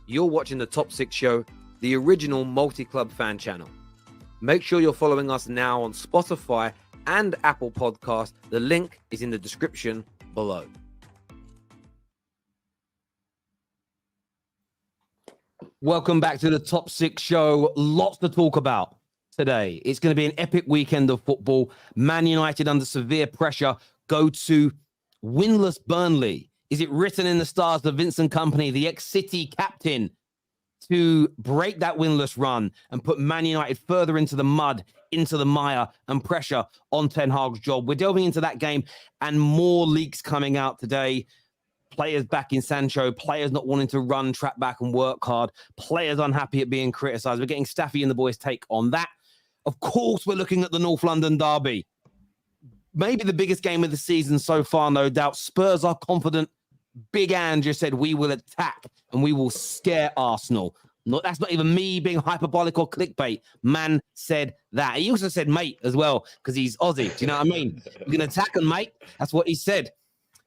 You're watching the Top 6 Show, the original multi-club fan channel. Make sure you're following us now on Spotify and Apple Podcast. The link is in the description below. Welcome back to the Top 6 Show. Lots to talk about today. It's going to be an epic weekend of football. Man United under severe pressure go to winless Burnley. Is it written in the stars that Vincent Kompany, the ex-City captain, to break that winless run and put Man United further into the mud, into the mire, and pressure on Ten Hag's job? We're delving into that game and more leaks coming out today. Players back in Sancho, players not wanting to run, trap back and work hard, players unhappy at being criticised. We're getting Staffy and the boys' take on that. Of course, we're looking at the North London derby. Maybe the biggest game of the season so far, no doubt. Spurs are confident. Big Ange just said we will attack and we will scare Arsenal. No, that's not even me being hyperbolic or clickbait. Man said that. He also said mate as well because he's Aussie. Do you know what I mean? We're going to attack them, mate. That's what he said.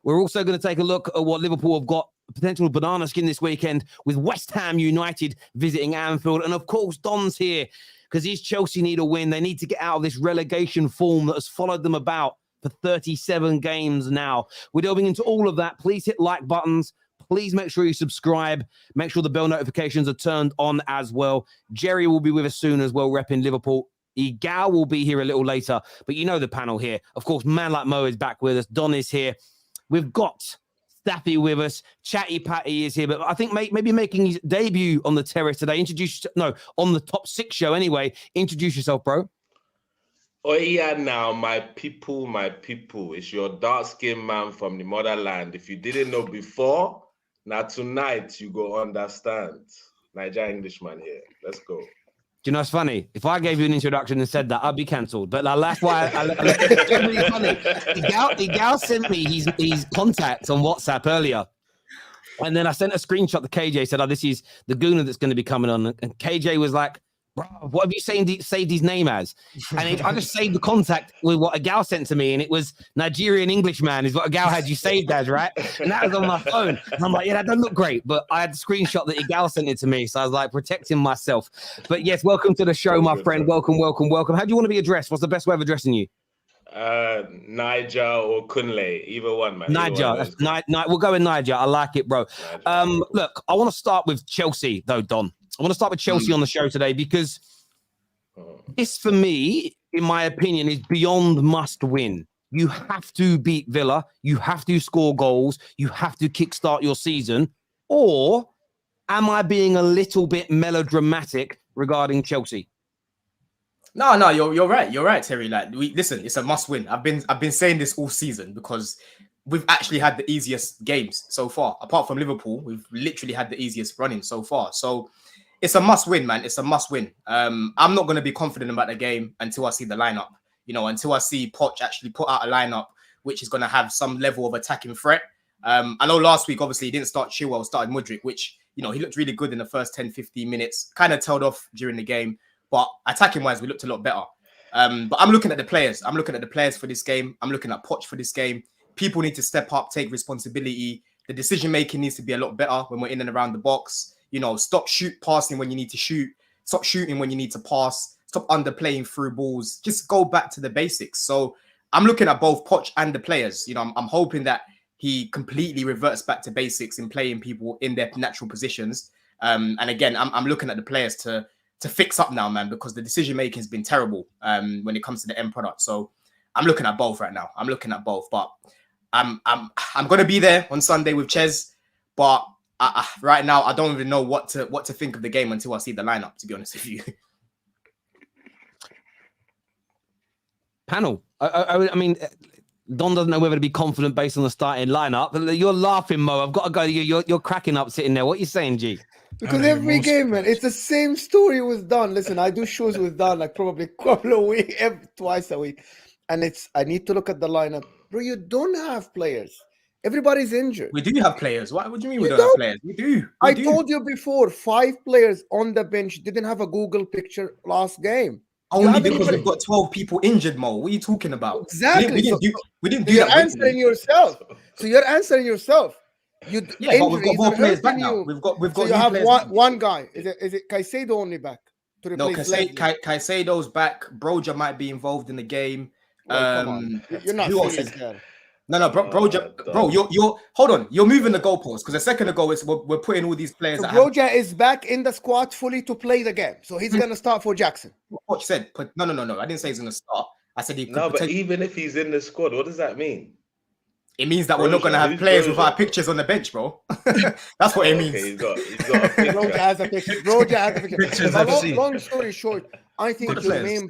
We're also going to take a look at what Liverpool have got potential banana skin this weekend with West Ham United visiting Anfield. And of course, Don's here because these Chelsea need a win. They need to get out of this relegation form that has followed them about for 37 games now. We're delving into all of that. Please hit like buttons. Please make sure you subscribe. Make sure the bell notifications are turned on as well. Jerry will be with us soon as well, repping Liverpool. Egal will be here a little later. But you know the panel here. Of course, Man Like Mo is back with us. Don is here. We've got Staffy with us. Chatty Patty is here. But I think maybe making his debut on the Terrace today. On the Top 6 Show anyway. Introduce yourself, bro. Oh yeah, now my people, it's your dark-skinned man from the motherland. If you didn't know before, now tonight you go understand. Niger Englishman here. Let's go. Do you know what's funny? If I gave you an introduction and said that, I'd be cancelled. But that's why it's really funny. Egal sent me his contacts on WhatsApp earlier. And then I sent a screenshot to KJ, said, this is the Gooner that's going to be coming on. And KJ was like, bro, what have you saved his name as? And I just saved the contact with what Egal sent to me, and it was Nigerian Englishman is what Egal had you saved as, right? And that was on my phone. And I'm like, yeah, that doesn't look great. But I had the screenshot that Egal sent it to me, so I was like, protecting myself. But yes, welcome to the show, my friend. Welcome. How do you want to be addressed? What's the best way of addressing you? Niger or Kunle, either one, man. Niger. We'll go with Niger. I like it, bro. Look, I want to start with Chelsea, though, Don. I want to start with Chelsea on the show today because this, for me, in my opinion, is beyond must win. You have to beat Villa. You have to score goals. You have to kickstart your season. Or am I being a little bit melodramatic regarding Chelsea? No, you're right. You're right, Terry. Listen, it's a must win. I've been saying this all season because we've actually had the easiest games so far. Apart from Liverpool, we've literally had the easiest running so far. So it's a must win, man. It's a must win. I'm not going to be confident about the game until I see the lineup. Until I see Poch actually put out a lineup which is going to have some level of attacking threat. I know last week, obviously, he didn't start Chilwell, started Mudryk, which, he looked really good in the first 10, 15 minutes. Kind of tailed off during the game. But attacking-wise, we looked a lot better. But I'm looking at the players. I'm looking at the players for this game. I'm looking at Poch for this game. People need to step up, take responsibility. The decision-making needs to be a lot better when we're in and around the box. Stop passing when you need to shoot. Stop shooting when you need to pass. Stop underplaying through balls. Just go back to the basics. So I'm looking at both Poch and the players. I'm hoping that he completely reverts back to basics in playing people in their natural positions. And again, I'm looking at the players to fix up now, man, because the decision-making has been terrible when it comes to the end product. So I'm looking at both right now. But I'm going to be there on Sunday with Ches. But right now, I don't even know what to think of the game until I see the lineup, to be honest with you. Panel. I mean, Don doesn't know whether to be confident based on the starting lineup. You're laughing, Mo. I've got to go. You're cracking up sitting there. What are you saying, G? Because every game, man, it's the same story with Don. Listen, I do shows with Don like probably a couple of weeks, twice a week. And I need to look at the lineup. Bro, you don't have players. Everybody's injured. We do have players. What do you mean we don't have players? We do. I told you before, 5 players on the bench didn't have a Google picture last game. Only because we've got 12 people injured, Mo. What are you talking about? Exactly. We didn't do you're that. Answering yourself. So you're answering yourself. Yeah, but we've got injuries more are players back hurting now. you. We've got So you new have players one back. one guy. Is it Caicedo only back to No, replace Leslie? Caicedo's back. Broja might be involved in the game. Well, come on, you're not who else serious is there. No, bro, you're hold on. You're moving the goalposts because a second ago we're putting all these players So that have Broja is back in the squad fully to play the game. So he's gonna start for Jackson. Poch said. No. I didn't say he's gonna start. I said he could No, but potentially. even if he's in the squad, what does that mean? It means that we're not gonna have Who's players with Broja? our pictures on the bench, bro. That's what it means. Okay, he's got a picture. Broja has a picture. Broja has a picture. Pictures But I've seen. long story short, I think Good your players.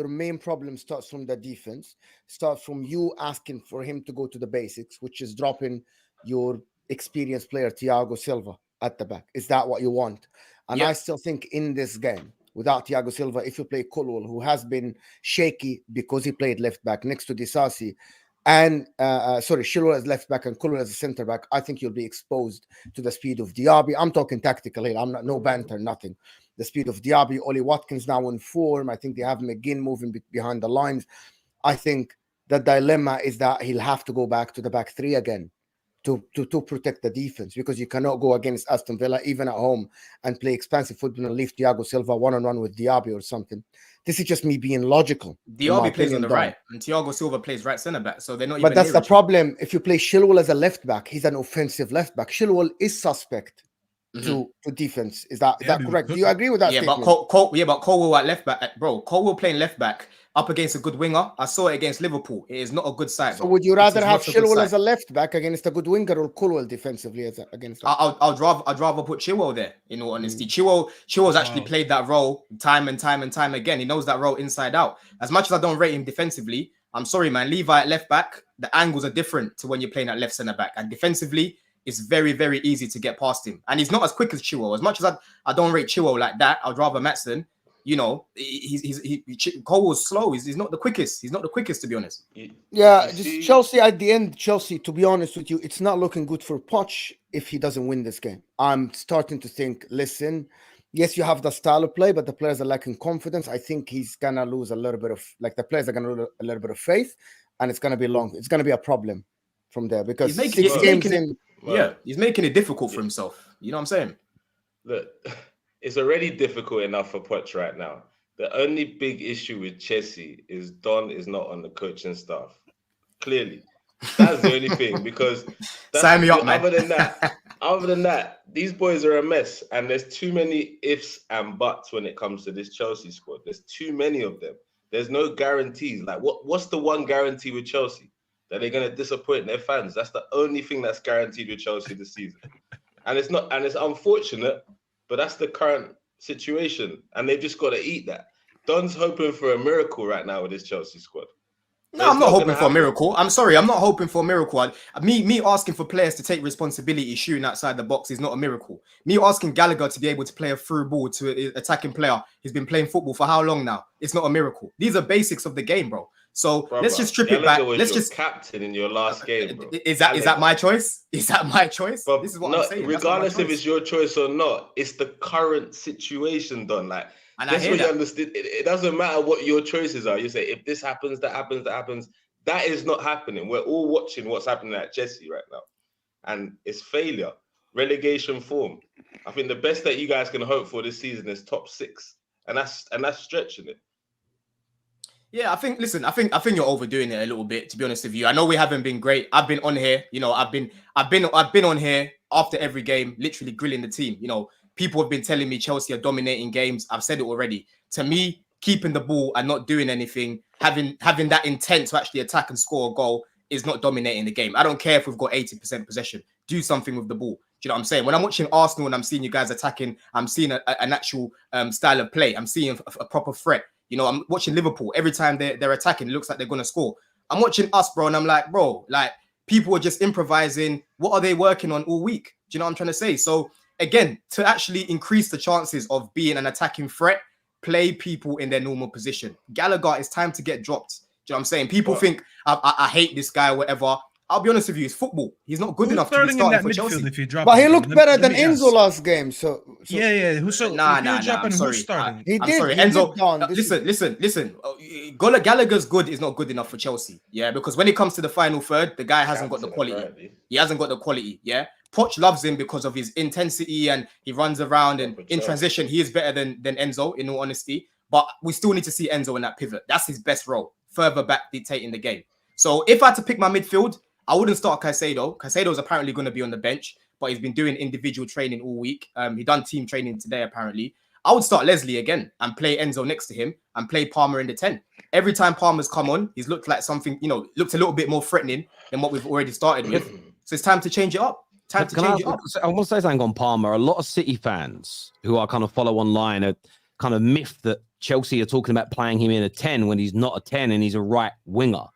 main problem starts from the defense, starts from you asking for him to go to the basics, which is dropping your experienced player Thiago Silva at the back. Is that what you want? And Yeah. I still think in this game, without Thiago Silva, if you play Colwell, who has been shaky because he played left back next to Disasi, and Chilwell as left back and Colwell as a centre back, I think you'll be exposed to the speed of Diaby. I'm talking tactical here. I'm not no banter, nothing. The speed of Diaby. Oli Watkins now in form. I think they have McGinn moving behind the lines. I think the dilemma is that he'll have to go back to the back three again to protect the defense, because you cannot go against Aston Villa even at home and play expansive football and leave Thiago Silva one-on-one with Diaby or something. This is just me being logical. Diaby plays on the right, and Thiago Silva plays right centre back. So they're not. But even that's near the each problem. If you play Chilwell as a left back, he's an offensive left back. Chilwell is suspect to defense. Is that correct? Do you agree with that Yeah, statement? but Colwell at left back, bro. Colwell playing left back up against a good winger. I saw it against Liverpool. It is not a good side. So Bro. would you rather have not a good Chilwell side. as a left back against a good winger, or Colwell defensively against? I'd rather put Chilwell there. In all honesty, Chilwell's actually played that role time and time again. He knows that role inside out. As much as I don't rate him defensively, I'm sorry, man. Levi at left back, the angles are different to when you're playing at left centre back, and defensively, it's very, very easy to get past him. And he's not as quick as Chilwell. As much as I don't rate Chilwell like that, I'd rather Maatsen. You know, Colwell's slow. He's not the quickest. He's not the quickest, to be honest. Yeah, just Chelsea at the end. Chelsea, to be honest with you, it's not looking good for Poch if he doesn't win this game. I'm starting to think, listen, yes, you have the style of play, but the players are lacking confidence. I think he's gonna lose a little bit of, like, the players are gonna lose a little bit of faith, and it's gonna be long. It's gonna be a problem from there, because he's making it difficult for himself. You know what I'm saying? Look, it's already difficult enough for Poch right now. The only big issue with Chelsea is Don is not on the coaching staff. Clearly, that's the only thing. Because sign me up, man. Other than that, these boys are a mess, and there's too many ifs and buts when it comes to this Chelsea squad. There's too many of them. There's no guarantees. Like, what's the one guarantee with Chelsea? That they're going to disappoint their fans. That's the only thing that's guaranteed with Chelsea this season. And it's not, and it's unfortunate, but that's the current situation. And they've just got to eat that. Don's hoping for a miracle right now with this Chelsea squad. No, I'm not hoping for a miracle. I'm sorry, I'm not hoping for a miracle. Me asking for players to take responsibility shooting outside the box is not a miracle. Me asking Gallagher to be able to play a through ball to an attacking player who's been playing football for how long now? It's not a miracle. These are basics of the game, bro. So let's just strip it back. Let's just captain in your last game, bro. Is that my choice? Is that my choice? But this is what I'm saying. Regardless if it's your choice or not, it's the current situation, Don. Like, and that's what you understood. It doesn't matter what your choices are. You say, if this happens, that happens, that happens. That is not happening. We're all watching what's happening at Chelsea right now. And it's failure. Relegation form. I think the best that you guys can hope for this season is top 6. And that's stretching it. Yeah, I think you're overdoing it a little bit, to be honest with you. I know we haven't been great. I've been on here, you know, I've been on here after every game, literally grilling the team. You know, people have been telling me Chelsea are dominating games. I've said it already. To me, keeping the ball and not doing anything, having that intent to actually attack and score a goal is not dominating the game. I don't care if we've got 80% possession. Do something with the ball. Do you know what I'm saying? When I'm watching Arsenal and I'm seeing you guys attacking, I'm seeing an actual style of play. I'm seeing a proper threat. You know, I'm watching Liverpool. Every time they're attacking, it looks like they're going to score. I'm watching us, bro, and I'm like, bro, like, people are just improvising. What are they working on all week? Do you know what I'm trying to say? So, again, to actually increase the chances of being an attacking threat, play people in their normal position. Gallagher, it's time to get dropped. Do you know what I'm saying? People think I hate this guy or whatever. I'll be honest with you, it's football. He's not good enough to be starting for Chelsea. If you drop but he looked better than Enzo last game. Yeah. Who's Nah, I'm sorry. Who's starting? He I'm did. sorry, He Enzo. did, Don. Listen. Gallagher's good is not good enough for Chelsea. Yeah, because when it comes to the final third, the guy hasn't got the quality. Apparently. He hasn't got the quality. Yeah, Poch loves him because of his intensity and he runs around and in transition he is better than Enzo. In all honesty, but we still need to see Enzo in that pivot. That's his best role, further back dictating the game. So if I had to pick my midfield, I wouldn't start Caicedo. Caicedo's apparently going to be on the bench, but he's been doing individual training all week. He done team training today apparently. I would start Leslie again and play Enzo next to him and play Palmer in the 10. Every time Palmer's come on, he's looked like something, looked a little bit more threatening than what we've already started with. So it's time to change it up. I want to say something on Palmer. A lot of City fans who I kind of follow online are kind of miffed that Chelsea are talking about playing him in a 10 when he's not a 10 and he's a right winger.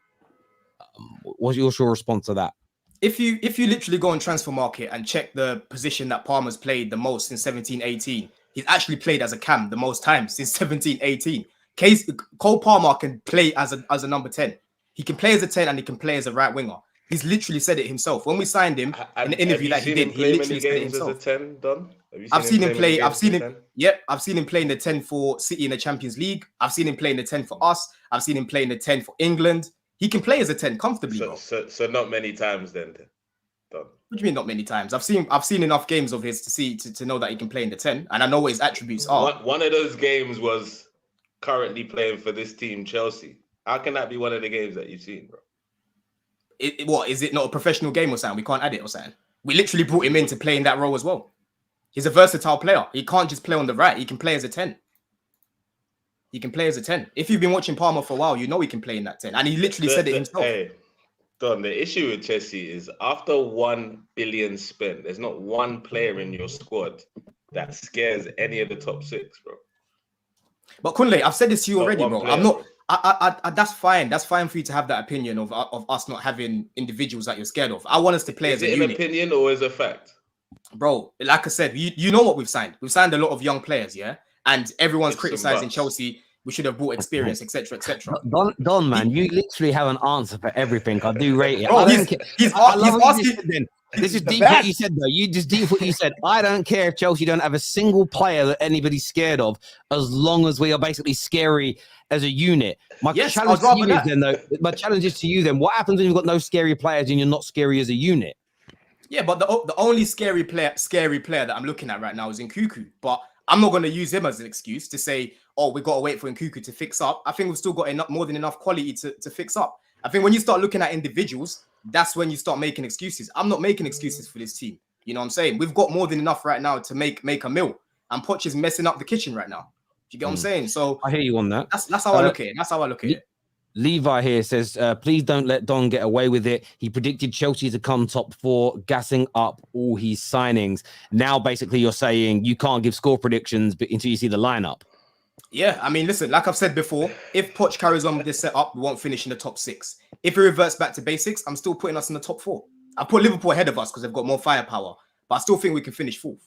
What's your response to that? If you literally go on transfer market and check the position that Palmer's played the most since 17-18, he's actually played as a cam the most times since 17-18. Cole Palmer can play as a number 10. He can play as a 10 and he can play as a right winger. He's literally said it himself. When we signed him in the interview that he did, he literally said it himself. As a 10, Don? I've seen him play. I've seen him. Yep, I've seen him playing the 10 for City in the Champions League. I've seen him playing the 10 for us. I've seen him playing the 10 for England. He can play as a 10 comfortably, bro. So not many times then. Don. What do you mean not many times? I've seen enough games of his to know that he can play in the 10, and I know what his attributes are. One of those games was currently playing for this team, Chelsea. How can that be one of the games that you've seen, bro? What is it not a professional game or something? We can't add it or something. We literally brought him in to play in that role as well. He's a versatile player. He can't just play on the right. He can play as a 10. He can play as a 10. If you've been watching Palmer for a while, you know he can play in that 10. And he literally said it himself. Hey, Don, the issue with Chelsea is after 1 billion spent, there's not one player in your squad that scares any of the top 6, bro. But Kunle, I've said this to you already, bro. Player, I'm not. That's fine. That's fine for you to have that opinion of us not having individuals that you're scared of. I want us to play as a unit. Is it an opinion or is it a fact? Bro, like I said, you know what we've signed. We've signed a lot of young players, yeah? And everyone's criticizing Chelsea. We should have bought experience, etc., etc. Don, man, you literally have an answer for everything. I do rate it. Bro, he's asking. This is deep what you said, though. You just deep what you said. I don't care if Chelsea don't have a single player that anybody's scared of, as long as we are basically scary as a unit. My challenge is to you then. What happens when you've got no scary players and you're not scary as a unit? Yeah, but the only scary player that I'm looking at right now is Nkuku. But I'm not going to use him as an excuse to say, oh, we've got to wait for Nkuku to fix up. I think we've still got more than enough quality to fix up. I think when you start looking at individuals, that's when you start making excuses. I'm not making excuses for this team. You know what I'm saying? We've got more than enough right now to make a meal. And Poch is messing up the kitchen right now. Do you get what I'm saying? So I hear you on that. That's how I look at it. That's how I look at it. Levi here says, please don't let Don get away with it. He predicted Chelsea to come top 4, gassing up all his signings. Now, basically, you're saying you can't give score predictions until you see the lineup. Yeah, I mean, listen, like I've said before, if Poch carries on with this setup, we won't finish in the top 6. If he reverts back to basics, I'm still putting us in the top 4. I put Liverpool ahead of us because they've got more firepower, but I still think we can finish 4th.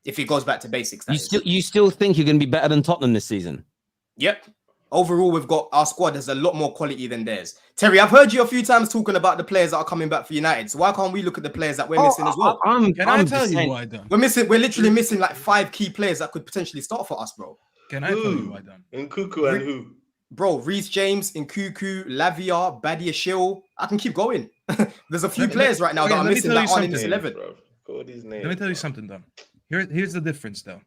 If he goes back to basics. You still think you're going to be better than Tottenham this season? Yep. Overall, we've got our squad has a lot more quality than theirs. Terry, I've heard you a few times talking about the players that are coming back for United. So why can't we look at the players that we're missing as well? Can I tell you why, Don? We're literally missing like 5 key players that could potentially start for us, bro. Can I tell you why, Don? Nkuku and who? Bro, Reece James, Nkuku, Lavia, Badia Shill. I can keep going. There's a few players right now that are missing that aren't in this 11. Let me tell you something, Don. Here's the difference, though.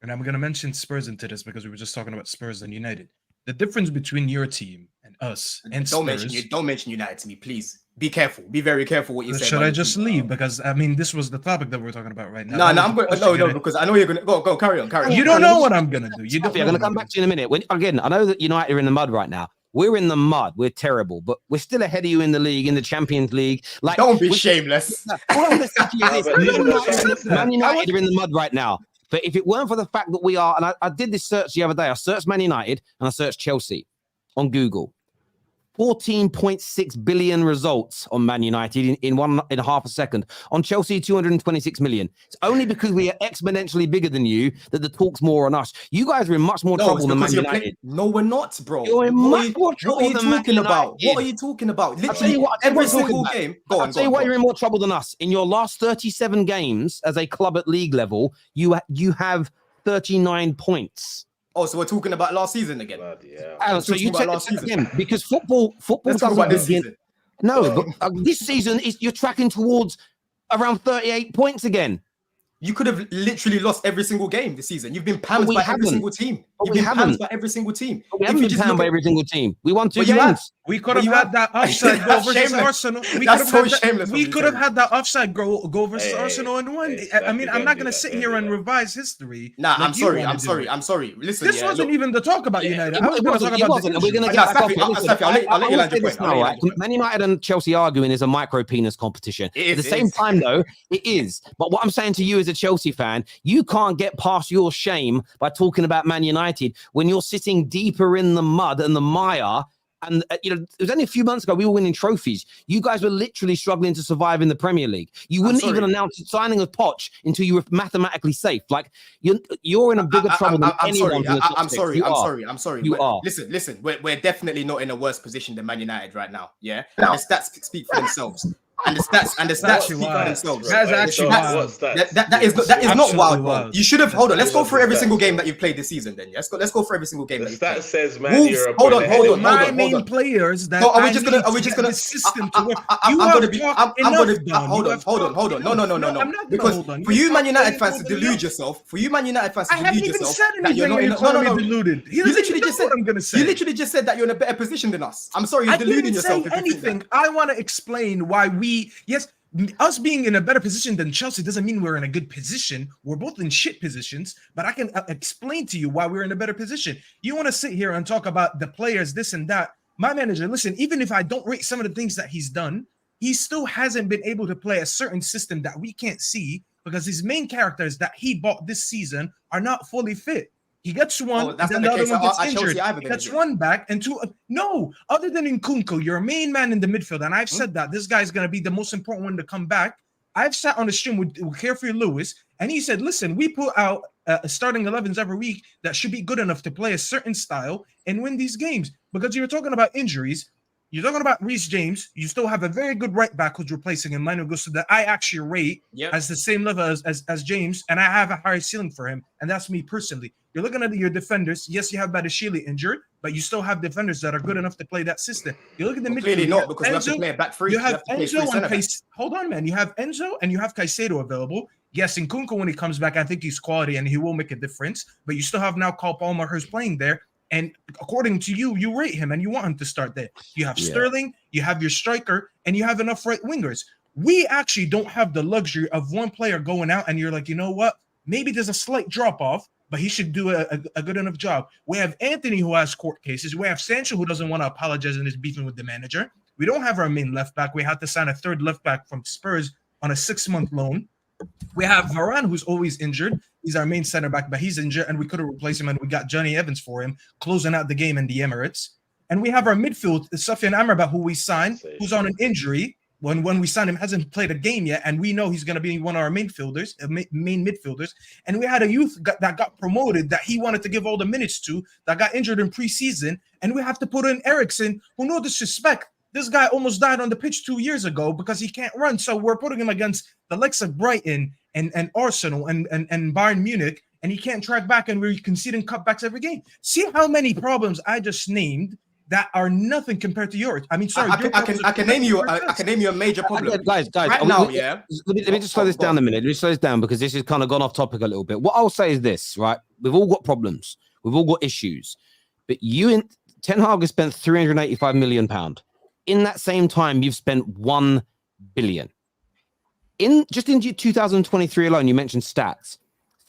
And I'm going to mention Spurs into this because we were just talking about Spurs and United. The difference between your team and us and Spurs... Don't mention United to me, please. Be careful. Be very careful what you say. Should I just leave? Because, I mean, this was the topic that we're talking about right now. No, because I know you're going to... Go, carry on. You don't know what I'm going to do. I'm going to come back to you in a minute. Again, I know that United are in the mud right now. We're in the mud. We're terrible, but we're still ahead of you in the league, in the Champions League. Like, don't be shameless. Man United are in the mud right now. But if it weren't for the fact that we are, and I did this search the other day, I searched Man United and I searched Chelsea on Google. 14.6 billion results on Man United in half a second. On Chelsea, 226 million. It's only because we are exponentially bigger than you that the talk's more on us. You guys are in much more trouble than Man United. No, we're not, bro. You're in much more trouble than Man United. What are you talking about? Literally, every single game. I'll tell you why you're in more trouble than us. In your last 37 games as a club at league level, you have 39 points. Oh, so we're talking about last season again. Bloody hell. Alan, so talking you about take last this season. again because football Let's talk doesn't about this begin. season. No, but this season you're tracking towards around 38 points again. You could have literally lost every single game this season. You've been But pammed we by every haven't. single team. But You've we been haven't. pammed by every single team. But we If haven't you been just panned look by at- every single team. We won 2 But you have. games. We could But have you had have- that offside goal That's versus shameless. Arsenal. We That's could so have had shameless that, of we you, could have Terry. had that offside goal versus Hey, Arsenal and won. hey, I stop, mean, you I'm can't not do gonna that, sit can't here do and that. revise history. Nah, like I'm you sorry. wanna I'm do. sorry. I'm sorry. Listen, This yeah, wasn't look. even the talk about United. I was going to talk It about wasn't, the and we're going to injury. get Nah, back off Safi, it. Listen, Safi, I'll let you land your say this point. I'll let now, you right? land your point. Man United and Chelsea arguing is a micro penis competition. It is, At the it same is. time, though, it is. But what I'm saying to you as a Chelsea fan, you can't get past your shame by talking about Man United when you're sitting deeper in the mud and the mire. And, it was only a few months ago we were winning trophies. You guys were literally struggling to survive in the Premier League. You wouldn't even announce the signing of Poch until you were mathematically safe. Like, you're in a bigger trouble than anyone. I'm sorry. You are. Listen. We're definitely not in a worse position than Man United right now. Yeah, and the stats speak for themselves. And the stats speak for themselves. That's actually wild. That is not Absolutely wild, bro. wild. You should have. Hold on. Let's go What's through the every stats, single game bro? that you've played this season. Then let's go through every single game The that you've stat played. says Man Wolves, Europe. hold were on, ahead hold of on, you. hold My on. main players that No, are we I just need gonna? Are to we just get gonna? the system to work. I'm You gonna have be. talked I'm enough, gonna. Don. Hold You on. have talked No. enough. I'm not gonna Because hold on. for You you have Man talked United way fans more to than delude enough. yourself. For you Man United fans to I haven't delude even yourself said that you're anything not and in. you're No, calling no, me no. deluded. He You doesn't literally even know just said. what I'm gonna say. You literally just said that you're in a better position than us. I'm sorry, you're I deluding didn't yourself. say if you think that. anything. I want to explain why us being in a better position than Chelsea doesn't mean we're in a good position. We're both in shit positions, but I can explain to you why we're in a better position. You want to sit here and talk about the players, this and that. My manager, listen, even if I don't rate some of the things that he's done, he still hasn't been able to play a certain system that we can't see because his main characters that he bought this season are not fully fit. He gets one, That's then not the the other case one gets at injured. Chelsea either. He gets one back and two. No, other than Nkunku, your main man in the midfield, and I've said that this guy's going to be the most important one to come back. I've sat on the stream with Carefree Lewis, and he said, listen, we put out starting 11s every week that should be good enough to play a certain style and win these games. Because you're talking about injuries. You're talking about Reece James. You still have a very good right back who's replacing him, Manu Gusto, that I actually rate as the same level as James, and I have a higher ceiling for him, and that's me personally. You're looking at your defenders. Yes, you have Badashili injured, but you still have defenders that are good enough to play that system. You look at the midfield. Clearly not, because we have to play a back three. You have Enzo and Caicedo. Hold on, man. You have Enzo and you have Caicedo available. Yes, Nkunku, when he comes back, I think he's quality and he will make a difference. But you still have now Cole Palmer who's playing there. And according to you, you rate him and you want him to start there. You have Sterling, you have your striker, and you have enough right wingers. We actually don't have the luxury of one player going out and you're like, you know what? Maybe there's a slight drop-off, but he should do a good enough job. We have Anthony who has court cases. We have Sancho who doesn't want to apologize and is beefing with the manager. We don't have our main left back. We had to sign a third left back from Spurs on a 6-month loan. We have Varane, who's always injured. He's our main center back, but he's injured, and we could have replaced him, and we got Johnny Evans for him, closing out the game in the Emirates. And we have our midfield, Sufyan Amrabat, who we signed, who's on an injury. When we signed him, hasn't played a game yet, and we know he's going to be one of our main midfielders. And we had a youth that got promoted that he wanted to give all the minutes to, that got injured in preseason, and we have to put in Eriksen, who, no disrespect, this guy almost died on the pitch 2 years ago because he can't run. So we're putting him against the likes of Brighton and Arsenal and Bayern Munich, and he can't track back, and we're conceding cutbacks every game. See how many problems I just named that are nothing compared to yours. I mean, sorry, I can name you a major problem. Guys, right now, let me just slow this down a minute. Let me slow this down because this has kind of gone off topic a little bit. What I'll say is this, right? We've all got problems. We've all got issues. But Ten Hag has spent £385 million. In that same time, you've spent 1 billion. In 2023 alone, you mentioned stats.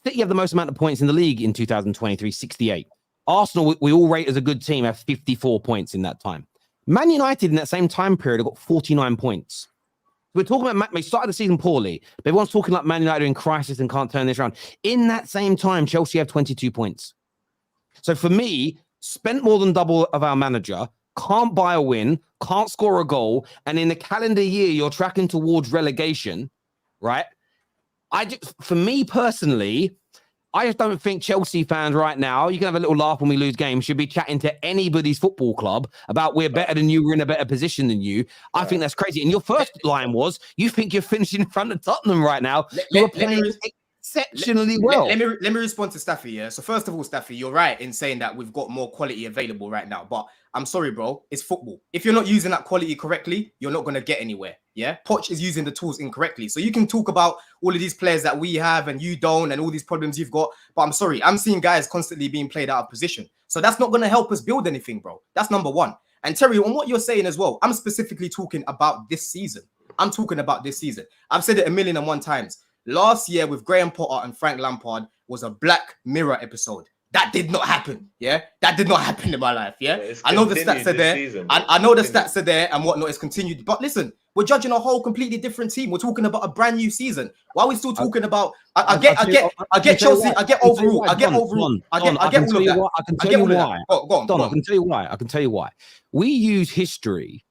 City have the most amount of points in the league in 2023, 68. Arsenal, we all rate as a good team, have 54 points in that time. Man United in that same time period have got 49 points. We're talking about, they started the season poorly, but everyone's talking like Man United are in crisis and can't turn this around. In that same time, Chelsea have 22 points. So for me, spent more than double of our manager, can't buy a win, can't score a goal, and in the calendar year, you're tracking towards relegation, right? For me personally, I just don't think Chelsea fans right now, you can have a little laugh when we lose games, should be chatting to anybody's football club about we're better than you, we're in a better position than you. I think that's crazy. And your first line was, you think you're finishing in front of Tottenham right now. exceptionally well. Let me respond to Staffy. Yeah. So first of all, Staffy, you're right in saying that we've got more quality available right now. But I'm sorry, bro. It's football. If you're not using that quality correctly, you're not going to get anywhere. Yeah. Poch is using the tools incorrectly. So you can talk about all of these players that we have and you don't, and all these problems you've got. But I'm sorry, I'm seeing guys constantly being played out of position. So that's not going to help us build anything, bro. That's number one. And Terry, on what you're saying as well, I'm specifically talking about this season. I'm talking about this season. I've said it 1,000,001 times. Last year with Graham Potter and Frank Lampard was a Black Mirror episode. That did not happen. Yeah, that did not happen in my life. Yeah, I know the stats are there. Season, I know the stats are there and whatnot is continued. But listen, we're judging a whole completely different team. We're talking about a brand new season. Why are we still talking about? I get Chelsea. I get overall. I get overall. I get all of that. I can tell you why. Go on. I can tell you why. I can tell you why. We use history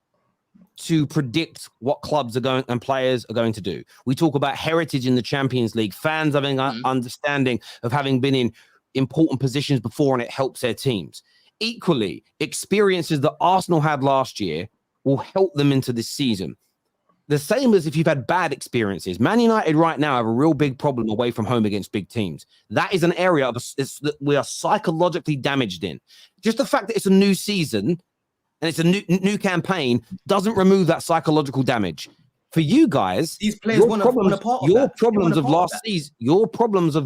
to predict what clubs are going and players are going to do. We talk about heritage in the Champions League, fans having an understanding of having been in important positions before, and it helps their teams. Equally, experiences that Arsenal had last year will help them into this season. The same as if you've had bad experiences. Man United right now have a real big problem away from home against big teams. That is an area that we are psychologically damaged in. Just the fact that it's a new season and it's a new campaign doesn't remove that psychological damage. For you guys, these players want a part of your problems of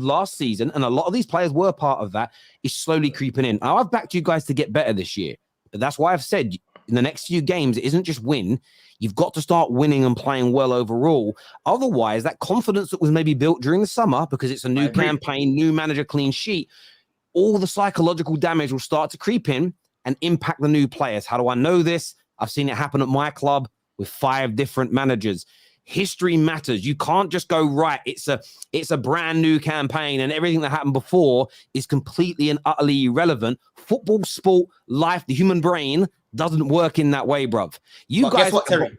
last season, and a lot of these players were part of that, is slowly creeping in. Now, I've backed you guys to get better this year, but that's why I've said in the next few games, it isn't just win. You've got to start winning and playing well overall. Otherwise, that confidence that was maybe built during the summer, because it's a new campaign, new manager, clean sheet, all the psychological damage will start to creep in and impact the new players. How do I know this? I've seen it happen at my club with 5 different managers. History matters. You can't just go, right, it's a brand new campaign and everything that happened before is completely and utterly irrelevant. Football, sport, life, the human brain doesn't work in that way, bruv. But guys, guess what, Terry?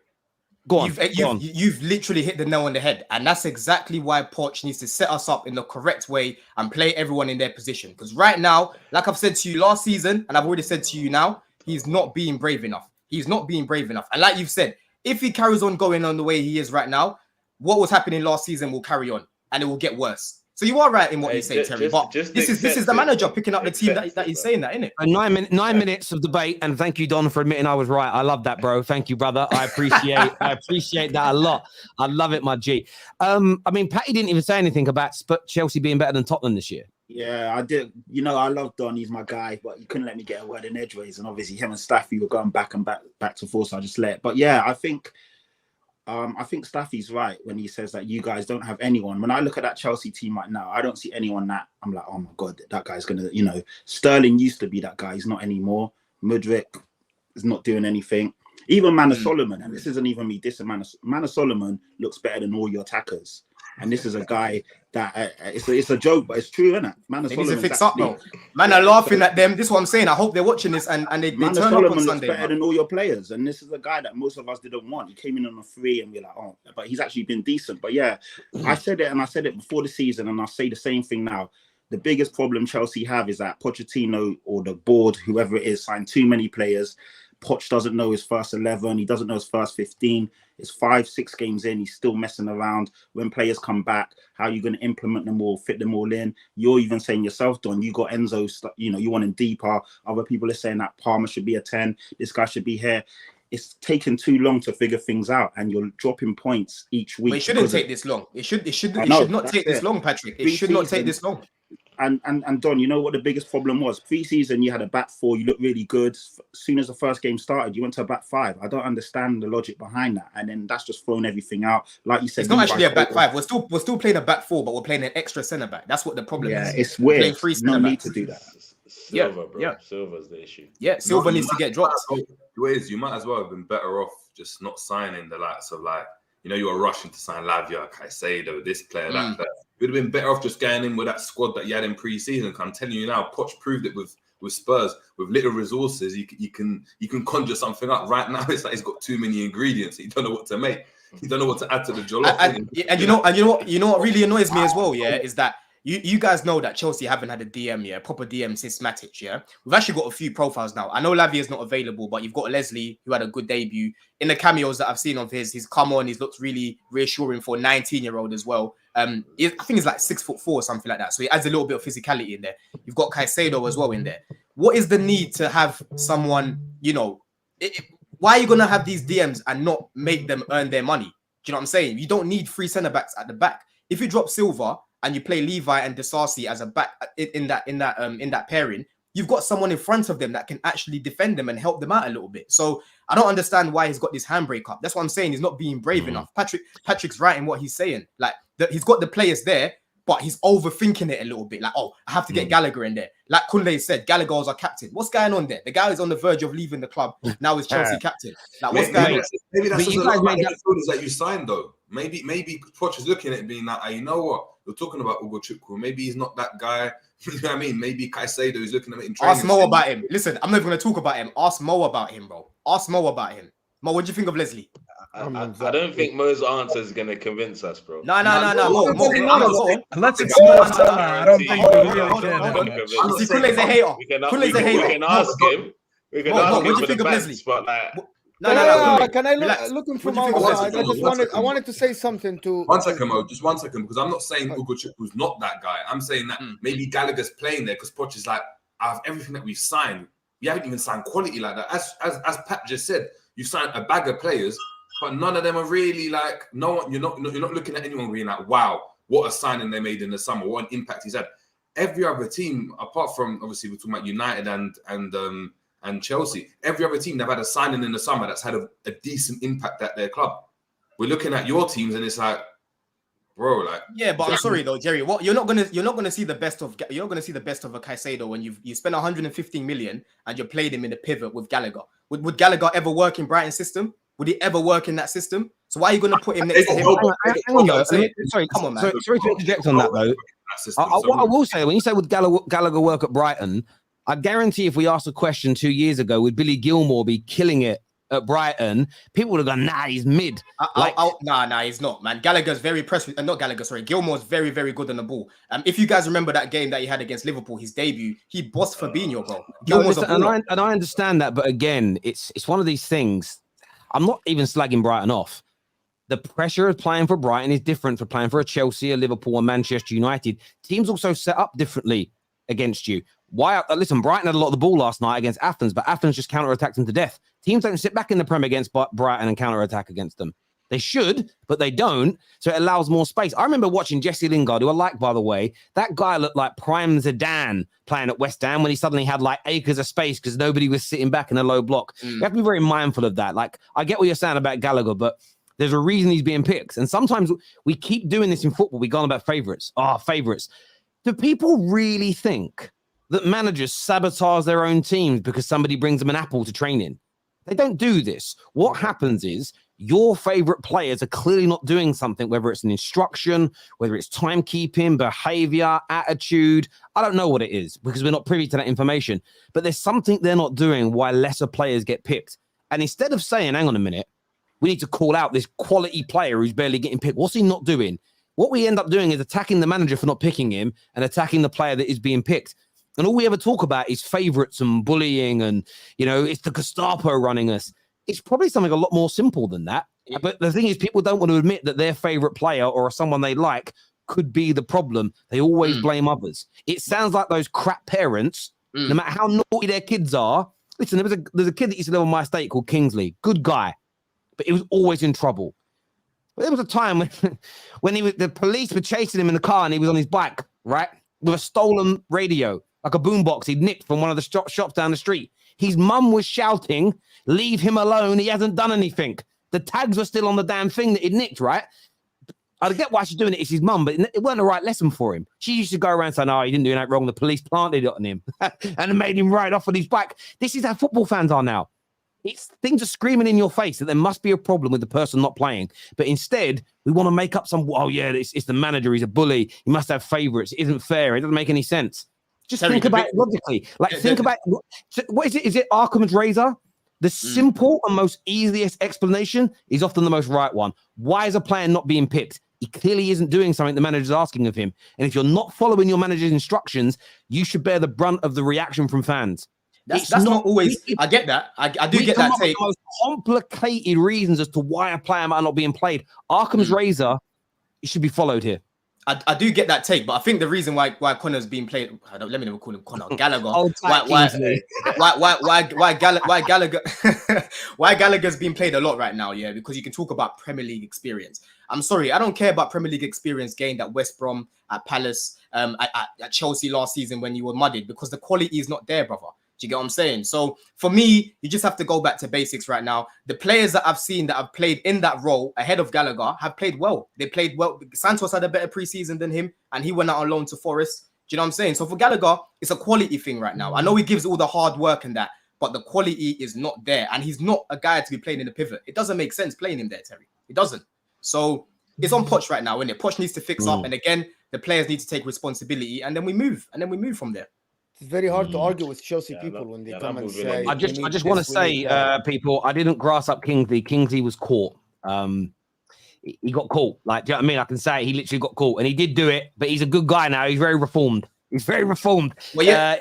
Go on. You've literally hit the nail on the head. And that's exactly why Poch needs to set us up in the correct way and play everyone in their position. Because right now, like I've said to you last season, and I've already said to you now, he's not being brave enough. He's not being brave enough. And like you've said, if he carries on going on the way he is right now, what was happening last season will carry on and it will get worse. So you are right in what you say, Terry. But this is the manager picking up the team that he's saying that, isn't it? 9 minutes of debate, and thank you, Don, for admitting I was right. I love that, bro. Thank you, brother. I appreciate that a lot. I love it, my G. I mean, Patty didn't even say anything about Chelsea being better than Tottenham this year. Yeah, I did. You know, I love Don. He's my guy, but you couldn't let me get a word in edgeways. And obviously, him and Staffy were going back to forth. So I just let it. But yeah, I think Staffy's right when he says that you guys don't have anyone. When I look at that Chelsea team right now, I don't see anyone that I'm like, oh my God, that guy's gonna. You know, Sterling used to be that guy. He's not anymore. Mudryk is not doing anything. Even Manor Solomon, and this isn't even me dissing Manor Solomon looks better than all your attackers. And this is a guy that it's a joke, but it's true, isn't it? Man, it needs to fix up, though. Man are laughing at them. This is what I'm saying. I hope they're watching this and they turn up on Sunday. Better than all your players, and this is a guy that most of us didn't want. He came in on a free, and we're like, oh, but he's actually been decent. But yeah, I said it before the season, and I'll say the same thing now. The biggest problem Chelsea have is that Pochettino or the board, whoever it is, signed too many players. Poch doesn't know his first 11. He doesn't know his first 15. It's 5-6 games in. He's still messing around. When players come back, how are you going to implement them all, fit them all in? You're even saying yourself, Don, you got Enzo, you know, you want him deeper. Other people are saying that Palmer should be a 10. This guy should be here. It's taken too long to figure things out, and you're dropping points each week. But it shouldn't take this long. It should not take this long, Patrick. It should not take this long. And Don, you know what the biggest problem was? Pre-season, you had a back 4, you looked really good. As soon as the first game started, you went to a back 5. I don't understand the logic behind that. And then that's just thrown everything out. Like you said, it's not actually a back 5. We're still playing a back 4, but we're playing an extra centre back. That's what the problem is. Yeah, it's weird. No need to do that. Silver, bro. Yeah. Silver's the issue. Yeah, Silver needs to get dropped. You might as well have been better off just not signing the likes of, like, you know, you were rushing to sign Lavia, Caicedo, this player, that player. You'd have been better off just going in with that squad that you had in pre-season. I'm telling you now, Poch proved it with Spurs. With little resources, you can conjure something up. Right now, it's like he's got too many ingredients. You don't know what to make. You don't know what to add to the jollof. And you know what really annoys me as well, yeah, is that you guys know that Chelsea haven't had a DM, proper DM since Matic, yeah. We've actually got a few profiles now. I know Lavia is not available, but you've got Leslie, who had a good debut. In the cameos that I've seen of his, he's come on, he's looked really reassuring for a 19-year-old as well. I think he's like 6'4" or something like that. So he adds a little bit of physicality in there. You've got Caicedo as well in there. What is the need to have someone, you know, why are you going to have these DMs and not make them earn their money? Do you know what I'm saying? You don't need 3 centre-backs at the back. If you drop Silva and you play Levi and Disasi as a back in that pairing, you've got someone in front of them that can actually defend them and help them out a little bit. So I don't understand why he's got this handbrake up. That's what I'm saying. He's not being brave enough. Patrick's right in what he's saying. Like he's got the players there, but he's overthinking it a little bit. Like, oh, I have to get Gallagher in there. Like Kunle said, Gallagher's our captain. What's going on there? The guy is on the verge of leaving the club. Now he's Chelsea captain. Like, what's going on? Maybe that's just a lot of midfielders that you signed, though. Maybe Poch is looking at it being like, you know what? You're talking about Ugo Chukwu. Maybe he's not that guy. You know what I mean? Maybe Caicedo is looking at it in training. Ask Mo about him. Listen, I'm not even going to talk about him. Ask Mo about him, bro. Ask Mo about him. Mo, what do you think of Leslie? I don't think Mo's answer is going to convince us, bro. No. Let's explore. I don't think we really can. See, Kunle's a hater. We can ask him. We can ask him. What do you think of Leslie? No. Can I look him from outside? I wanted to say something to. 1 second, Mo. Just 1 second, because I'm not saying Ugo Chukwu's not that guy. I'm saying that maybe Gallagher's playing there because Poch is like, out of everything that we've signed, we haven't even signed quality like that. As Pat just said, you signed a bag of players, but none of them are really like, no one. You're not looking at anyone being like, wow, what a signing they made in the summer, what an impact he's had. Every other team, apart from obviously we're talking about United and Chelsea, every other team they've had a signing in the summer that's had a decent impact at their club. We're looking at your teams and it's like, bro, like yeah, but I'm sorry though, Jerry. What you're not gonna see the best of a Caicedo when you spend 115 million and you played him in the pivot with Gallagher. Would Gallagher ever work in Brighton's system? Would he ever work in that system? So why are you going to put him next to him? Sorry, come on, man. Sorry to interject on that though. What I will say, when you say would Gallagher work at Brighton, I guarantee if we asked a question 2 years ago, would Billy Gilmore be killing it at Brighton? People would have gone, nah, he's mid. Nah, he's not, man. Gallagher's very impressive. Not Gallagher, sorry. Gilmore's very, very good on the ball. If you guys remember that game that he had against Liverpool, his debut, he bossed Fabinho, bro. Gilmore's and I understand that, but again, it's one of these things. I'm not even slagging Brighton off. The pressure of playing for Brighton is different for playing for a Chelsea, a Liverpool, and Manchester United. Teams also set up differently against you. Why? Listen, Brighton had a lot of the ball last night against Athens, but Athens just counter-attacked them to death. Teams don't sit back in the Prem against Brighton and counter-attack against them. They should, but they don't, so it allows more space. I remember watching Jesse Lingard, who I like, by the way. That guy looked like prime Zidane playing at West Ham when he suddenly had like acres of space because nobody was sitting back in a low block. You have to be very mindful of that. Like, I get what you're saying about Gallagher, but there's a reason he's being picked. And sometimes we keep doing this in football. We go on about favourites. Favourites. Do people really think that managers sabotage their own teams because somebody brings them an apple to training? They don't do this. What happens is your favorite players are clearly not doing something, whether it's an instruction, whether it's timekeeping, behavior, attitude. I don't know what it is because we're not privy to that information, but there's something they're not doing why lesser players get picked. And instead of saying, hang on a minute, we need to call out this quality player who's barely getting picked. What's he not doing? What we end up doing is attacking the manager for not picking him and attacking the player that is being picked. And all we ever talk about is favourites and bullying and, you know, it's the Gestapo running us. It's probably something a lot more simple than that. But the thing is, people don't want to admit that their favourite player or someone they like could be the problem. They always blame others. It sounds like those crap parents, no matter how naughty their kids are. Listen, there's a kid that used to live on my estate called Kingsley. Good guy. But he was always in trouble. But there was a time when the police were chasing him in the car and he was on his bike, right? With a stolen radio, like a boombox he'd nicked from one of the shops down the street. His mum was shouting, leave him alone. He hasn't done anything. The tags were still on the damn thing that he'd nicked, right? I get why she's doing it. It's his mum, but it weren't the right lesson for him. She used to go around saying, he didn't do that wrong. The police planted it on him and it made him ride off on his bike. This is how football fans are now. Things are screaming in your face that there must be a problem with the person not playing. But instead, we want to make up it's the manager. He's a bully. He must have favourites. It isn't fair. It doesn't make any sense. Just think about it logically. Think about what is it? Is it Occam's razor? The simple and most easiest explanation is often the most right one. Why is a player not being picked? He clearly isn't doing something the manager's asking of him. And if you're not following your manager's instructions, you should bear the brunt of the reaction from fans. That's not always. I get that. I do get that take. The most complicated reasons as to why a player might not being played. Occam's razor, it should be followed here. I do get that take, but I think the reason why Connor's being played, let me never call him Connor, Gallagher. Old tight Kingsley. Why Gallagher? Why Gallagher's being played a lot right now? Yeah, because you can talk about Premier League experience. I'm sorry, I don't care about Premier League experience gained at West Brom, at Palace, at Chelsea last season when you were mudded, because the quality is not there, brother. Do you get what I'm saying? So for me, you just have to go back to basics right now. The players that I've seen that have played in that role ahead of Gallagher have played well. They played well. Santos had a better preseason than him, and he went out on loan to Forest. Do you know what I'm saying? So for Gallagher, it's a quality thing right now. I know he gives all the hard work and that, but the quality is not there. And he's not a guy to be playing in the pivot. It doesn't make sense playing him there, Terry. It doesn't. So it's on Poch right now, isn't it? Poch needs to fix up. And again, the players need to take responsibility, and then we move. And then we move from there. It's very hard to argue with Chelsea people when they come and say. I just want to say, people, I didn't grass up Kingsley. Kingsley was caught. He got caught. Like, do you know what I mean? I can say it. He literally got caught, and he did do it. But he's a good guy now. He's very reformed. He's very reformed. Well, yeah.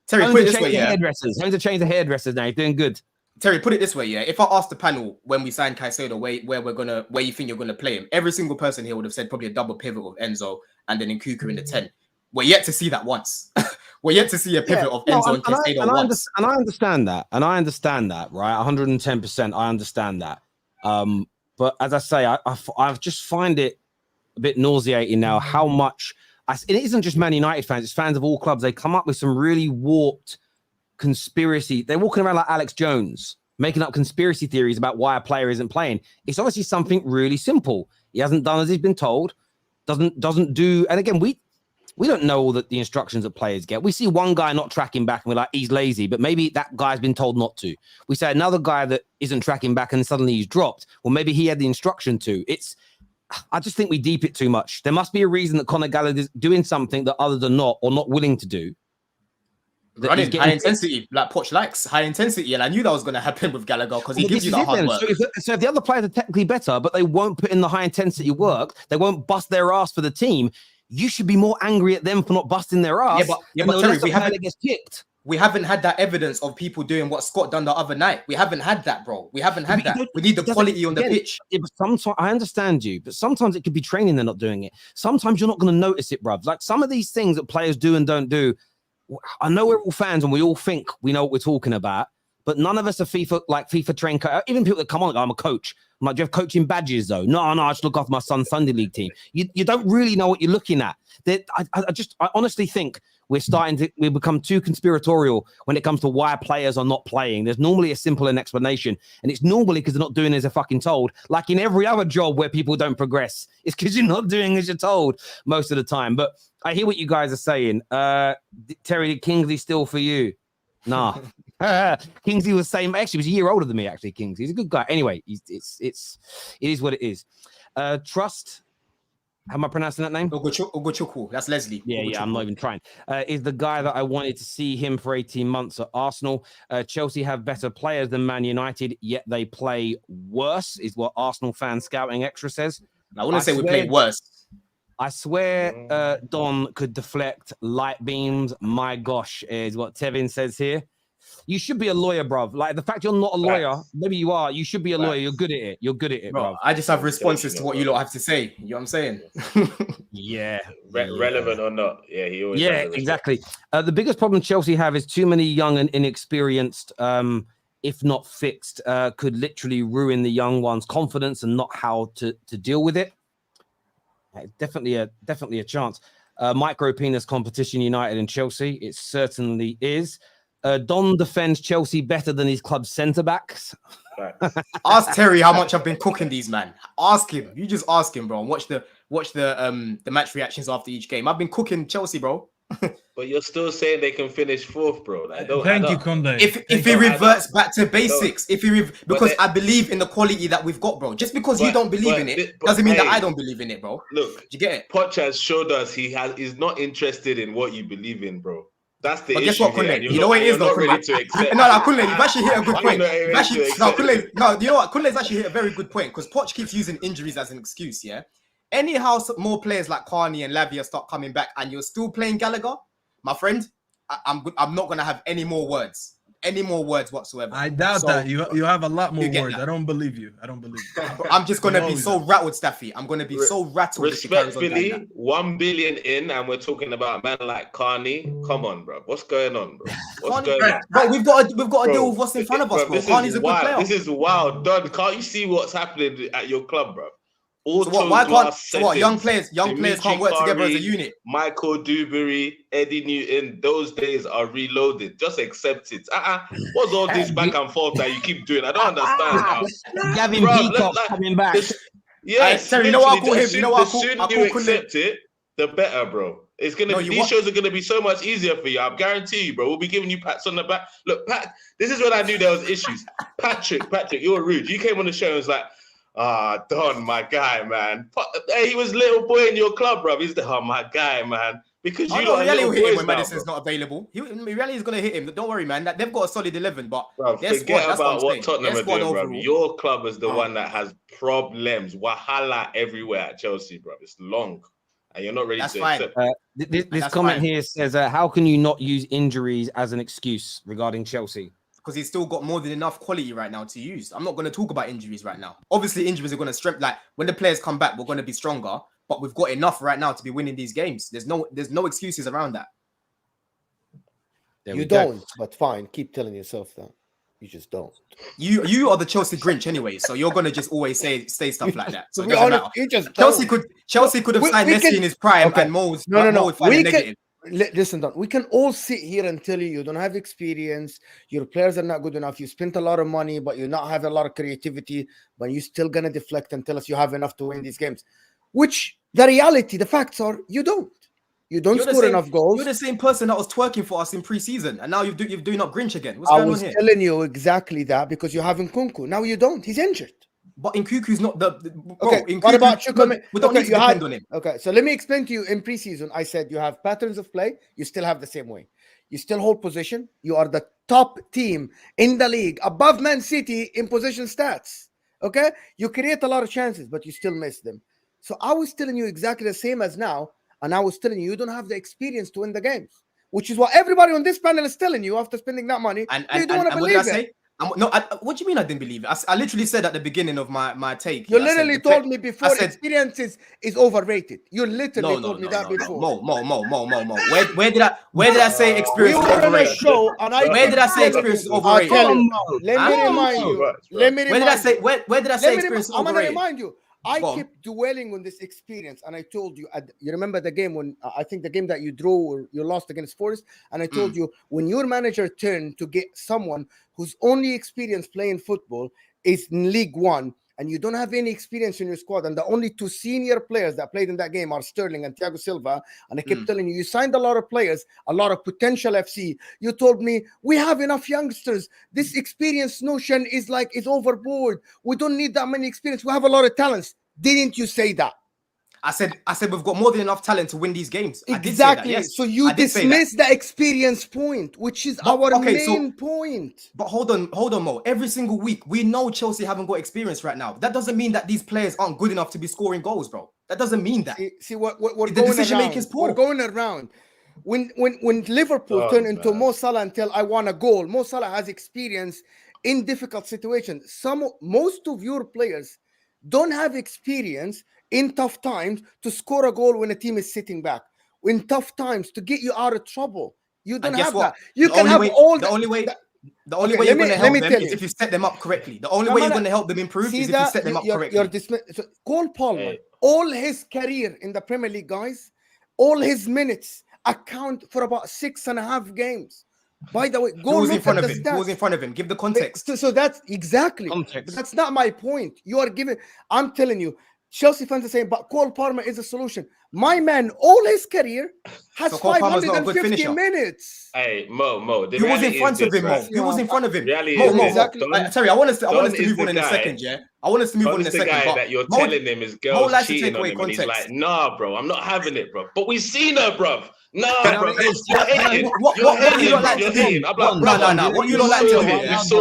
Terry, put it this way, yeah. Hairdressers. Having to change the hairdressers now. He's doing good. Terry, put it this way, yeah. If I asked the panel when we signed Caicedo where you think you're gonna play him, every single person here would have said probably a double pivot with Enzo and then Nkunku in the 10. We're yet to see that once. We're yet to see a pivot of Enzo and Caicedo once. And I understand that. And I understand that, right? 110%. I understand that. But as I say, I just find it a bit nauseating now how much it isn't just Man United fans, it's fans of all clubs. They come up with some really warped conspiracy. They're walking around like Alex Jones, making up conspiracy theories about why a player isn't playing. It's obviously something really simple. He hasn't done as he's been told, doesn't do. And again, we don't know all the instructions that players get. We see one guy not tracking back and we're like, he's lazy, but maybe that guy's been told not to. We say another guy that isn't tracking back and suddenly he's dropped. Well, maybe he had the instruction to. I just think we deep it too much. There must be a reason that Conor Gallagher's doing something that others are not or not willing to do. Running high intensity, like Poch likes high intensity, and I knew that was going to happen with Gallagher because he gives you that hard work. So if the other players are technically better, but they won't put in the high intensity work, they won't bust their ass for the team. You should be more angry at them for not busting their ass. Yeah, but Terry, we haven't had that evidence of people doing what Scott done the other night. We haven't had that, bro. We haven't had that. We need the quality on the pitch. Yeah, but sometimes I understand you, but sometimes it could be training they're not doing it. Sometimes you're not going to notice it, bruv. Like some of these things that players do and don't do. I know we're all fans and we all think we know what we're talking about, but none of us are FIFA trained. Even people that come on, I'm a coach. I'm like, do you have coaching badges though? No, I just look after my son's Sunday league team. You don't really know what you're looking at. I honestly think we become too conspiratorial when it comes to why players are not playing. There's normally a simple explanation, and it's normally because they're not doing as they're fucking told. Like in every other job where people don't progress, it's because you're not doing as you're told most of the time. But I hear what you guys are saying. Terry, Kingsley still for you? Nah. Kingsley was same. Actually, he was a year older than me. Actually, Kingsley, he's a good guy. Anyway, it is what it is. Trust. How am I pronouncing that name? Ogochukwu. That's Leslie. Yeah, I'm not even trying. Is the guy that I wanted to see him for 18 months at Arsenal. Chelsea have better players than Man United, yet they play worse, is what Arsenal fan Scouting Extra says. I wouldn't say we played worse. I swear Don could deflect light beams. My gosh, is what Tevin says here. You should be a lawyer, bruv. Like the fact you're not a lawyer, maybe you are. You should be a lawyer. You're good at it. Bruv. I just have responses to what you lot have to say. You know what I'm saying? Yeah. Relevant or not. Yeah, he always. Yeah, exactly. The biggest problem Chelsea have is too many young and inexperienced, if not fixed, could literally ruin the young ones' confidence and not how to deal with it. Definitely a chance. Micro penis competition, United and Chelsea. It certainly is. Don defends Chelsea better than his club centre backs. Ask Terry how much I've been cooking these man. Ask him. You just ask him, bro. And watch the match reactions after each game. I've been cooking Chelsea, bro. But you're still saying they can finish fourth, bro. Thank you, Conde. If he reverts back to basics, because I believe in the quality that we've got, bro. Just because you don't believe in it doesn't mean that I don't believe in it, bro. Look, you get it? Poch has showed us he's not interested in what you believe in, bro. That's the issue. Guess what, Kunle? You know what it is, though. Ready to accept. No, Kunle, you've actually hit a good point. You know what? Kunle's actually hit a very good point because Poch keeps using injuries as an excuse. Yeah. Anyhow, more players like Carney and Lavia start coming back, and you're still playing Gallagher, my friend. I'm not gonna have any more words. any more words whatsoever. I doubt So, that. You have a lot more you get words. that. I don't believe you. I don't believe you. I'm just gonna be Always so does. rattled, Staffy. I'm gonna be so rattled. if he carries on like that. Respectfully, 1 billion in, and we're talking about man like Carney. Come on, bro. What's going on, bro? What's Carney- going on? Bro, we've got to Bro, deal with what's in front of us, bro. This Carney's is a good wild. player. This is wild, Don. Can't you see what's happening at your club, bro? All So what? Why can't? So what? Young players can't work together as a unit. Michael Dewberry, Eddie Newton, those days are reloaded. Just accept it. What's all this back and forth that you keep doing? I don't understand now. Gavin Bro, Peacock like, coming back. Yes, Terry, you know what I call literally, him? You know what I the sooner call you Kunle? accept it, the better, bro. It's gonna be these shows are gonna be so much easier for you. I guarantee you, bro. We'll be giving you pats on the back. Look, Pat, this is when I knew there was issues. Patrick, you're rude. You came on the show and was like, Don, my guy, man. Hey, he was little boy in your club, bro. He's my guy, man. Because you lot are Reali little will hit him boys when now, Madison's not available. Reali is gonna hit him. Don't worry, man. They've got a solid 11, but bro, their forget squad, that's about what I'm saying. Tottenham Their are doing, squad bro. overall. Your club is the one that has problems. Wahala everywhere at Chelsea, bro. It's long, and you're not ready That's to fine. accept. This comment here says, how can you not use injuries as an excuse regarding Chelsea? Because he's still got more than enough quality right now to use. I'm not going to talk about injuries right now. Obviously, injuries are going to strengthen. Like when the players come back, we're going to be stronger. But we've got enough right now to be winning these games. There's no excuses around that. You don't, but fine. Keep telling yourself that. You just don't. You are the Chelsea Grinch anyway, so you're gonna just always say stuff like that. So To it be doesn't honest, matter. you just Chelsea could have signed we Messi can- in his prime, okay. and Mo's No. would find a negative. Listen, Don, we can all sit here and tell you don't have experience, your players are not good enough, you spent a lot of money, but you're not having a lot of creativity, but you're still going to deflect and tell us you have enough to win these games. Which the reality, the facts are, you don't. You don't score enough goals. You're the same person that was twerking for us in pre-season, and now you're doing up Grinch again. What's I going on was here? telling you exactly that because you're having Kunku. Now you don't. He's injured. But in Cuckoo's not the Okay, in what about Cuckoo, we don't need to depend on him. Okay, so let me explain to you. In preseason, I said you have patterns of play. You still have the same way. You still hold position. You are the top team in the league, above Man City in possession stats. Okay, you create a lot of chances, but you still miss them. So I was telling you exactly the same as now, and I was telling you don't have the experience to win the games, which is what everybody on this panel is telling you after spending that money. They don't want to believe it. What do you mean I didn't believe it? I literally said at the beginning of my take. You literally told me before experience is overrated. You literally told me that before. Mo. Where did I say experience is overrated? Where did I say experience is overrated? Let me remind you. Where did I say experience is overrated? I'm gonna remind you. I kept dwelling on this experience, and I told you. You remember the game when I think the game that you drew or you lost against Forest, and I told you when your manager turned to get someone whose only experience playing football is in League One, and you don't have any experience in your squad, and the only two senior players that played in that game are Sterling and Thiago Silva, and I kept telling you, you signed a lot of players, a lot of potential FC. You told me, we have enough youngsters. This experience notion is overboard. We don't need that many experience. We have a lot of talents. Didn't you say that? I said we've got more than enough talent to win these games. Exactly. Yes. So you dismiss the experience point, which is our main point. But hold on, Mo. Every single week, we know Chelsea haven't got experience right now. That doesn't mean that these players aren't good enough to be scoring goals, bro. That doesn't mean that. See what we're the going decision around. Making is poor. We're going around. When Liverpool turned into Mo Salah until I want a goal, Mo Salah has experience in difficult situations. Most of your players don't have experience in tough times to score a goal when a team is sitting back. In tough times to get you out of trouble. You don't have that. You can have all the only way you're going to help them is if you set them up correctly. The only way you're going to help them improve is if you set them up correctly. Cole Palmer, all his career in the Premier League, guys, all his minutes account for about 6.5 games. By the way, go look at the stats. Who was in front of him? Give the context. So that's exactly. Context. That's not my point. You are giving. I'm telling you, Chelsea fans are saying, but Cole Palmer is a solution. My man, all his career has 550 minutes. Hey, Mo. He was in front of him, Mo. He was in front of him. Mo. Exactly. Terry, I want us to move on in a second, yeah? I want us to move on in a second. The guy that you're telling him is girls cheating on him, and he's like, nah, bro, I'm not having it, bro. But we've seen her, bro. Nah, bro. You're hating. What you don't like to do? No. What you don't like to do?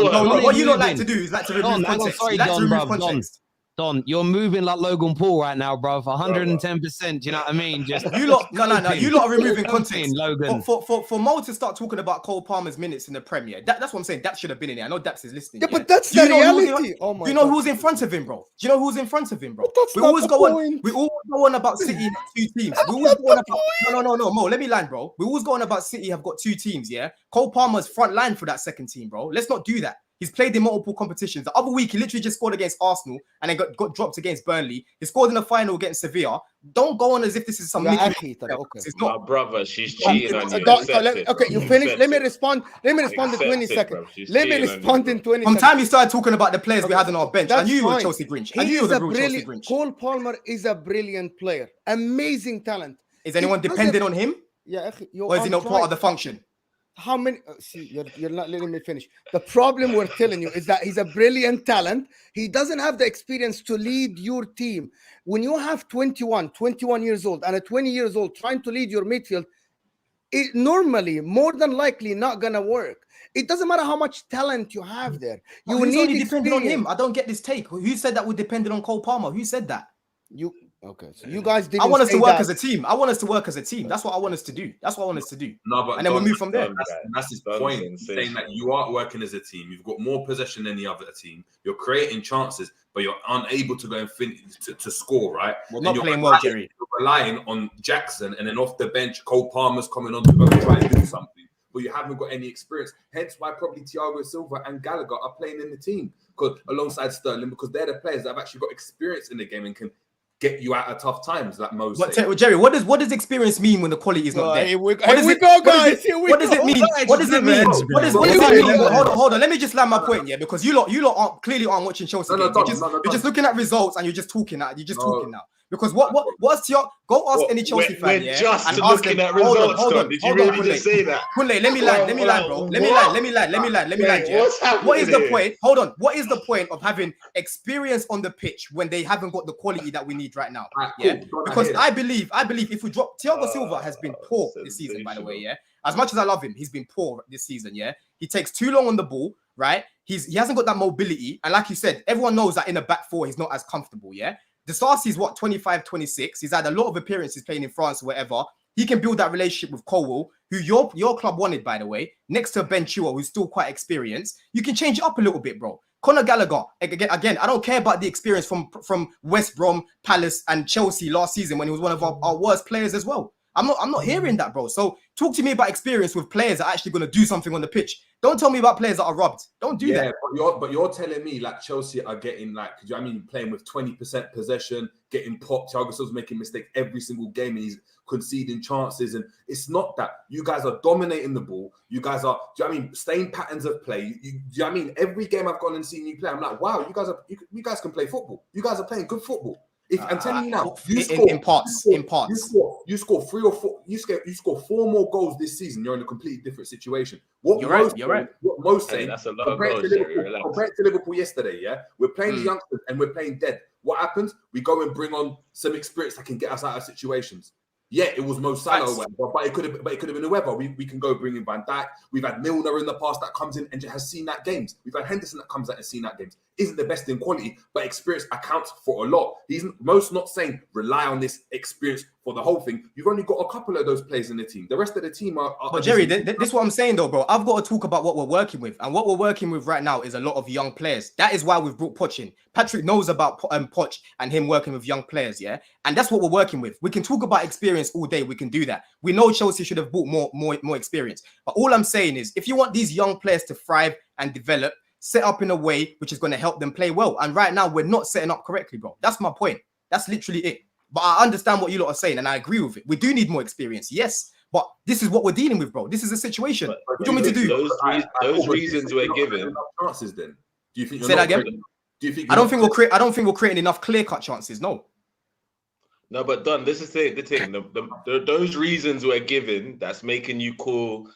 No. What you don't like to do is like to remove context. You like to remove context. Don, you're moving like Logan Paul right now, bro. 110%. Do you know what I mean? Just You lot, no. You lot are removing context. Logan. For Mo to start talking about Cole Palmer's minutes in the Premier, that's what I'm saying. That should have been in there. I know Daps is listening. Yeah, but that's the reality. Oh my Do you know God. who's in front of him, bro? Do you know who's in front of him, bro? But that's We not always the go on. point. We always go on about City have 2 teams. We always go on about no, Mo. Let me land, bro. We always go on about City have got 2 teams. Yeah, Cole Palmer's front line for that second team, bro. Let's not do that. He's played in multiple competitions. The other week, he literally just scored against Arsenal and then got dropped against Burnley. He scored in the final against Sevilla. Don't go on as if this is some. Okay. It's My not. brother, she's cheating on you. Okay, you finish. Let me respond. Let me respond in 20 seconds. Let me respond in 20 From seconds. time you started talking about the players we had on our bench, I knew you were Chelsea Grinch. I knew you were the real Chelsea Grinch. Cole Palmer is a brilliant player. Amazing talent. Is anyone dependent on him? Yeah, Or is he not part of the function? How many? See, you're not letting me finish. The problem we're telling you is that he's a brilliant talent. He doesn't have the experience to lead your team. When you have 21 years old and a 20 years old trying to lead your midfield, it normally, more than likely, not gonna work. It doesn't matter how much talent you have there. You Who's need only dependent on experience. him. I don't get this take. Who said that we depended on Cole Palmer? Who said that? Okay, so you guys didn't. I want us to say work that. as a team. I want us to work as a team. That's what I want us to do. That's what I want us to do. No, but And then we'll move from there. That's his point. He's saying that you aren't working as a team. You've got more possession than the other team. You're creating chances, but you're unable to go and finish to score, right? We're not playing well, Jerry. You're relying on Jackson, and then off the bench, Cole Palmer's coming on to go and try and do something. But you haven't got any experience. Hence why probably Thiago Silva and Gallagher are playing in the team alongside Sterling, because they're the players that have actually got experience in the game and can get you out of tough times, like Mo said. Jerry, what does experience mean when the quality is not there? Here we go, guys. What does it mean? What does it mean? What does it mean? Hold on. Let me just land my point, yeah, because you lot clearly aren't watching Chelsea. You're just looking at results and you're just talking now. Because what's your go ask any Chelsea fan? We're just looking at results. Did you really just say that? Kunle, let me land, bro. Let me land. Yeah. What's happening? What is the point? Hold on. What is the point of having experience on the pitch when they haven't got the quality that we need right now? Yeah, because I believe if we drop, Thiago Silva has been poor this season, by the way. Yeah, as much as I love him, he's been poor this season. Yeah, he takes too long on the ball. Right, he hasn't got that mobility, and like you said, everyone knows that in a back four he's not as comfortable. Yeah. The Sarsi's what, 25, 26. He's had a lot of appearances playing in France or whatever. He can build that relationship with Colwell, who your club wanted, by the way, next to Ben Chua, who's still quite experienced. You can change it up a little bit, bro. Conor Gallagher, again, I don't care about the experience from West Brom, Palace, and Chelsea last season when he was one of our worst players as well. I'm not hearing that, bro. So talk to me about experience with players that are actually going to do something on the pitch. Don't tell me about players that are robbed. Don't do that. But you're telling me like Chelsea are getting playing with 20% possession, getting popped. Thiago Silva's making mistakes every single game, and he's conceding chances. And it's not that. You guys are dominating the ball. You guys are, staying patterns of play. Every game I've gone and seen you play, I'm like, wow, you guys can play football. You guys are playing good football. I'm telling you now, in parts. You score 3 or 4. You score 4 more goals this season. You're in a completely different situation. You're right. What Mo's saying, that's a lot of goals. Compared to Liverpool yesterday, yeah, we're playing the youngsters and we're playing dead. What happens? We go and bring on some experience that can get us out of situations. Yeah, it was Mo Salah, but it could have been whoever. We can go bring in Van Dijk. We've had Milner in the past that comes in and has seen that games. We've had Henderson that comes out and seen that games. Isn't the best in quality, but experience accounts for a lot. Most not saying rely on this experience for the whole thing. You've only got a couple of those players in the team. The rest of the team are. But Jerry, this is what I'm saying though, bro. I've got to talk about what we're working with, and what we're working with right now is a lot of young players. That is why we've brought Poch in. Patrick knows about Poch and him working with young players, yeah, and that's what we're working with. We can talk about experience all day. We can do that. We know Chelsea should have bought more experience, but all I'm saying is, if you want these young players to thrive and develop, set up in a way which is going to help them play well. And right now, we're not setting up correctly, bro. That's my point. That's literally it. But I understand what you lot are saying, and I agree with it. We do need more experience, yes. But this is what we're dealing with, bro. This is a situation. What do you want me to do? Those reasons we're given. Chances then. Do you think? Say that again. Do you think? I don't think we're creating enough clear-cut chances. No. No, but Don, this is the thing. Those reasons we're given that's making you call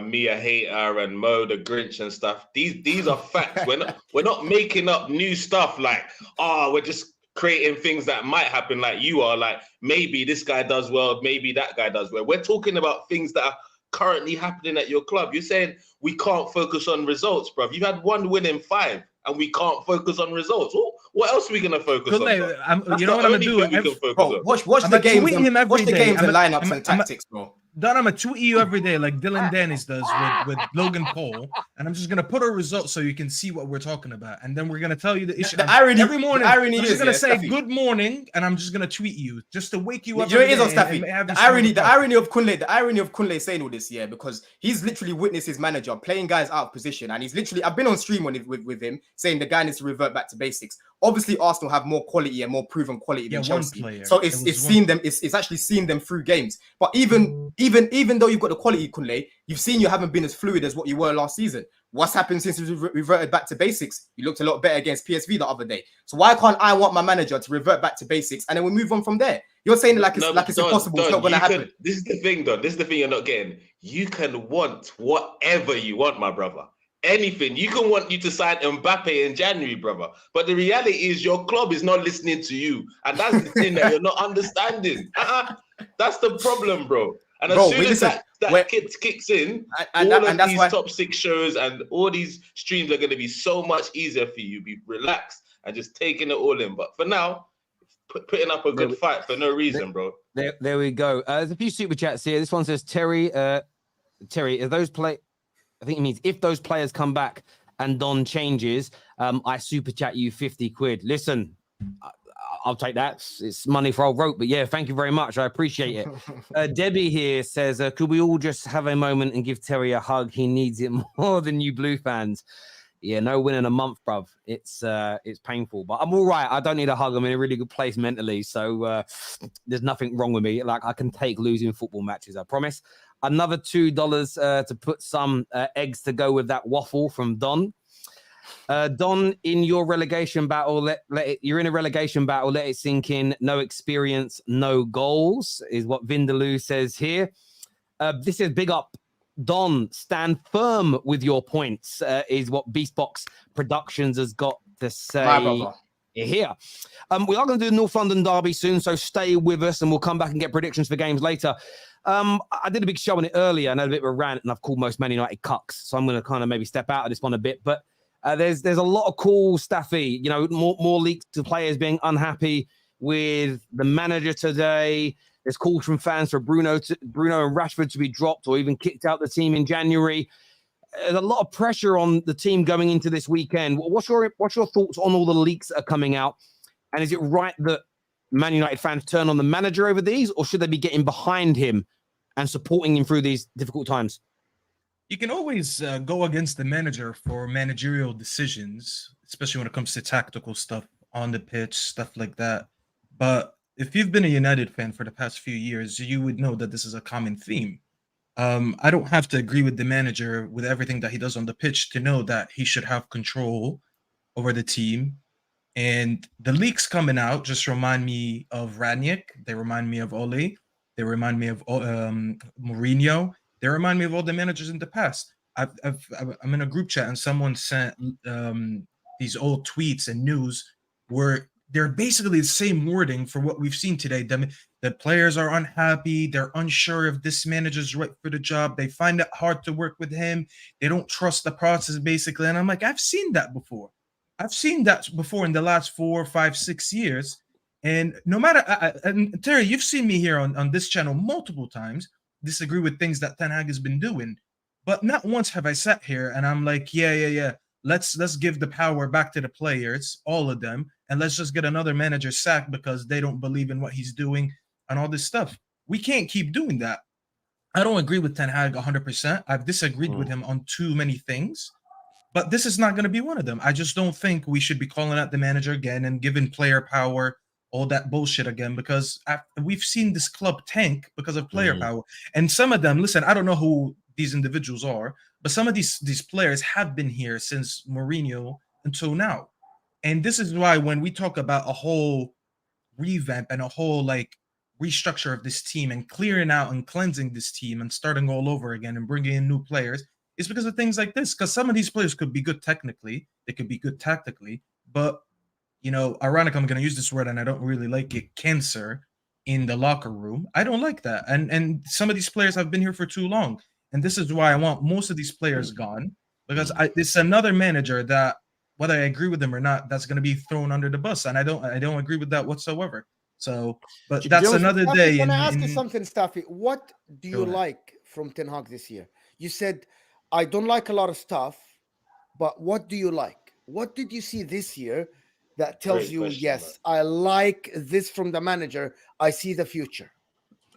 me a hater and Mo the Grinch and stuff. These are facts. We're not making up new stuff like, we're just creating things that might happen like you are. Like maybe this guy does well, maybe that guy does well. We're talking about things that are currently happening at your club. You're saying we can't focus on results, bruv. You've had 1 win in 5 and we can't focus on results. What else are we gonna focus on? You know what I'm gonna do? Watch I'm the gonna games. tweet him every Watch the day. games and I'm lineups and tactics, bro. Don, I'm gonna tweet you every day like Dylan Dennis does with Logan Paul, and I'm just gonna put a result so you can see what we're talking about, and then we're gonna tell you the issue. The irony every morning. The irony I'm is just gonna say Steffi. good morning, and I'm just gonna tweet you just to wake you up. You know, it is on Steffi. The irony of Kunle saying all this, because he's literally witnessed his manager playing guys out of position, and he's literally, I've been on stream with him saying the guy needs to revert back to basics. Obviously, Arsenal have more quality and more proven quality than Chelsea. So it's actually seen them through games. But even though you've got the quality, Kunle, you've seen you haven't been as fluid as what you were last season. What's happened since you reverted back to basics? You looked a lot better against PSV the other day. So why can't I want my manager to revert back to basics and then we move on from there? You're saying it's impossible. It's not going to happen. This is the thing, Don. This is the thing you're not getting. You can want whatever you want, my brother. Anything. You can want you to sign Mbappe in January, brother. But the reality is your club is not listening to you. And that's the thing that you're not understanding. That's the problem, bro. And as soon as that kicks in, all of these top 6 shows and all these streams are going to be so much easier for you. Be relaxed and just taking it all in. But for now, putting up a good fight for no reason, bro. There we go. There's a few super chats here. This one says, Terry, if those I think it means if those players come back and Don changes, I super chat you 50 quid. Listen, I'll take that. It's money for old rope, but yeah, thank you very much. I appreciate it. Debbie here says, could we all just have a moment and give Terry a hug? He needs it more than you Blue fans. Yeah, no win in a month, bruv. It's painful, but I'm all right. I don't need a hug. I'm in a really good place mentally, so there's nothing wrong with me. Like, I can take losing football matches, I promise. Another $2 to put some eggs to go with that waffle from Don. Don, in your relegation battle, you're in a relegation battle. Let it sink in. No experience, no goals, is what Vindaloo says here. This is big up. Don, stand firm with your points, is what Beastbox Productions has got to say here. We are going to do the North London derby soon, so stay with us and we'll come back and get predictions for games later. I did a big show on it earlier and had a bit of a rant, and I've called most Man United cucks, so I'm going to kind of maybe step out of this one a bit. But there's a lot of cool stuffy, more leaks to players being unhappy with the manager today. There's calls from fans for Bruno and Rashford to be dropped or even kicked out the team in January. There's a lot of pressure on the team going into this weekend. What's your thoughts on all the leaks that are coming out? And is it right that Man United fans turn on the manager over these, or should they be getting behind him and supporting him through these difficult times? You can always go against the manager for managerial decisions, especially when it comes to tactical stuff on the pitch, stuff like that. But if you've been a United fan for the past few years, you would know that this is a common theme. I don't have to agree with the manager with everything that he does on the pitch to know that he should have control over the team. And the leaks coming out just remind me of Ranić. They remind me of Ole. They remind me of Mourinho. They remind me of all the managers in the past. I'm in a group chat and someone sent these old tweets and news where they're basically the same wording for what we've seen today. The players are unhappy. They're unsure if this manager's right for the job. They find it hard to work with him. They don't trust the process, basically. And I'm like, I've seen that before. I've seen that before in the last 4, 5, 6 years. And no matter, and Terry, you've seen me here on this channel multiple times disagree with things that Ten Hag has been doing. But not once have I sat here and I'm like, yeah. Let's give the power back to the players, all of them, and let's just get another manager sacked because they don't believe in what he's doing and all this stuff. We can't keep doing that. I don't agree with Ten Hag 100%. I've disagreed with him on too many things, but this is not going to be one of them. I just don't think we should be calling out the manager again and giving player power, all that bullshit again, because we've seen this club tank because of player power. And some of them, listen, I don't know who these individuals are, but some of these players have been here since Mourinho until now. And this is why when we talk about a whole revamp and a whole restructure of this team and clearing out and cleansing this team and starting all over again and bringing in new players, it's because of things like this. Because some of these players could be good technically, they could be good tactically, but ironically, I'm going to use this word and I don't really like it, cancer in the locker room. I don't like that. And some of these players have been here for too long. And this is why I want most of these players gone, because it's another manager that whether I agree with him or not, that's going to be thrown under the bus, and I don't agree with that whatsoever. So, but that's another day. Can I ask you something, Staffy? What do you ahead. like from Ten Hag this year? You said, I don't like a lot of stuff, but what do you like? What did you see this year that tells Great you, question, yes, I like this from the manager. I see the future.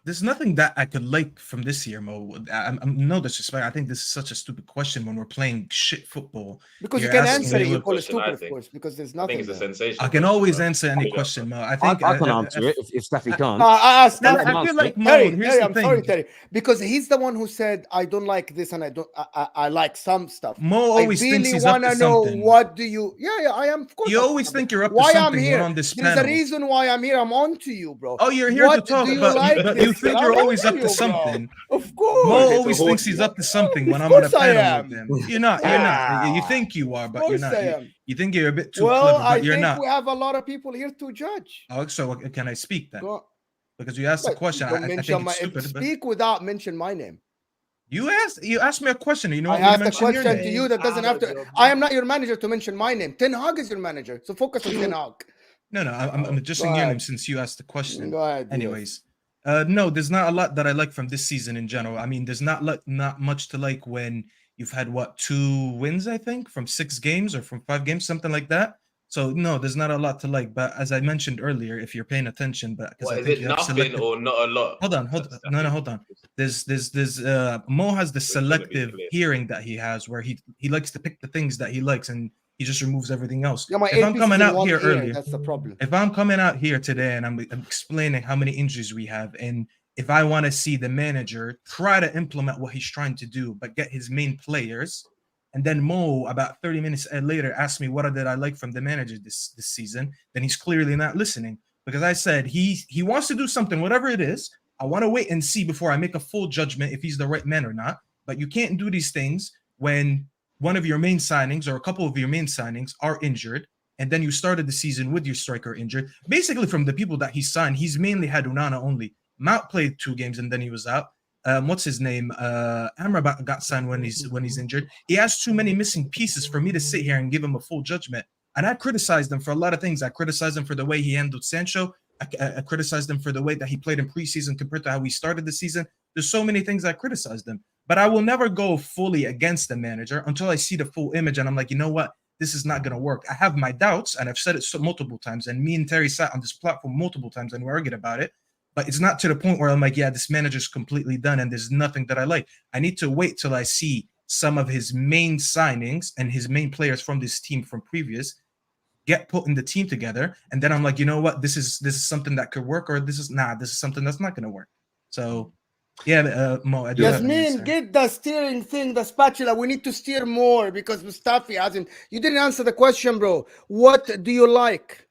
There's nothing that I could like from this year, Mo. I'm no disrespect. I think this is such a stupid question when we're playing shit football. Because You're you can asking answer me it, you what- call it question, I stupid, of think. course, because there's I nothing. think it's a there. sensation. I can always question, answer any bro. question, Mo. I I think can answer it if Staffy can't. No, I asked Now, Let him I feel answer like it. Mo. Terry, Here's Terry, the I'm thing. sorry, Terry, because he's the one who said I don't like this and I like some stuff. Mo always I thinks really he's up want to to know something. what do you? Yeah, I am. Of course, You I'm- always think you're up to why I'm something here. when on this There's a panel. reason why I'm here. I'm on to you, bro. Oh, you're here What to talk, do you but like you this think year? you're I'm always on up you, to bro. something. Of course. Mo It's a always thinks horse. he's up to something when Of I'm on a course I panel am. with him. You're not. You're not. You think you are, Of but you're course not. I You, am. you think you're a bit too Well, clever, I but you're think not. we have a lot of people here to judge. Oh, so can I speak then? Go, Because you asked the but question. don't I mention think my. it's stupid. But Speak without mention my name. you asked me a question. You know I what? You asked a mention your question name. to you that doesn't have to. I am not your manager to mention my name. Ten Hag is your manager, so focus on Ten Hag. No, I'm adjusting Go your ahead. name since you asked the question. Go ahead. yes. Anyways, no, there's not a lot that I like from this season in general. I mean, there's not much to like when you've had 2 wins, I think, from 6 games or from 5 games, something like that. So no, there's not a lot to like. But as I mentioned earlier, if you're paying attention, but because What, I is think it you have nothing selective. or not a lot? Hold on. No, hold on. There's Mo has the We're trying to be selective clear. hearing that he has, where he likes to pick the things that he likes, and he just removes everything else. Yeah, my If I'm APC coming in out one here ear, earlier, that's the problem. if I'm coming out here today and I'm explaining how many injuries we have, and if I want to see the manager try to implement what he's trying to do, but get his main players, and then Mo about 30 minutes later asked me what did I like from the manager this season, then he's clearly not listening, because I said he wants to do something, whatever it is. I want to wait and see before I make a full judgment if he's the right man or not. But you can't do these things when one of your main signings or a couple of your main signings are injured, and then you started the season with your striker injured. Basically, from the people that he signed, he's mainly had Onana only. Mount played 2 games and then he was out. What's his name? Amrabat got signed when he's injured. He has too many missing pieces for me to sit here and give him a full judgment. And I criticized him for a lot of things. I criticized him for the way he handled Sancho. I criticized him for the way that he played in preseason compared to how he started the season. There's so many things I criticized him. But I will never go fully against the manager until I see the full image and I'm like, you know what? This is not going to work. I have my doubts, and I've said it multiple times. And me and Terry sat on this platform multiple times and we argued about it. But it's not to the point where I'm like, yeah, this manager's completely done and there's nothing that I like. I need to wait till I see some of his main signings and his main players from this team from previous get put in the team together. And then I'm like, you know what? This is something that could work, or this is something that's not going to work. So, yeah, Mo, I do have an Yasmin, answer. get the steering thing, the spatula. We need to steer more because Mustafi hasn't. You didn't answer the question, bro. What do you like?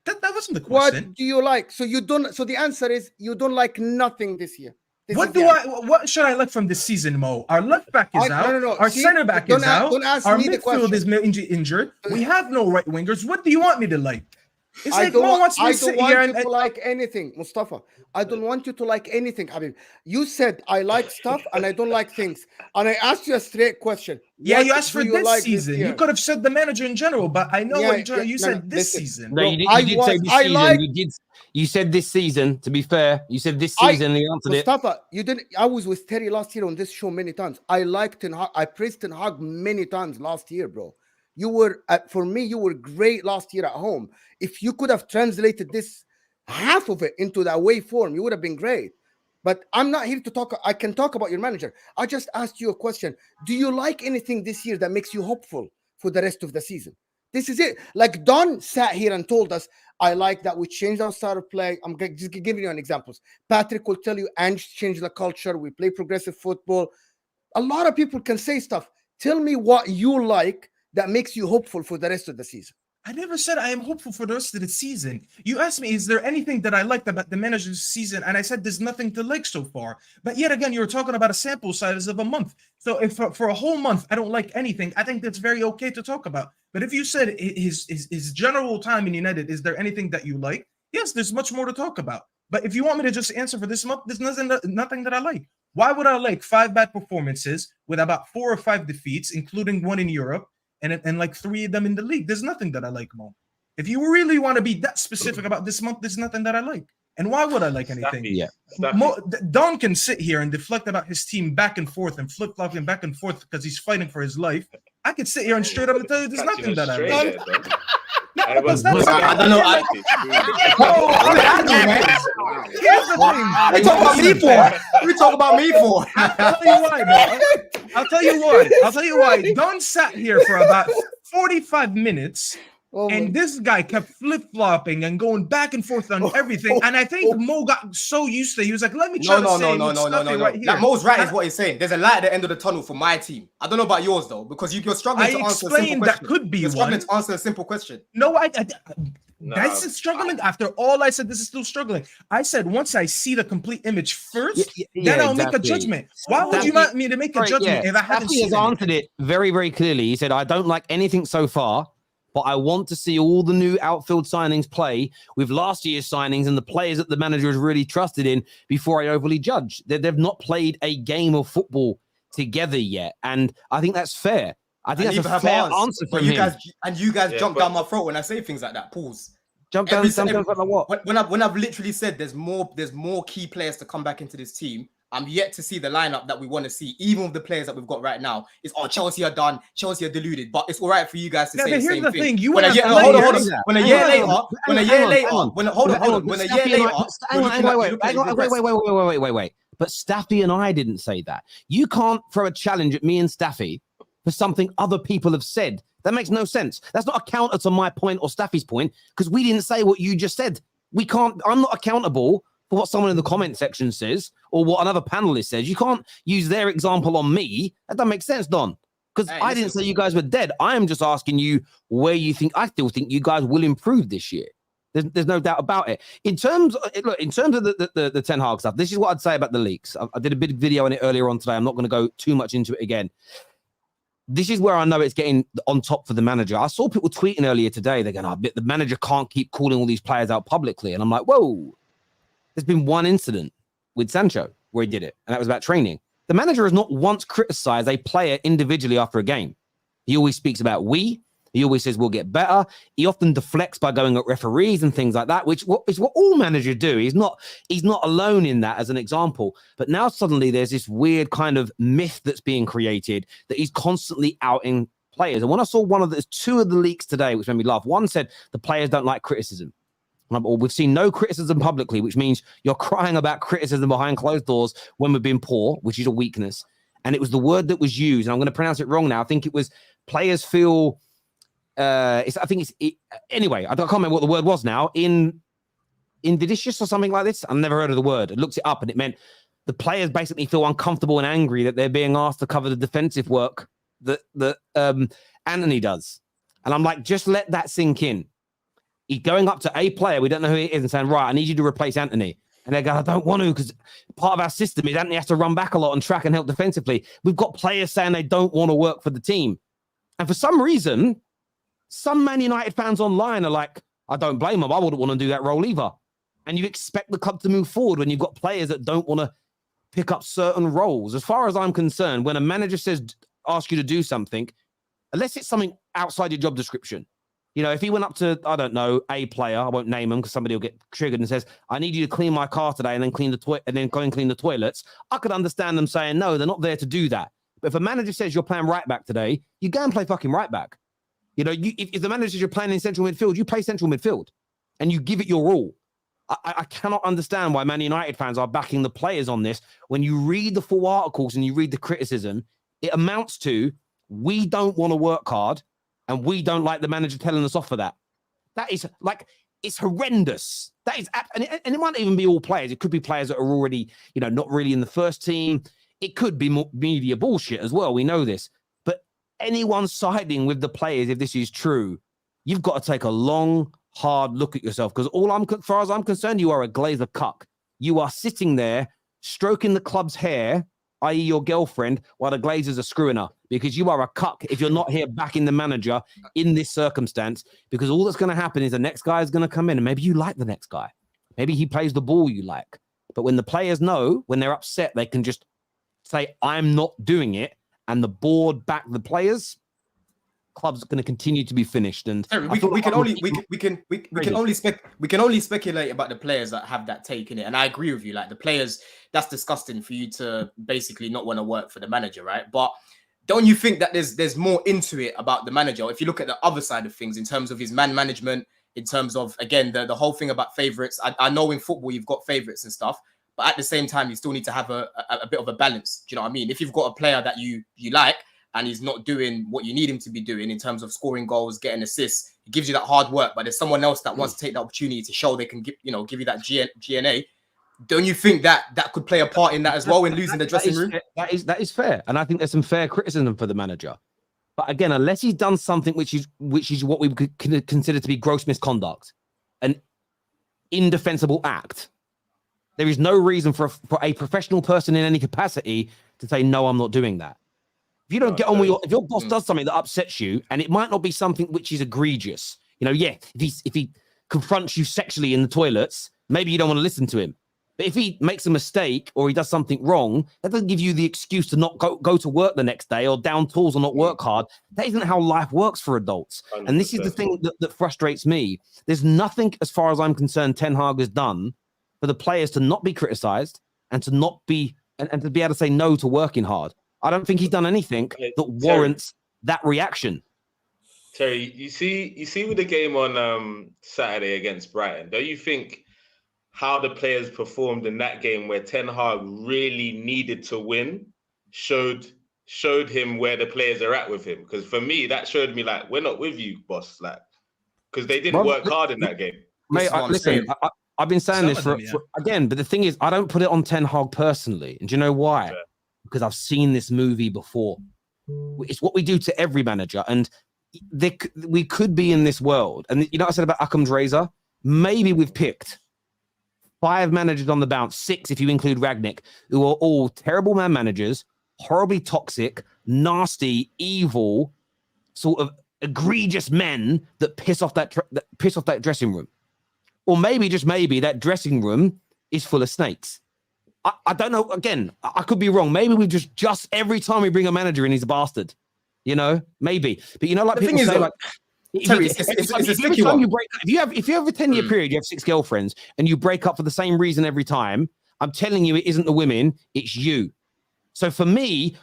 That wasn't the question. What do you like? So you don't. So the answer is you don't like nothing this year. This is the answer. What should I like from this season, Mo? Our left back is out. No. Our See, center back don't is a- out. don't ask Our me the midfield is question. injured. We have no right wingers. What do you want me to like? It's I like don't, Mo wants me I to don't sit want here you and to like anything, Mustafa. I don't want you to like anything, Habib. You said I like stuff and I don't like things. And I asked you a straight question. yeah, What you asked do for you this like season. You year? could have said the manager in general, but I know what you're trying. You said this listen, season. No, Bro, you did I say this I season. like- You said this season, to be fair. You said this season and you answered it. Mustafa, you didn't. I was with Terry last year on this show many times. I liked Ten Hag. I praised Ten Hag many times last year, bro. You were for me. You were great last year at home. If you could have translated this half of it into the away form, you would have been great. But I'm not here to talk. I can talk about your manager. I just asked you a question. Do you like anything this year that makes you hopeful for the rest of the season? This is it. Like Don sat here and told us, I like that we changed our style of play. I'm just giving you an examples. Patrick will tell you, Ange changed the culture. We play progressive football. A lot of people can say stuff. Tell me what you like that makes you hopeful for the rest of the season. I never said I am hopeful for the rest of the season. You asked me, is there anything that I liked about the manager's season? And I said, there's nothing to like so far. But yet again, you were talking about a sample size of a month. So if for a whole month, I don't like anything, I think that's very okay to talk about. But if you said his general time in United, is there anything that you like? Yes, there's much more to talk about. But if you want me to just answer for this month, there's nothing that I like. Why would I like 5 bad performances with about 4 or 5 defeats, including one in Europe? and like 3 of them in the league. There's nothing that I like, Mo. If you really want to be that specific about this month, there's nothing that I like. And why would I like anything? Yeah. Don can sit here and deflect about his team back and forth and flip-flopping back and forth because he's fighting for his life. I could sit here and straight up and tell you there's nothing that I like. I don't know. Here's the thing. What are you talking about me for? What are you talking about me for? I'll tell you why, bro. I'll tell you why. Don sat here for about 45 minutes. And this guy kept flip-flopping and going back and forth on everything. And I think Mo got so used to it. He was like, let me try to say no. Right here. Like, Mo's right is what he's saying. There's a light at the end of the tunnel for my team. I don't know about yours, though, because you're struggling to answer a simple question. That could be You're struggling to answer a simple question. No, that's struggling. After all I said, this is still struggling. I said, once I see the complete image first, then I'll make a judgment. Why would you want me to make a judgment if I haven't seen it? He has answered it very, very clearly. He said, I don't like anything so far, but I want to see all the new outfield signings play with last year's signings and the players that the manager has really trusted in before I overly judge. They've not played a game of football together yet. And I think that's fair. I think that's a fair answer from him. You guys jump down my throat when I say things like that. Pause. Jump down what? When I've literally said there's more key players to come back into this team. I'm yet to see the lineup that we want to see, even with the players that we've got right now. It's Chelsea are done, Chelsea are deluded, but it's all right for you guys to say the same thing. When a year later, wait. But Staffy and I didn't say that. You can't throw a challenge at me and Staffy for something other people have said. That makes no sense. That's not a counter to my point or Staffy's point, because we didn't say what you just said. I'm not accountable for what someone in the comment section says or what another panelist says. You can't use their example on me. That doesn't make sense, Don. Because I didn't say you guys were dead. I am just asking you where you think. I still think you guys will improve this year. There's no doubt about it. In terms of the Ten Hag stuff, this is what I'd say about the leaks. I did a big video on it earlier on today. I'm not going to go too much into it again. This is where I know it's getting on top for the manager. I saw people tweeting earlier today. They're going, the manager can't keep calling all these players out publicly. And I'm like, whoa. There's been one incident with Sancho where he did it, and that was about training. The manager has not once criticized a player individually after a game. He always speaks about we. He always says we'll get better. He often deflects by going at referees and things like that, which is what all managers do. He's not alone in that as an example. But now suddenly there's this weird kind of myth that's being created that he's constantly outing players. And when I saw two of the leaks today, which made me laugh, one said the players don't like criticism. Or we've seen no criticism publicly, which means you're crying about criticism behind closed doors when we've been poor, which is a weakness. And it was the word that was used, and I'm going to pronounce it wrong now. I think it was players feel. Anyway, I can't remember what the word was now. Invidicious or something like this. I've never heard of the word. I looked it up, and it meant the players basically feel uncomfortable and angry that they're being asked to cover the defensive work that Anthony does. And I'm like, just let that sink in. He's going up to a player, we don't know who he is, and saying, right, I need you to replace Anthony. And they go, I don't want to, because part of our system is Anthony has to run back a lot and track and help defensively. We've got players saying they don't want to work for the team. And for some reason, some Man United fans online are like, I don't blame them. I wouldn't want to do that role either. And you expect the club to move forward when you've got players that don't want to pick up certain roles. As far as I'm concerned, when a manager asks you to do something, unless it's something outside your job description, if he went up to, I don't know, a player, I won't name him because somebody will get triggered and says, I need you to clean my car today and then clean the go and clean the toilets. I could understand them saying, no, they're not there to do that. But if a manager says you're playing right back today, you go and play fucking right back. If the manager says you're playing in central midfield, you play central midfield and you give it your all. I cannot understand why Man United fans are backing the players on this. When you read the full articles and you read the criticism, it amounts to, we don't want to work hard. And we don't like the manager telling us off for that. That is it's horrendous. That is, and it might even be all players. It could be players that are already, not really in the first team. It could be media bullshit as well. We know this. But anyone siding with the players, if this is true, you've got to take a long, hard look at yourself. Because as far as I'm concerned, you are a glazer cuck. You are sitting there stroking the club's hair, i.e. your girlfriend, while the Glazers are screwing her, because you are a cuck if you're not here backing the manager in this circumstance, because all that's going to happen is the next guy is going to come in and maybe you like the next guy. Maybe he plays the ball you like. But when the players know, when they're upset, they can just say, I'm not doing it, and the board back the players. club's going to continue to be finished. And Terry, we can only speculate about the players that have that take in it. And I agree with you. Like the players, that's disgusting for you to basically not want to work for the manager, right? But don't you think that there's more into it about the manager? If you look at the other side of things in terms of his man management, in terms of, again, the whole thing about favourites. I know in football you've got favourites and stuff, but at the same time, you still need to have a bit of a balance. Do you know what I mean? If you've got a player that you like and he's not doing what you need him to be doing in terms of scoring goals, getting assists, it gives you that hard work, but there's someone else that wants to take the opportunity to show they can give you that GNA. Don't you think that could play a part in that as well in losing the dressing room? That is fair. And I think there's some fair criticism for the manager. But again, unless he's done something which is what we could consider to be gross misconduct, an indefensible act, there is no reason for a professional person in any capacity to say, no, I'm not doing that. If you don't get on with if your boss does something that upsets you, and it might not be something which is egregious, if he confronts you sexually in the toilets, maybe you don't want to listen to him. But if he makes a mistake or he does something wrong, that doesn't give you the excuse to not go to work the next day or down tools or not work hard. That isn't how life works for adults. 100%. And this is the thing that frustrates me. There's nothing, as far as I'm concerned, Ten Hag has done for the players to not be criticised and to not be and to be able to say no to working hard. I don't think he's done anything that warrants that reaction. Terry, you see with the game on Saturday against Brighton, don't you think how the players performed in that game where Ten Hag really needed to win showed him where the players are at with him? Because for me, that showed me like, we're not with you, boss. Like, because they didn't work hard in that game. Mate, listen, I've been saying this for again, but the thing is, I don't put it on Ten Hag personally. And do you know why? Yeah. Because I've seen this movie before. It's what we do to every manager. And we could be in this world. And you know what I said about Occam's razor? Maybe we've picked 5 managers on the bounce, 6 if you include Rangnick, who are all terrible man managers, horribly toxic, nasty, evil, sort of egregious men that piss off that dressing room. Or maybe, just maybe, that dressing room is full of snakes. I don't know. Again, I could be wrong. Maybe we just every time we bring a manager in, he's a bastard. Maybe. But like the people say, like, Terry, it's a sticky one. If you have a 10-year period, you have 6 girlfriends, and you break up for the same reason every time, I'm telling you, it isn't the women, it's you. So for me,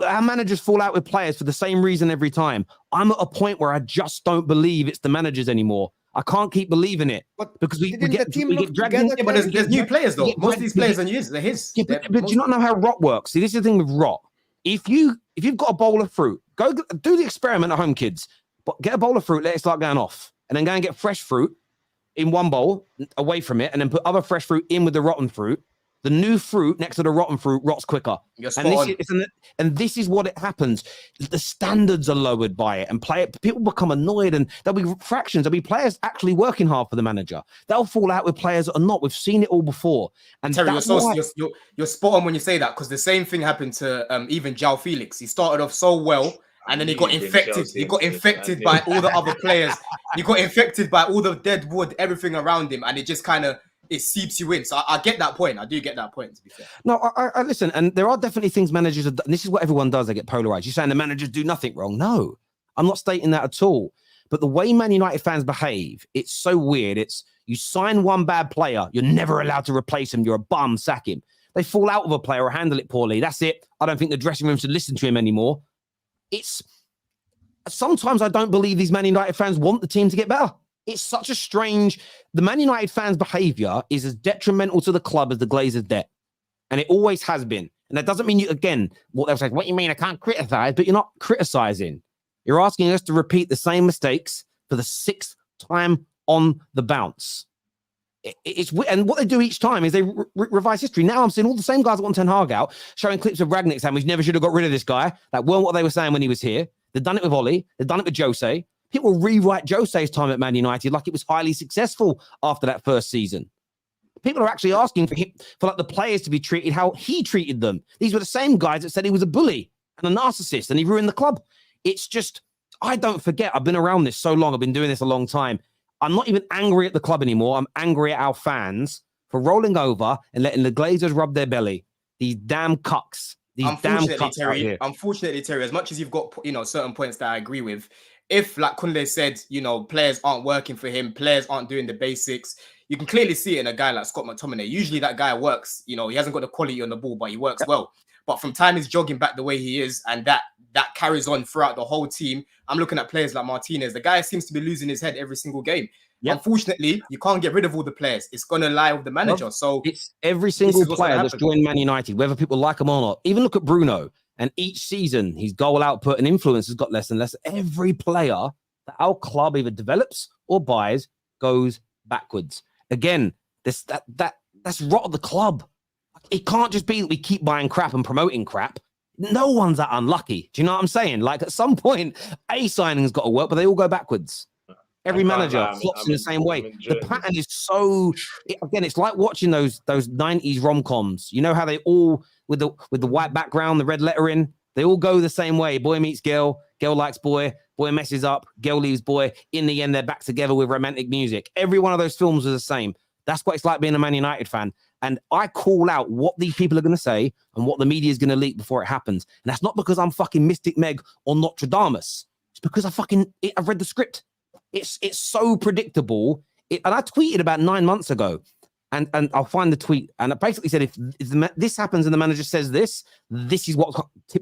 our managers fall out with players for the same reason every time. I'm at a point where I just don't believe it's the managers anymore. I can't keep believing it because we get dragged in. Yeah, but there's new players though. Most of these players are his. They're his. Yeah, but do you not know how rot works? See, this is the thing with rot. If you've got a bowl of fruit, go do the experiment at home, kids. But get a bowl of fruit, let it start going off, and then go and get fresh fruit in one bowl away from it, and then put other fresh fruit in with the rotten fruit. The new fruit next to the rotten fruit rots quicker. And this is what it happens. The standards are lowered by it, and people become annoyed, and there'll be fractions. There'll be players actually working hard for the manager. They'll fall out with players that are not. We've seen it all before. And Terry, you're spot on when you say that, because the same thing happened to even João Felix. He started off so well, and then he got infected. He got infected by all the other players. He got infected by all the dead wood, everything around him, and it just kind of seeps you in. So I get that point. I do get that point, to be fair. No, I listen, and there are definitely things managers and this is what everyone does. They get polarized. You're saying the managers do nothing wrong. No, I'm not stating that at all. But the way Man United fans behave, it's so weird. It's you sign one bad player, you're never allowed to replace him. You're a bum, sack him. They fall out with a player or handle it poorly. That's it. I don't think the dressing room should listen to him anymore. Sometimes I don't believe these Man United fans want the team to get better. It's such a strange... The Man United fans' behaviour is as detrimental to the club as the Glazers' debt. And it always has been. And that doesn't mean what they'll say, what do you mean I can't criticise? But you're not criticising. You're asking us to repeat the same mistakes for the 6th time on the bounce. And what they do each time is they revise history. Now I'm seeing all the same guys that want Ten Hag out, showing clips of Rangnick saying we never should have got rid of this guy. That weren't what they were saying when he was here. They've done it with Ollie. They've done it with Jose. People rewrite Jose's time at Man United like it was highly successful after that first season. People are actually asking for like the players to be treated how he treated them. These were the same guys that said he was a bully and a narcissist and he ruined the club. It's just, I don't forget. I've been around this so long. I've been doing this a long time. I'm not even angry at the club anymore. I'm angry at our fans for rolling over and letting the Glazers rub their belly. These damn cucks. These damn cucks out here. Unfortunately, Terry, as much as you've got, certain points that I agree with, if, like Kunle said, players aren't working for him, players aren't doing the basics, you can clearly see it in a guy like Scott McTominay. Usually that guy works, he hasn't got the quality on the ball, but he works well. But from time he's jogging back the way he is, and that carries on throughout the whole team. I'm looking at players like Martinez. The guy seems to be losing his head every single game. Yep. Unfortunately, you can't get rid of all the players. It's going to lie with the manager. So it's every single player that's joined Man United, whether people like him or not. Even look at Bruno. And each season, his goal output and influence has got less and less. Every player that our club either develops or buys goes backwards. Again, that's rot of the club. It can't just be that we keep buying crap and promoting crap. No one's that unlucky. Do you know what I'm saying? Like, at some point, a signing's got to work, but they all go backwards. Every manager flops in the same way. The pattern is again, it's like watching those 90s rom-coms. You know how they all, with the white background, the red lettering, they all go the same way. Boy meets girl, girl likes boy messes up, girl leaves boy. In the end, they're back together with romantic music. Every one of those films is the same. That's what it's like being a Man United fan. And I call out what these people are going to say and what the media is going to leak before it happens. And that's not because I'm fucking Mystic Meg or Nostradamus. It's because I've read the script. It's so predictable. And I tweeted about 9 months ago, and I'll find the tweet. And it basically said, if this happens and the manager says this is what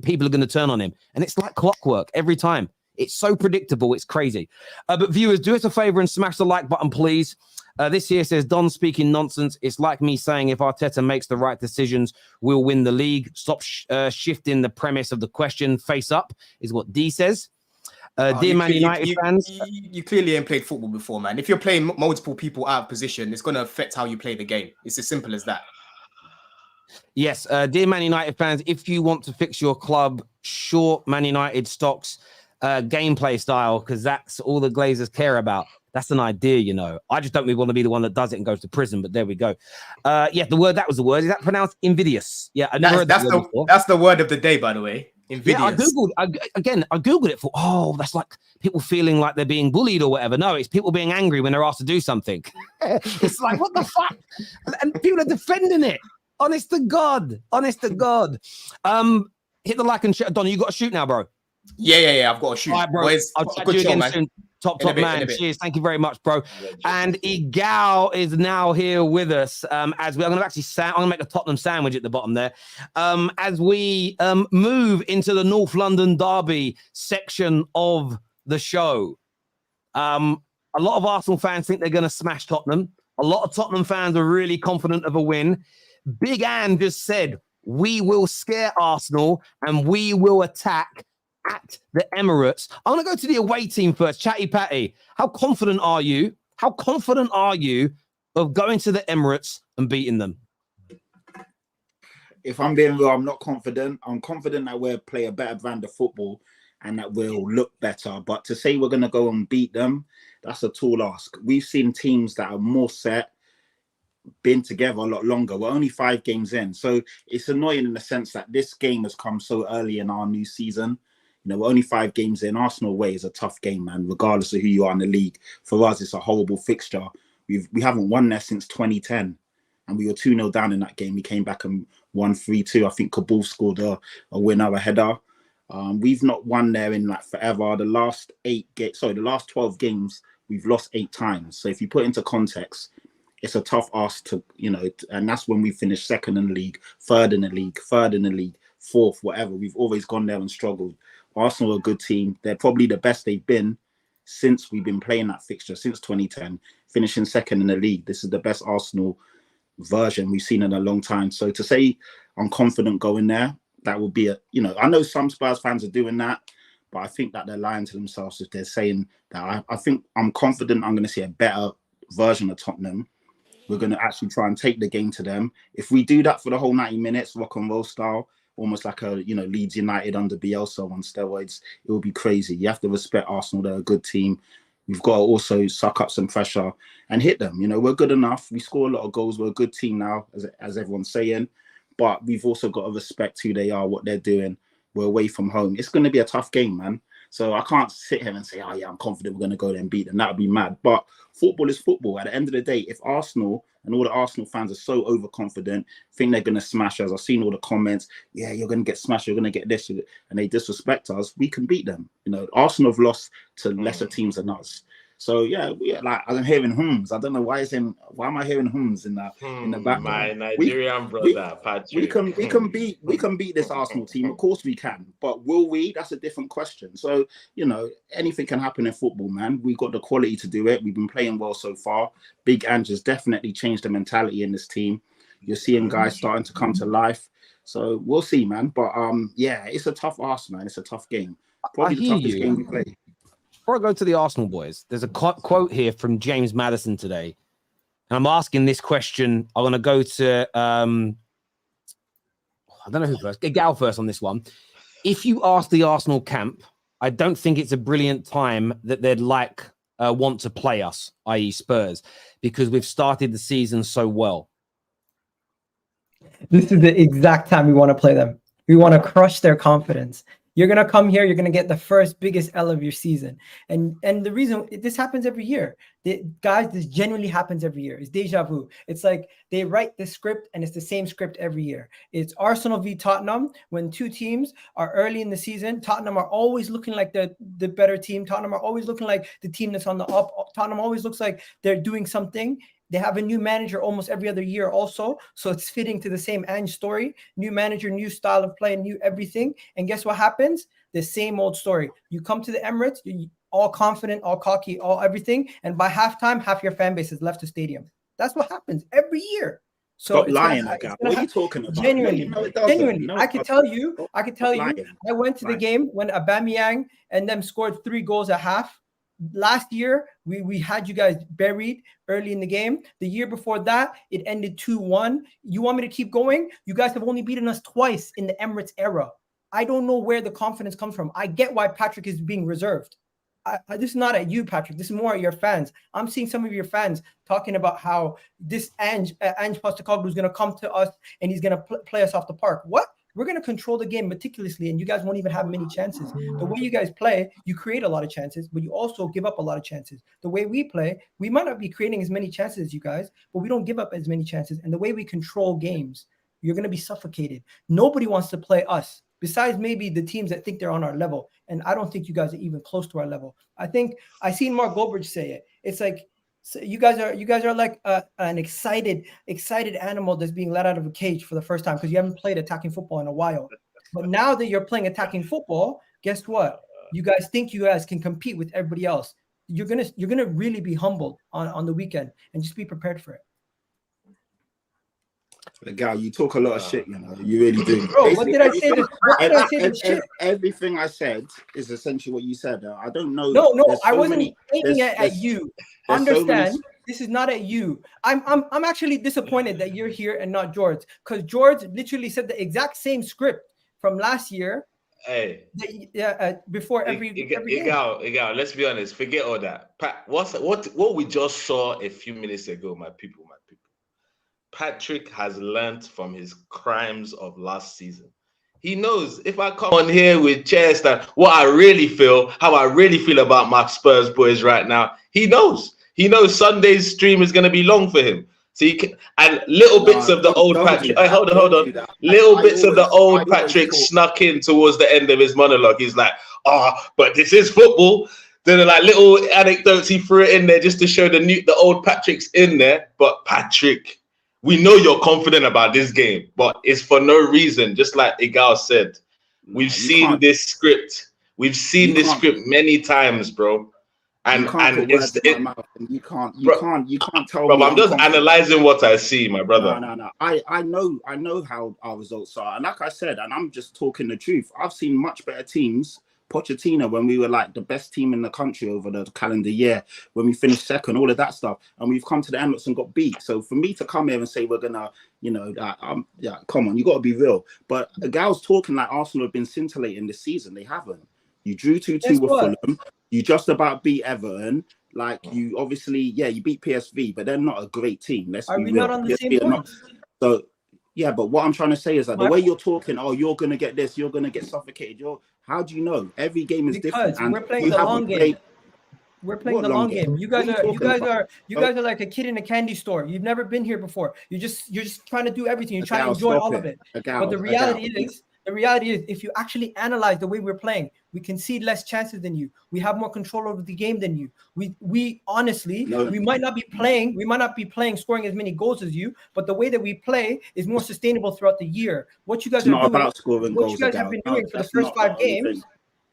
people are going to turn on him. And it's like clockwork every time. It's so predictable. It's crazy. But viewers, do us a favor and smash the like button, please. This here says, Don speaking nonsense. It's like me saying if Arteta makes the right decisions, we'll win the league. Stop shifting the premise of the question. Face up is what D says. Dear Man United fans, you clearly ain't played football before, man. If you're playing multiple people out of position, it's going to affect how you play the game. It's as simple as that. Yes, dear Man United fans, if you want to fix your club, short Man United stocks gameplay style, because that's all the Glazers care about. That's an idea, I just don't really want to be the one that does it and goes to prison, but there we go. Yeah, that was the word. Is that pronounced invidious? Yeah, I never heard that word before. That's the word of the day, by the way. Invidious. Yeah, I Googled it for, that's like people feeling like they're being bullied or whatever. No, it's people being angry when they're asked to do something. It's like, what the fuck? And people are defending it. Honest to God. Hit the like and share. Don, you got to shoot now, bro. Yeah. I've got to shoot. All right, bro. Boys, I'll chat to you again soon. Top man. Cheers. Thank you very much, bro. And Egal is now here with us. As I'm going to make a Tottenham sandwich at the bottom there. As we move into the North London derby section of the show. A lot of Arsenal fans think they're going to smash Tottenham. A lot of Tottenham fans are really confident of a win. Big Ange just said, we will scare Arsenal and we will attack at the Emirates. I'm going to go to the away team first. Chatty Patty, how confident are you? How confident are you of going to the Emirates and beating them? If I'm being real, I'm not confident. I'm confident that we'll play a better brand of football and that we'll look better. But to say we're going to go and beat them, that's a tall ask. We've seen teams that are more set, been together a lot longer. We're only 5 games in. So it's annoying in the sense that this game has come so early in our new season. We're only 5 games in. Arsenal away is a tough game, man, regardless of who you are in the league. For us, it's a horrible fixture. We haven't won there since 2010. And we were 2-0 down in that game. We came back and won 3-2. I think Kabul scored a winner, a header. We've not won there in like forever. The last 12 games, we've lost 8 times. So if you put it into context, it's a tough ask to, and that's when we finished 2nd in the league, 3rd in the league, 3rd in the league, 4th, whatever. We've always gone there and struggled. Arsenal are a good team. They're probably the best they've been since we've been playing that fixture, since 2010, finishing 2nd in the league. This is the best Arsenal version we've seen in a long time. So to say I'm confident going there, that would be I know some Spurs fans are doing that, but I think that they're lying to themselves if they're saying that. I think I'm confident I'm going to see a better version of Tottenham. We're going to actually try and take the game to them. If we do that for the whole 90 minutes, rock and roll style, almost like a Leeds United under Bielsa on steroids, it would be crazy. You have to respect Arsenal. They're a good team. We've got to also suck up some pressure and hit them. We're good enough. We score a lot of goals. We're a good team now, as everyone's saying. But we've also got to respect who they are, what they're doing. We're away from home. It's going to be a tough game, man. So I can't sit here and say, oh yeah, I'm confident we're going to go there and beat them. That would be mad. But football is football. At the end of the day, if Arsenal and all the Arsenal fans are so overconfident, think they're going to smash us. I've seen all the comments, yeah, you're going to get smashed, you're going to get this, and they disrespect us. We can beat them. You know, Arsenal have lost to lesser teams than us. So yeah, like I'm hearing hums. I don't know why am I hearing hums in the background? My Nigerian brother, Patrick. We can beat this Arsenal team. Of course we can, but will we? That's a different question. So you know, anything can happen in football, man. We've got the quality to do it. We've been playing well so far. Big Ange has definitely changed the mentality in this team. You're seeing guys starting to come to life. So we'll see, man. But yeah, it's a tough ask, man. It's a tough game. Probably the toughest game we played. Before I go to the Arsenal boys, there's a quote here from James Madison today. And I'm asking this question. I'm going to go to, I don't know who first. Egal first on this one. If you ask the Arsenal camp, I don't think it's a brilliant time that they'd want to play us, i.e. Spurs, because we've started the season so well. This is the exact time we want to play them. We want to crush their confidence. You're going to come here, you're going to get the first biggest L of your season. And the reason this happens every year, guys, this genuinely happens every year. It's deja vu. It's like they write the script and it's the same script every year. It's Arsenal v Tottenham. When two teams are early in the season, Tottenham are always looking like the better team. Tottenham are always looking like the team that's on the up. Tottenham always looks like they're doing something. They have a new manager almost every other year also. So it's fitting to the same Ange story. New manager, new style of play, new everything. And guess what happens? The same old story. You come to the Emirates, you're all confident, all cocky, all everything. And by halftime, half your fan base has left the stadium. That's what happens every year. So stop lying, Egal. What are you talking about? Genuinely, genuinely. No, I could tell you, I went to the game when Aubameyang and them scored 3 goals at half. Last year, we had you guys buried early in the game. The year before that, it ended 2-1. You want me to keep going? You guys have only beaten us twice in the Emirates era. I don't know where the confidence comes from. I get why Patrick is being reserved. This is not at you, Patrick. This is more at your fans. I'm seeing some of your fans talking about how this Ange Postecoglou is going to come to us and he's going to play us off the park. What? We're going to control the game meticulously, and you guys won't even have many chances. The way you guys play, you create a lot of chances, but you also give up a lot of chances. The way we play, we might not be creating as many chances as you guys, but we don't give up as many chances. And the way we control games, you're going to be suffocated. Nobody wants to play us, besides maybe the teams that think they're on our level. And I don't think you guys are even close to our level. I think I seen Mark Goldbridge say it. It's like, so you guys are like an excited animal that's being let out of a cage for the first time because you haven't played attacking football in a while. But now that you're playing attacking football, guess what? You guys think you guys can compete with everybody else. You're gonna really be humbled on the weekend, and just be prepared for it. Egal, you talk a lot of shit, you know. You really do. Bro, what did I say? What did I say? Shit. Everything I said is essentially what you said. I don't know. No, I wasn't aiming it at you. Understand? This is not at you. I'm actually disappointed that you're here and not George, because George literally said the exact same script from last year. Hey, before every Egal, let's be honest. Forget all that. What we just saw a few minutes ago, my people. Patrick has learnt from his crimes of last season. He knows if I come on here with chest and what I really feel, how I really feel about my Spurs boys right now, he knows. He knows Sunday's stream is going to be long for him. So and little bits of the old Patrick. Hold on. Little bits of the old Patrick snuck in towards the end of his monologue. He's like, but this is football. Then like little anecdotes he threw it in there just to show the old Patrick's in there. But Patrick, we know you're confident about this game, but it's for no reason. Just like Egal said, we've seen this script. We've seen this script many times, bro. And you can't tell me. I'm just analyzing what I see, my brother. No. I know how our results are, and like I said, and I'm just talking the truth. I've seen much better teams. Pochettino, when we were like the best team in the country over the calendar year, when we finished second, all of that stuff, and we've come to the Emirates and got beat. So for me to come here and say we're gonna, come on, you got to be real. But the gals talking like Arsenal have been scintillating this season. They haven't. You drew 2-2 with Fulham. You just about beat Everton. Like you obviously, you beat PSV, but they're not a great team. Let's be real. Are we not on the same point? So. Yeah, but what I'm trying to say is that the way you're talking, you're going to get this, you're going to get suffocated. How do you know? Every game is different. Because we're playing the long game. We're playing What the long long game. game? You guys What are you are talking about? you guys are like a kid in a candy store. You've never been here before. You're just trying to do everything. You're trying to enjoy all of it. But the reality is, if you actually analyze the way we're playing, we concede less chances than you. We have more control over the game than you. We honestly, we might not be playing scoring as many goals as you, but the way that we play is more sustainable throughout the year. What you guys are doing, what you guys have been doing for the first 5 games.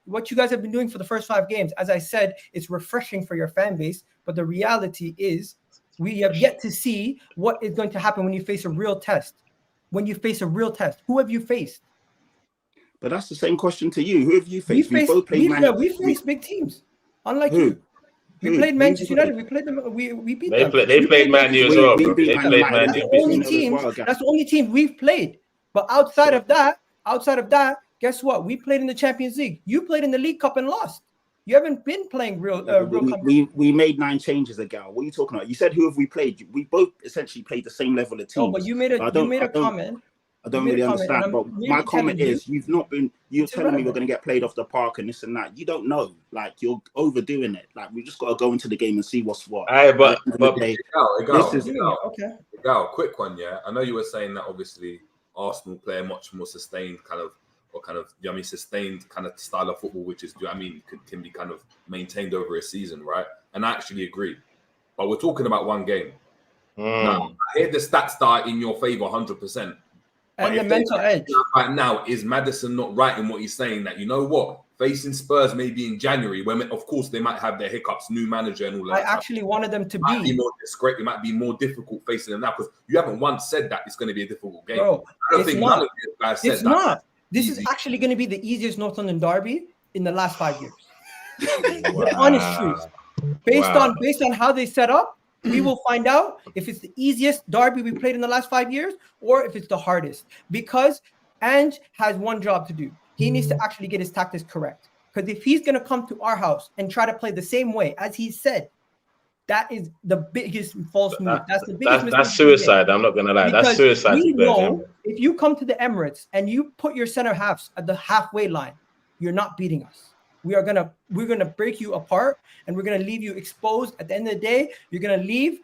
What you guys have been doing for the first 5 games, as I said, it's refreshing for your fan base. But the reality is, we have yet to see what is going to happen when you face a real test. When you face a real test, who have you faced? But that's the same question to you. Who have you faced? We faced big teams. Unlike you. We played Manchester United. We played them. We beat them. They played Man U as well. Bro. They played Man That's U. the only team we've played. But outside of that, guess what? We played in the Champions League. You played in the League Cup and lost. You haven't been playing real. We made 9 changes, Egal. What are you talking about? You said who have we played? We both essentially played the same level of teams. No, but you made a comment. I don't really understand. But my comment is, you've not been. You're telling me we're going to get played off the park and this and that. You don't know. Like, you're overdoing it. Like, we just got to go into the game and see what's what. Egal, quick one, yeah. I know you were saying that obviously Arsenal play a much more sustained sustained kind of style of football, which is, can be kind of maintained over a season, right? And I actually agree. But we're talking about one game. Now, I hear the stats that are in your favor 100%. And the mental edge. Right now, is Maddison not right in what he's saying? That, you know what? Facing Spurs maybe in January, when of course they might have their hiccups, new manager and all that. I actually wanted them to be more discreet. It might be more difficult facing them now, because you haven't once said that it's going to be a difficult game. Bro, I don't think none of you guys said that. It's not. This is actually going to be the easiest North London derby in the last 5 years. The honest truth. Based on how they set up, we will find out if it's the easiest derby we played in the last 5 years or if it's the hardest. Because Ange has one job to do. He needs to actually get his tactics correct. Because if he's going to come to our house and try to play the same way as he said, that is the biggest false move. That's the biggest mistake. That's suicide. I'm not going to lie. That's suicide. We know if you come to the Emirates and you put your center halves at the halfway line, you're not beating us. We're gonna break you apart, and we're gonna leave you exposed. At the end of the day, you're gonna leave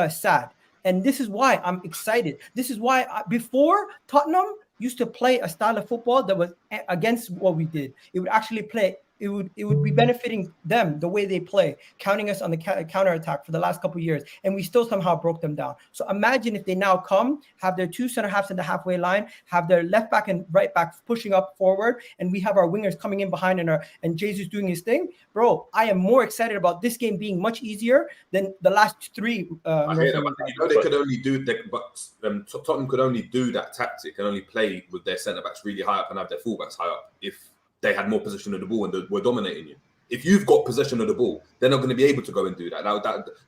sad. And this is why I'm excited. This is why before Tottenham used to play a style of football that was against what we did. It would actually play. It would be benefiting them the way they play, counting us on the counter attack for the last couple of years, and we still somehow broke them down. So imagine if they now come, have their 2 center halves in the halfway line, have their left back and right back pushing up forward, and we have our wingers coming in behind and Jesus doing his thing. Bro, I am more excited about this game being much easier than the last 3. They could only do that, but Tottenham could only do that tactic and only play with their centre backs really high up and have their fullbacks high up if they had more possession of the ball and were dominating you. If you've got possession of the ball, they're not going to be able to go and do that.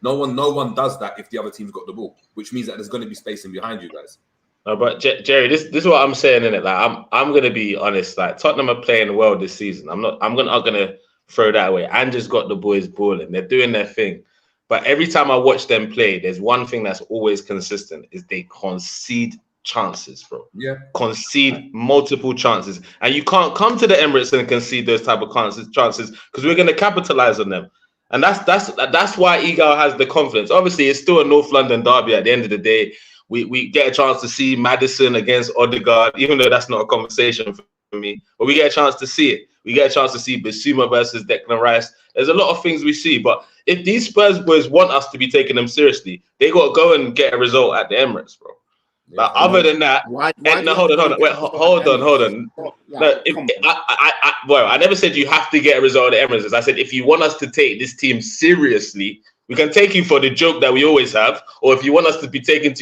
No one does that if the other team's got the ball, which means that there's going to be spacing behind you guys. No, but Jerry, this is what I'm saying in it. Like, I'm going to be honest. Like, Tottenham are playing well this season. I'm going to throw that away. Ange's got the boys balling. They're doing their thing. But every time I watch them play, there's one thing that's always consistent: is they concede chances, bro. Yeah, concede multiple chances, and you can't come to the Emirates and concede those type of chances because we're going to capitalize on them. And that's why Egal has the confidence. Obviously, it's still a North London derby. At the end of the day, we get a chance to see Maddison against Odegaard, even though that's not a conversation for me. But we get a chance to see it. We get a chance to see Bissouma versus Declan Rice. There's a lot of things we see. But if these Spurs boys want us to be taking them seriously, they got to go and get a result at the Emirates, bro. Yeah, like, other than that, hold on. I never said you have to get a result at the Emirates. I said if you want us to take this team seriously, we can take you for the joke that we always have, or if you want us to be taken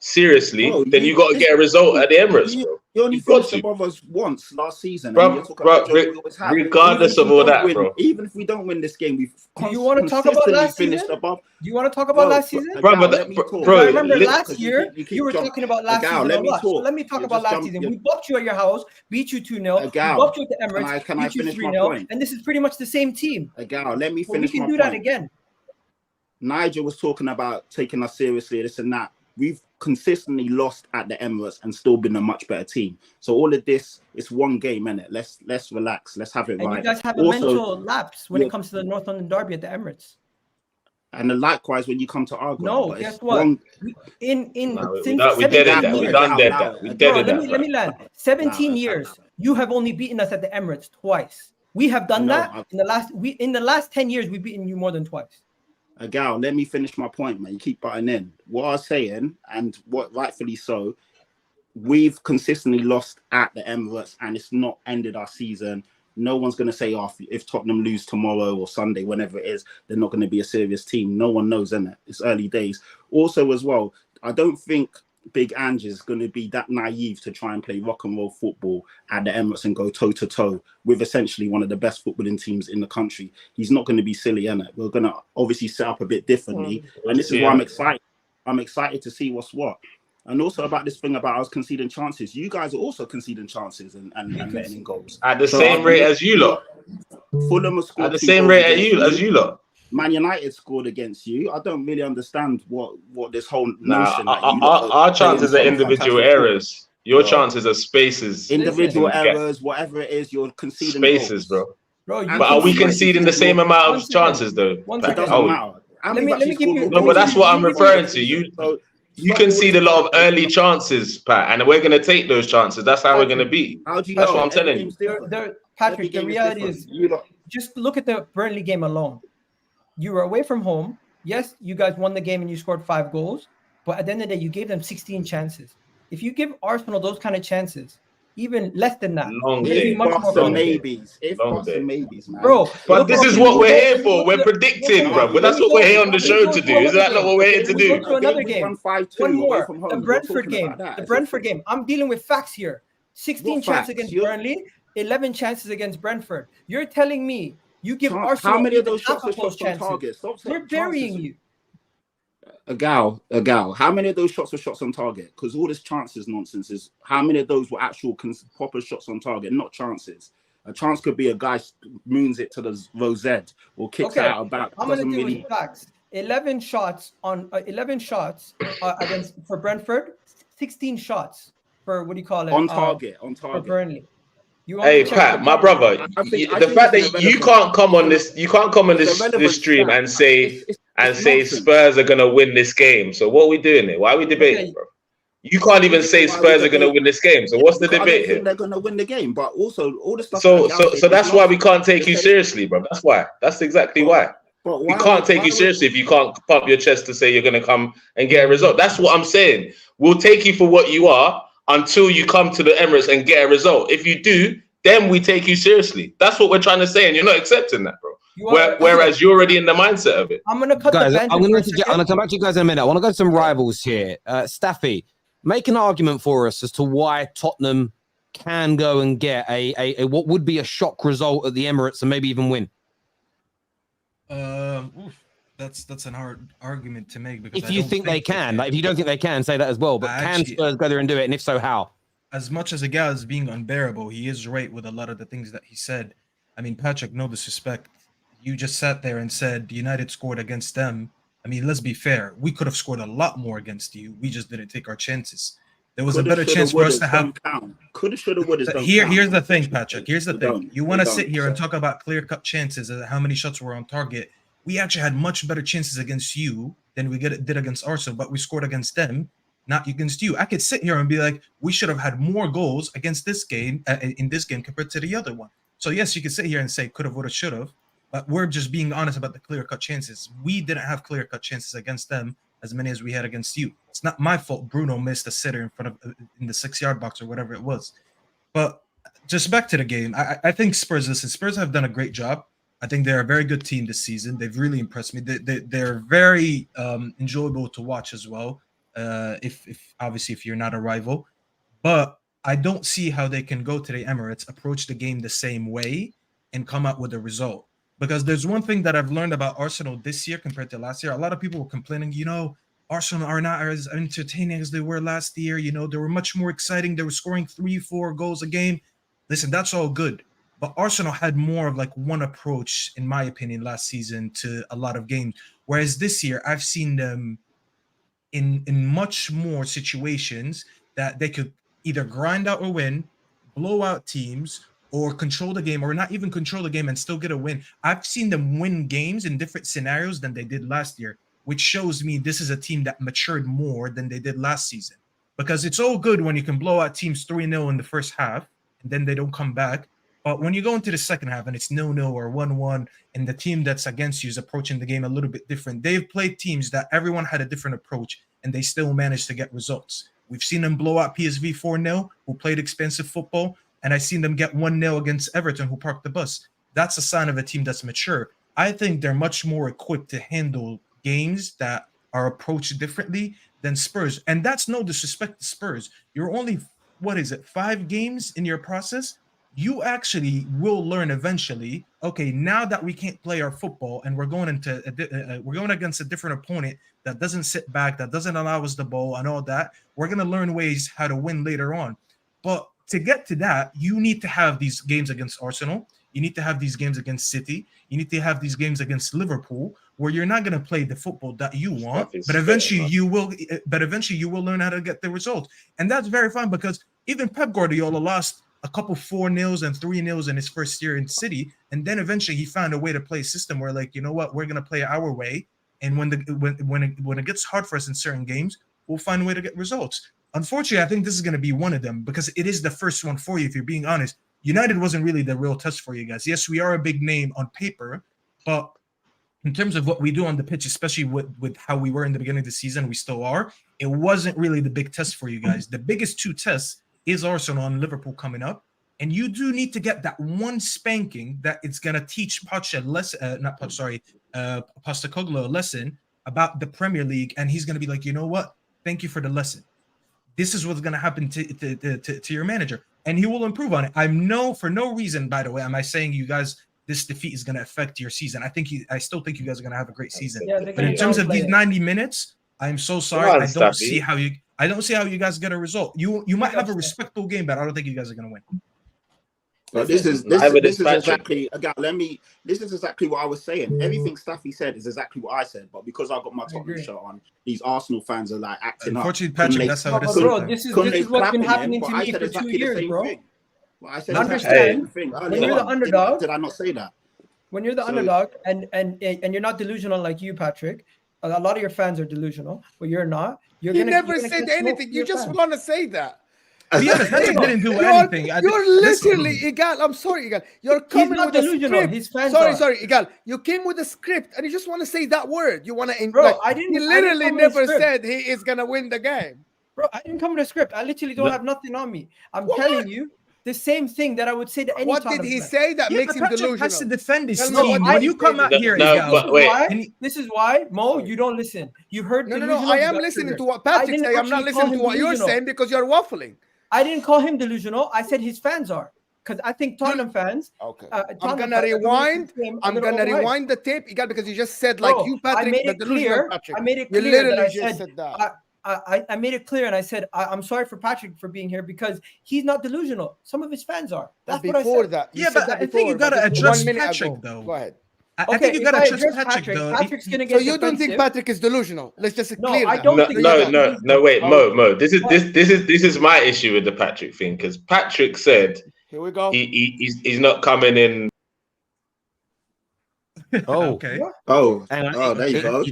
seriously, then you got to get a result at the Emirates, bro. You only finished above us once last season. Regardless of all that, bro. Even if we don't win this game, we've you want to talk about last season? Do you want to talk about last season? Bro, I remember last year you were talking about last season a lot. So let me talk about last season. We bopped you at your house, beat you 2-0. We bopped you at the Emirates, can I beat you finish 3-0, and this is pretty much the same team. Egal, let me finish my point. We can do that again. Nigel was talking about taking us seriously, this and that. We've consistently lost at the Emirates and still been a much better team. So all of this, it's one game, innit? Let's relax. Let's have it And right. you guys have a Also, mental lapse when it comes to the North London derby at the Emirates. and then likewise when you come to our ground. No, but guess it's what? one. Since we 17 dead years, that. We done dead that. We dead bro, that. let me land. 17 years, you have only beaten us at the Emirates twice. We have done that in the last 10 years. We've beaten you more than twice. Egal, let me finish my point, man. You keep butting in. What I was saying, and what rightfully so, we've consistently lost at the Emirates, and it's not ended our season. No one's going to say, oh, if Tottenham lose tomorrow or Sunday, whenever it is, they're not going to be a serious team. No one knows, innit? It's early days. Also, as well, I don't think Big Ange is going to be that naive to try and play rock and roll football at the Emirates and go toe-to-toe with essentially one of the best footballing teams in the country. He's not going to be silly, innit? We're going to obviously set up a bit differently. And this is why I'm excited. I'm excited to see what's what. And also about this thing about us conceding chances. You guys are also conceding chances and letting in goals. At the same rate as you lot. Fulham have scored at the same rate as you lot. Man United scored against you. I don't really understand what this whole notion. Our chances are individual errors. Your chances are spaces. Individual errors, whatever it is, you're conceding spaces, goals. bro. But are we conceding the same amount of chances, though? It doesn't matter. Let me give you. No, but that's what I'm referring to. You concede a lot of early chances, Pat, and we're going to take those chances. That's how we're going to beat. How do you That's know? what I'm telling you. Patrick, the reality is, just look at the Burnley game alone. You were away from home. Yes, you guys won the game and you scored 5 goals. But at the end of the day, you gave them 16 chances. If you give Arsenal those kind of chances, even less than that, maybes, man. Bro, but this is what we're here for. We're predicting, bro. But that's what we're here on the show to do. Is that not what we're here to do? Go to another game. One more. The Brentford game. The Brentford game. I'm dealing with facts here. 16 chances against Burnley, 11 chances against Brentford. You're telling me you give Arsenal how many of those shots half of those on target? We're burying you. Egal, how many of those shots were shots on target? Because all this chances nonsense is how many of those were actual proper shots on target, not chances. A chance could be a guy moons it to the rosette or kicks out of back. I'm going to do with facts. 11 shots against for Brentford, 16 shots for what do you call it? On target. For Burnley. Hey Pat, my brother, the fact that you can't come on this stream and say Spurs are gonna win this game. So what are we doing here? Why are we debating, bro? You can't even say Spurs are gonna win this game. So what's the debate here? They're gonna win the game, but also all the stuff. So that's why we can't take you seriously, bro. That's why. That's exactly why. We can't take you seriously if you can't pump your chest to say you're gonna come and get a result. That's what I'm saying. We'll take you for what you are until you come to the Emirates and get a result. If you do, then we take you seriously. That's what we're trying to say, and you're not accepting that, bro. Whereas you're already in the mindset of it. I'm gonna cut guys, the bench. I'm gonna come back to you guys in a minute. I want to go to some rivals here. Staffy, make an argument for us as to why Tottenham can go and get a what would be a shock result at the Emirates and maybe even win. That's an hard argument to make because if you think they can, like if you don't think they can, say that as well. But can Spurs go there and do it? And if so, how? As much as Egal is being unbearable, he is right with a lot of the things that he said. I mean, Patrick, no disrespect. You just sat there and said United scored against them. I mean, let's be fair. We could have scored a lot more against you. We just didn't take our chances. There was a better chance for us to have. Coulda, shoulda, woulda. Here's the thing, Patrick. Here's the thing. You want to sit here and talk about clear-cut chances and how many shots were on target. We actually had much better chances against you than we did against Arsenal, but we scored against them, not against you. I could sit here and be like, we should have had more goals against this game in this game compared to the other one. So yes, you could sit here and say could have, would have, should have, but we're just being honest about the clear-cut chances. We didn't have clear-cut chances against them as many as we had against you. It's not my fault Bruno missed a sitter in the 6-yard box or whatever it was. But just back to the game, I think Spurs have done a great job. I think they're a very good team this season. They've really impressed me. They're very enjoyable to watch as well. If you're not a rival, but I don't see how they can go to the Emirates, approach the game the same way, and come out with a result. Because there's one thing that I've learned about Arsenal this year compared to last year. A lot of people were complaining, Arsenal are not as entertaining as they were last year. They were much more exciting. They were scoring 3-4 goals a game. Listen, that's all good. But Arsenal had more of like one approach, in my opinion, last season to a lot of games. Whereas this year, I've seen them in much more situations that they could either grind out a win, blow out teams, or control the game, or not even control the game and still get a win. I've seen them win games in different scenarios than they did last year, which shows me this is a team that matured more than they did last season. Because it's all good when you can blow out teams 3-0 in the first half, and then they don't come back. But when you go into the second half and it's 0-0 or 1-1, and the team that's against you is approaching the game a little bit different, they've played teams that everyone had a different approach, and they still managed to get results. We've seen them blow out PSV 4-0, who played expensive football, and I've seen them get 1-0 against Everton, who parked the bus. That's a sign of a team that's mature. I think they're much more equipped to handle games that are approached differently than Spurs. And that's no disrespect to Spurs. You're only, 5 games in your process? You actually will learn eventually, okay, now that we can't play our football and we're going against a different opponent that doesn't sit back, that doesn't allow us the ball and all that, we're going to learn ways how to win later on. But to get to that, you need to have these games against Arsenal. You need to have these games against City. You need to have these games against Liverpool, where you're not going to play the football that you want, but eventually you will. But eventually you will learn how to get the result, and that's very fine because even Pep Guardiola lost a couple 4-0s and 3-0s in his first year in City, and then eventually he found a way to play a system where, like, you know what, we're going to play our way, and when it gets hard for us in certain games, we'll find a way to get results. Unfortunately, I think this is going to be one of them because it is the first one for you. If you're being honest, United wasn't really the real test for you guys. Yes, we are a big name on paper, but in terms of what we do on the pitch, especially with how we were in the beginning of the season, we still are. It wasn't really the big test for you guys. The biggest 2 tests is Arsenal and Liverpool coming up, and you do need to get that one spanking that it's going to teach Poch Postecoglou a lesson about the Premier League, and he's going to be like, you know what? Thank you for the lesson. This is what's going to happen to your manager, and he will improve on it. For no reason, by the way, am I saying you guys this defeat is going to affect your season. I still think you guys are going to have a great season. Yeah, but in terms of these 90 minutes, I'm so sorry. I don't see how you guys get a result. You might have a respectable game, but I don't think you guys are going to win. But this is exactly what I was saying. Everything Staffy said is exactly what I said, but because I got my Tottenham shirt on, these Arsenal fans are like acting up. Unfortunately, Patrick, that's how it is. Bro, this is what's been happening to me for 2 years, bro. Well, I said understand when you're the underdog. Did I not say that? When you're the underdog and you're not delusional like you, Patrick. A lot of your fans are delusional, but you're not. You never said anything. You just want to say that. Be honest, Patrick didn't do anything. You're literally Egal. I'm sorry, Egal. You're coming with delusional. a script. His fans sorry, Egal. You came with a script and you just want to say that word. You want to. Bro, He literally never said he is gonna win the game. Bro, I didn't come with a script. I literally don't have nothing on me. I'm telling you the same thing that I would say to any. What did he say that makes him delusional? Has to defend his team. When you come out here, this is why Mo, you don't listen. You heard. No. I am listening to what Patrick said. I'm not listening to what you're saying because you're waffling. I didn't call him delusional. I said his fans are, because I think Tottenham fans. Okay. I'm gonna rewind the tape, Egal, because you just said like you, Patrick. I made it clear. I made it clear. You literally just said that. I made it clear, and I said I'm sorry for Patrick for being here because he's not delusional. Some of his fans are. That's what I said. I think you gotta address Patrick though. Go ahead. I think you gotta address Patrick though. Patrick's gonna get. So you don't think Patrick is delusional? Let's just clear I that. don't think. No. Wait, Mo. This is my issue with the Patrick thing because Patrick said, "Here we go." He's not coming in. Oh, okay. There you go.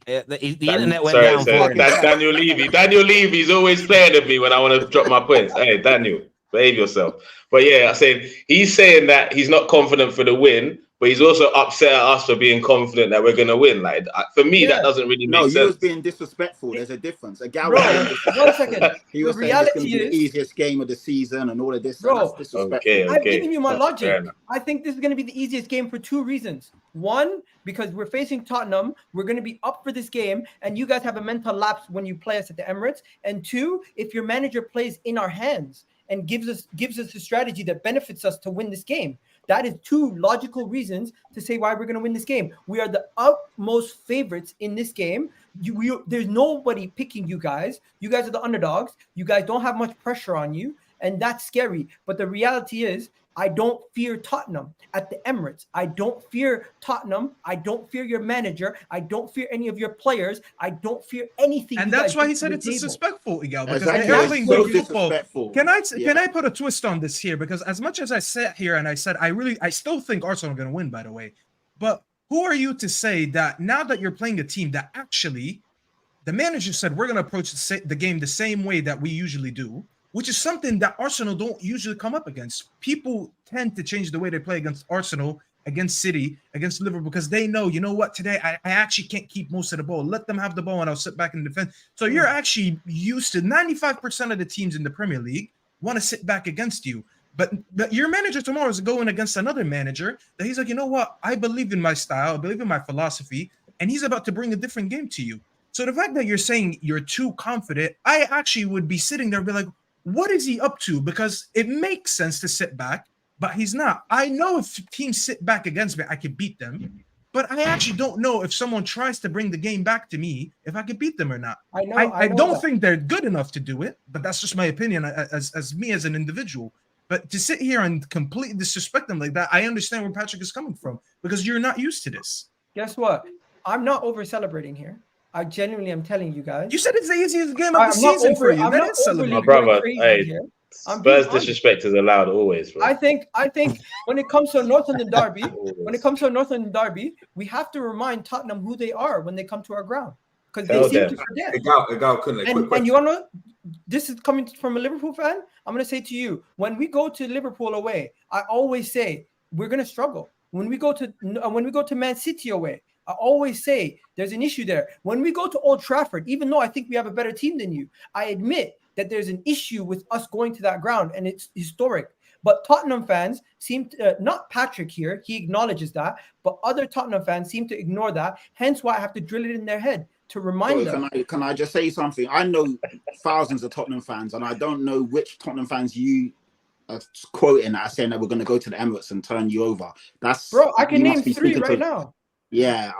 The internet went down. Sorry. That's Daniel Levy. Daniel Levy's always playing with me when I want to drop my points. Hey, Daniel, behave yourself. But yeah, I said he's saying that he's not confident for the win, but he's also upset at us for being confident that we're going to win. Like for me, that doesn't really make sense. No, he was being disrespectful. There's a difference. Bro, 1 second. He was saying it's going to be the easiest game of the season and all of this. Bro, that's disrespectful. Okay. I've given you my logic. I think this is going to be the easiest game for 2 reasons. 1, because we're facing Tottenham. We're going to be up for this game, and you guys have a mental lapse when you play us at the Emirates. And 2, if your manager plays in our hands and gives us a strategy that benefits us to win this game. That is 2 logical reasons to say why we're going to win this game. We are the utmost favorites in this game. There's nobody picking you guys. You guys are the underdogs. You guys don't have much pressure on you. and that's scary. But the reality is, I don't fear Tottenham at the Emirates. I don't fear Tottenham. I don't fear your manager. I don't fear any of your players. I don't fear anything. And you that's guys why bring he to said the it's table. disrespectful, Egal, because Exactly. they are It's playing so good football. disrespectful. Can I put a twist on this here? Because as much as I sat here and I said I still think Arsenal are going to win, by the way. But who are you to say that now that you're playing a team that actually the manager said we're going to approach the game the same way that we usually do, which is something that Arsenal don't usually come up against. People tend to change the way they play against Arsenal, against City, against Liverpool, because they know, you know what, today I actually can't keep most of the ball. Let them have the ball and I'll sit back and defend. So you're actually used to 95% of the teams in the Premier League want to sit back against you. But your manager tomorrow is going against another manager that he's like, you know what, I believe in my style, I believe in my philosophy, and he's about to bring a different game to you. So the fact that you're saying you're too confident, I actually would be sitting there and be like, what is he up to? Because it makes sense to sit back, but he's not. I know if teams sit back against me, I could beat them. But I actually don't know if someone tries to bring the game back to me, if I could beat them or not. I don't think they're good enough to do it, but that's just my opinion as me as an individual. But to sit here and completely disrespect them like that, I understand where Patrick is coming from because you're not used to this. Guess what? I'm not over celebrating here. I genuinely am telling you guys. You said it's the easiest game of the season for you. That is celebrating. My brother, hey, Spurs disrespect is allowed always, bro. I think when it comes to a North London derby, we have to remind Tottenham who they are when they come to our ground. Because they seem to forget. Egal, couldn't they? And you wanna know, this is coming from a Liverpool fan. I'm gonna say to you, when we go to Liverpool away, I always say we're gonna struggle. When we go to Man City away, I always say there's an issue there. When we go to Old Trafford, even though I think we have a better team than you, I admit that there's an issue with us going to that ground, and it's historic. But Tottenham fans seem to, not Patrick here, he acknowledges that, but other Tottenham fans seem to ignore that. Hence why I have to drill it in their head to remind them. Can I just say something? I know thousands of Tottenham fans, and I don't know which Tottenham fans you are quoting that are saying that we're going to go to the Emirates and turn you over. Bro, I can name 3 right now. Yeah,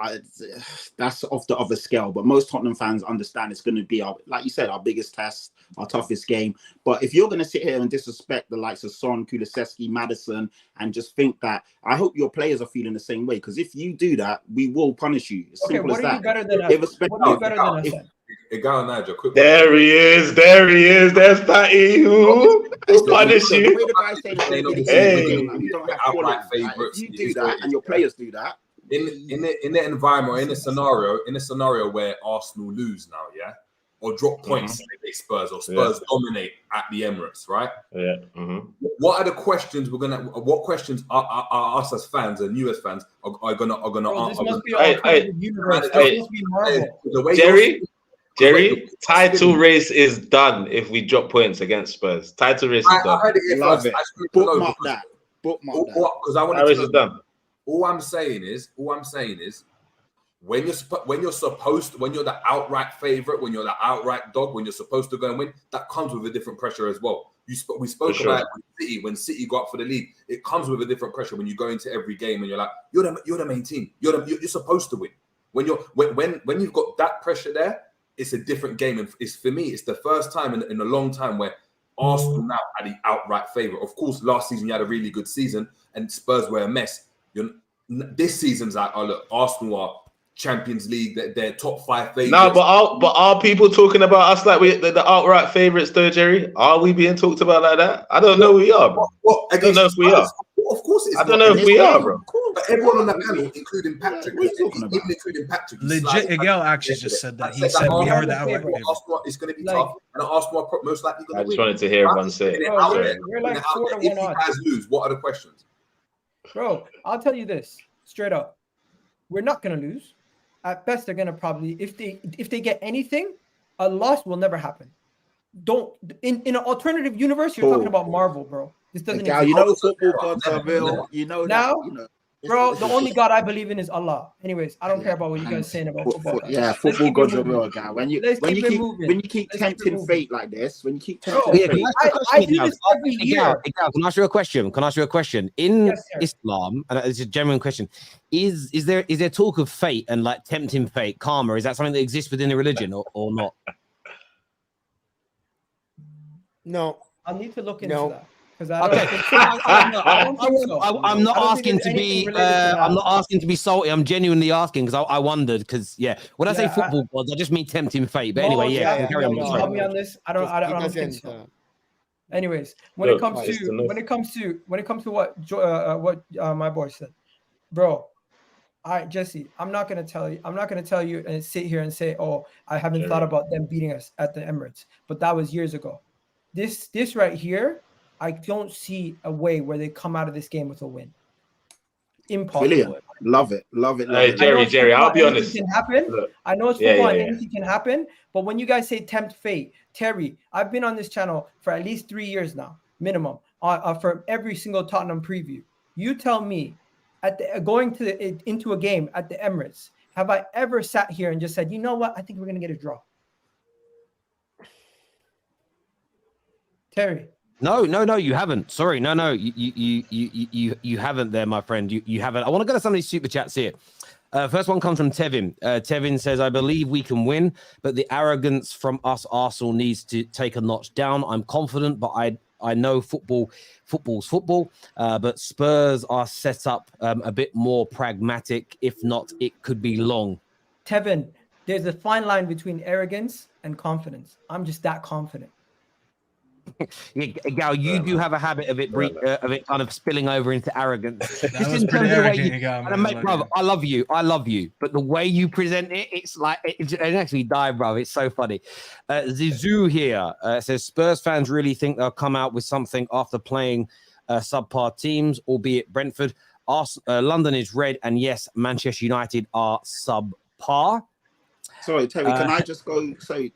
that's off the other scale. But most Tottenham fans understand it's going to be, like you said, our biggest test, our toughest game. But if you're going to sit here and disrespect the likes of Son, Kulusevski, Maddison, and just think that, I hope your players are feeling the same way. Because if you do that, we will punish you. As simple as that. You better than us? What are you better than us? Egal, Nigel, quick. There he is. There's Patty. Who punish you? The way the guys say we don't have outright favourites. You do that, and your players do that. In the environment, or in a scenario where Arsenal lose now, yeah, or drop points against Spurs, or Spurs dominate at the Emirates, right? Yeah. What are the questions what questions are us as fans and you as fans are gonna answer? This must be our universe. This must be Marvel. Jerry, title race is done if we drop points against Spurs. Title race is done. Love it. Bookmark that. Because I want to. Race is done. All I'm saying is, when you're the outright favorite, when you're the outright dog, when you're supposed to go and win, that comes with a different pressure as well. We spoke about it when City got up for the league. It comes with a different pressure when you go into every game and you're like, you're the main team. You're supposed to win. When you've got that pressure there, it's a different game. And for me, it's the first time in a long time where Arsenal now are the outright favorite. Of course, last season you had a really good season and Spurs were a mess. This season's like, oh look, Arsenal are Champions League, they're top 5 favorites. No, but are people talking about us like the outright favorites though, Jerry? Are we being talked about like that? I don't know who we are, bro. I don't know if we are. Of course it is. I don't know if we are, bro. But everyone on that panel, including Patrick, including Patrick, legit, Egal actually just said that. He said we are the outright favorite. Arsenal is going to be tough, and Arsenal are most likely going to win. I just wanted to hear everyone say it. If you guys lose, what are the questions? Bro, I'll tell you this straight up. We're not going to lose. At best, they're going to probably, if they get anything, a loss will never happen. In an alternative universe, you're talking about Marvel, bro. This doesn't exist. You know football gods are real. You know now, that, you know. Bro, the only God I believe in is Allah. Anyways, I don't care about what you guys are saying about football. Football gods are real, guy. When you keep tempting fate like this, I do this every year. Can I ask you a question? In Islam, and it's a genuine question, is there talk of fate and like tempting fate, karma? Is that something that exists within the religion or not? No. I'll need to look into No. that because I don't Okay. think so. I don't think so. I'm not I don't think asking there's to anything be. related to that. I'm not asking to be salty. I'm genuinely asking because I wondered. Because when I say Yeah, football gods, I just mean tempting fate. But Mo, anyway, yeah, yeah, carry on. Can you Sorry. help me on this? I don't think doesn't. so. Anyways, when Look, it comes it's to enough. when it comes to what my boy said, bro. All right, Jesse, I'm not gonna tell you and sit here and say, oh, I haven't thought about them beating us at the Emirates, but that was years ago. This right here, I don't see a way where they come out of this game with a win. Impossible. Brilliant. Love it. Hey, Jerry, I'll be honest. Can happen. Look, I know it's football and anything can happen. But when you guys say tempt fate, Terry, I've been on this channel for at least 3 years now, minimum, for every single Tottenham preview. You tell me, into a game at the Emirates, have I ever sat here and just said, you know what? I think we're gonna get a draw. Terry. No, you haven't. Sorry, no, you haven't there, my friend. You haven't. I want to go to some of these super chats here. First one comes from Tevin. Tevin says, I believe we can win, but the arrogance from us Arsenal needs to take a notch down. I'm confident, but I know football's football, but Spurs are set up a bit more pragmatic. If not, it could be long. Tevin, there's a fine line between arrogance and confidence. I'm just that confident. Egal, you do have a habit of it kind of spilling over into arrogance. That was pretty arrogant, Egal, man. Mate, brother, I love you, but the way you present it, it's like it actually died, bro. It's so funny. Zizou here says Spurs fans really think they'll come out with something after playing subpar teams, albeit Brentford. London is red, and yes, Manchester United are subpar. Sorry, Terry, can I just go? So,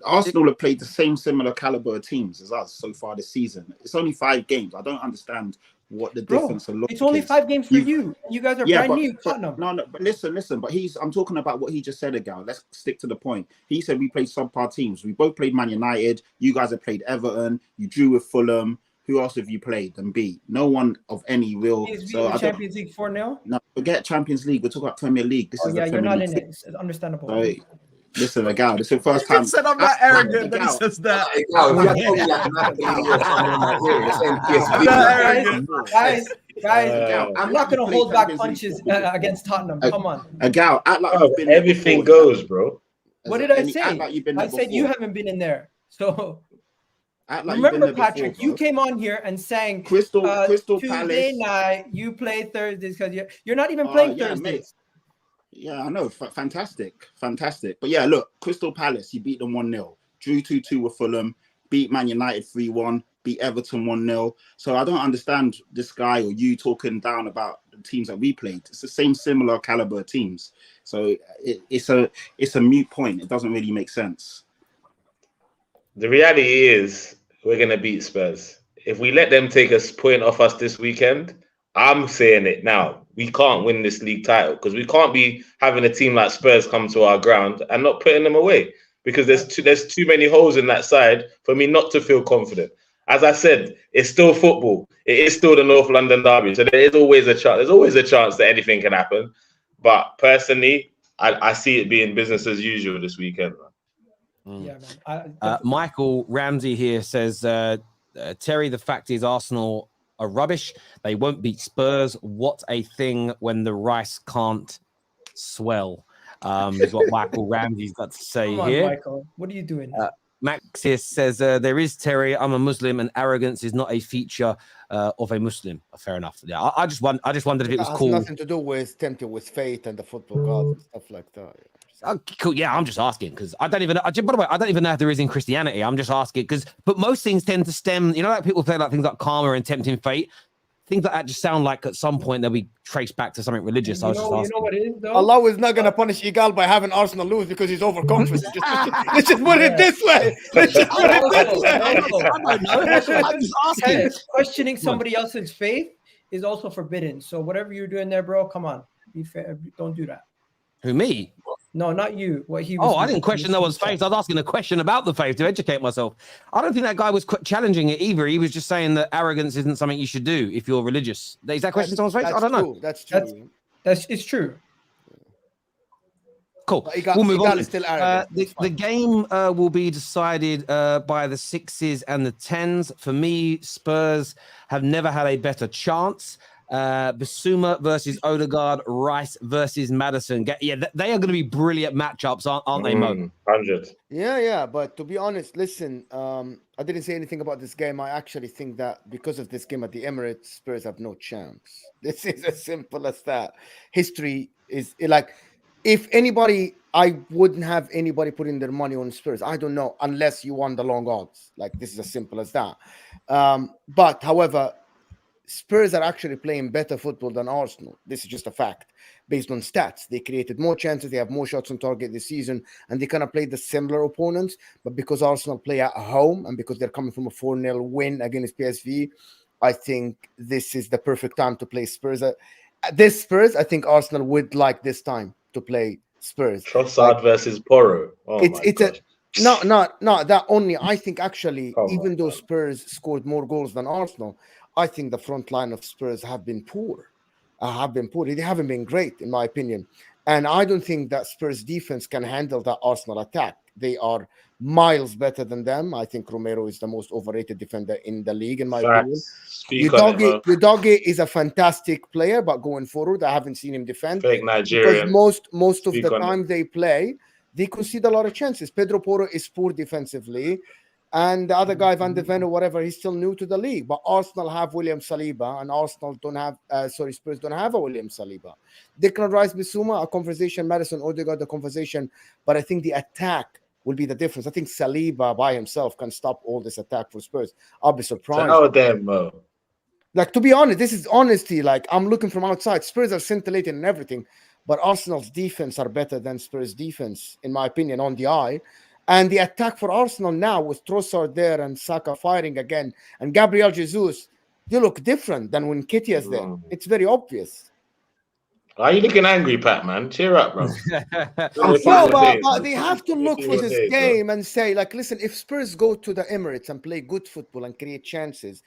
Arsenal have played the same similar caliber of teams as us so far this season. It's only 5 games. I don't understand what the difference of look. It's only 5 games for you. You guys are brand new. Tottenham. No, but listen. But I'm talking about what he just said, Egal. Let's stick to the point. He said we played subpar teams. We both played Man United. You guys have played Everton. You drew with Fulham. Who else have you played and beat? No one of any real. So Champions League 4-0. No, forget Champions League. We're talking about Premier League. This is the you're Premier not League. in it. It's understandable. So, listen, Egal, this is the first time. Said I'm not arrogant, but he says that. Guys, I'm not going to hold back punches against Tottenham. Come on. Egal, act like you've been everything goes, bro. What did I say? I said you haven't been in there. So remember, Patrick, you came on here and sang Crystal Tuesday Palace night. You play Thursdays because you're not even playing Thursdays. Mate. Yeah, I know. Fantastic. But yeah, look, Crystal Palace, you beat them 1-0. Drew 2-2 with Fulham. Beat Man United 3-1. Beat Everton 1-0. So I don't understand this guy or you talking down about the teams that we played. It's the same similar caliber teams. So it's a moot point. It doesn't really make sense. The reality is we're going to beat Spurs. If we let them take a point off us this weekend, I'm saying it now. We can't win this league title because we can't be having a team like Spurs come to our ground and not putting them away because there's too many holes in that side for me not to feel confident. As I said, it's still football. It is still the North London derby. So there is always a chance. There's always a chance that anything can happen. But personally, I see it being business as usual this weekend. Yeah, man. Michael Ramsey here says, Terry, the fact is Arsenal are rubbish. They won't beat Spurs. What a thing when the rice can't swell. Is what Michael Ramsey's got to say here. Michael, what are you doing? Max here says, there is Terry. I'm a Muslim and arrogance is not a feature of a Muslim. Fair enough. Yeah, I just wondered if it was cool. Nothing to do with tempted with fate and the football gods and stuff like that. Cool. Yeah, I'm just asking because I don't even know. By the way, I don't even know if there is in Christianity. I'm just asking but most things tend to stem, like people say like things like karma and tempting fate. Things like that just sound like at some point they'll be traced back to something religious. I was just asking. You know what it is, though? Allah is not going to punish Egal by having Arsenal lose because he's overconfident. Let's just put it this way. I'm just asking. Questioning somebody else's faith is also forbidden. So whatever you're doing there, bro, come on. Be fair. Don't do that. Who, me? No, not you. What he was. I didn't question no one's faith. I was asking a question about the faith to educate myself. I don't think that guy was challenging it either. He was just saying that arrogance isn't something you should do if you're religious. Is that question someone's faith? I don't know. That's true. It's true. Cool. But Egal, We'll move Egal on. is still arrogant. The game will be decided by the 6s and the 10s. For me, Spurs have never had a better chance. Basuma versus Odegaard, Rice versus Maddison. Yeah, they are going to be brilliant matchups, aren't they, Mo? 100. Yeah. But to be honest, listen, I didn't say anything about this game. I actually think that because of this game at the Emirates, Spurs have no chance. This is as simple as that. History is like, if anybody, I wouldn't have anybody putting their money on Spurs. I don't know, unless you won the long odds. Like, this is as simple as that. But however, Spurs are actually playing better football than Arsenal. This is just a fact based on stats. They created more chances. They have more shots on target this season, and they kind of played the similar opponents. But because Arsenal play at home and because they're coming from a 4-0 win against PSV, I think this is the perfect time to play Spurs. This Spurs, I think Arsenal would like this time to play Spurs. Trossard versus Porro. Oh, not that only. I think actually, even though Spurs scored more goals than Arsenal, I think the front line of Spurs have been poor. They haven't been great, in my opinion. And I don't think that Spurs defense can handle that Arsenal attack. They are miles better than them. I think Romero is the most overrated defender in the league, in my opinion. Udogie is a fantastic player, but going forward, I haven't seen him defend. Fake Nigerian. Because most of the time they play, they concede a lot of chances. Pedro Porro is poor defensively. And the other guy, Van de Ven or whatever, he's still new to the league. But Arsenal have William Saliba, and Arsenal don't have, Spurs don't have a William Saliba. Declan Rice, Bissouma, a conversation. Maddison, Odegaard, the conversation. But I think the attack will be the difference. I think Saliba by himself can stop all this attack for Spurs. I'll be surprised. Oh, damn, Mo. Like, to be honest, this is honesty. Like, I'm looking from outside. Spurs are scintillating and everything. But Arsenal's defense are better than Spurs' defense, in my opinion, on the eye. And the attack for Arsenal now with Trossard there and Saka firing again and Gabriel Jesus, they look different than when Kittia's there. It's very obvious. Why are you looking angry, Pat, man? Cheer up, bro. But they have to look for this game and say, like, listen, if Spurs go to the Emirates and play good football and create chances,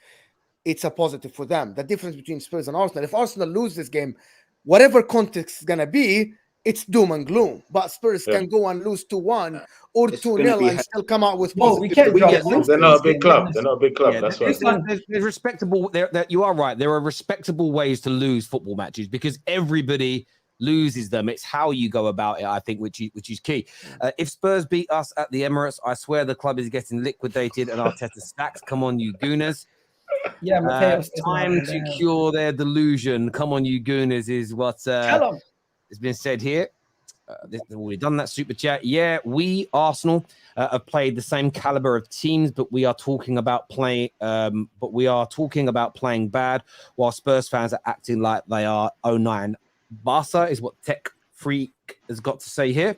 it's a positive for them. The difference between Spurs and Arsenal, if Arsenal lose this game, whatever context is going to be, it's doom and gloom. But Spurs can go and lose 2-1 or 2-0 and still come out with positive. They're not a big club. They're not a big club. That's right. There's respectable. You are right. There are respectable ways to lose football matches because everybody loses them. It's how you go about it, I think, which is key. If Spurs beat us at the Emirates, I swear the club is getting liquidated and Arteta stacks. Come on, you Gooners. Yeah, time to cure their delusion. Come on, you Gooners, is what has been said here. They've already done that super chat. Yeah, we Arsenal have played the same caliber of teams, but we are talking about playing. But we are talking about playing bad, while Spurs fans are acting like they are 09 Barca. Is what Tech Freak has got to say here.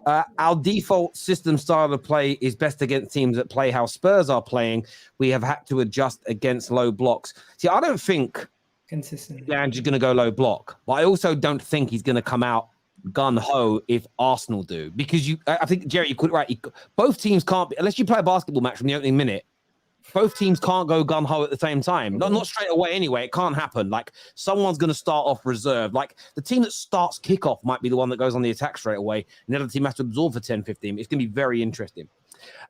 Our default system style of play is best against teams that play how Spurs are playing. We have had to adjust against low blocks. See, I don't think consistently Ange is going to go low block, but I also don't think he's going to come out gun ho if Arsenal do, because I think Jerry, you could right. Both teams can't be, unless you play a basketball match from the opening minute. Both teams can't go gun ho at the same time. Not straight away anyway. It can't happen. Like someone's going to start off reserved. Like the team that starts kickoff might be the one that goes on the attack straight away, and the other team has to absorb for 10, 15. It's going to be very interesting.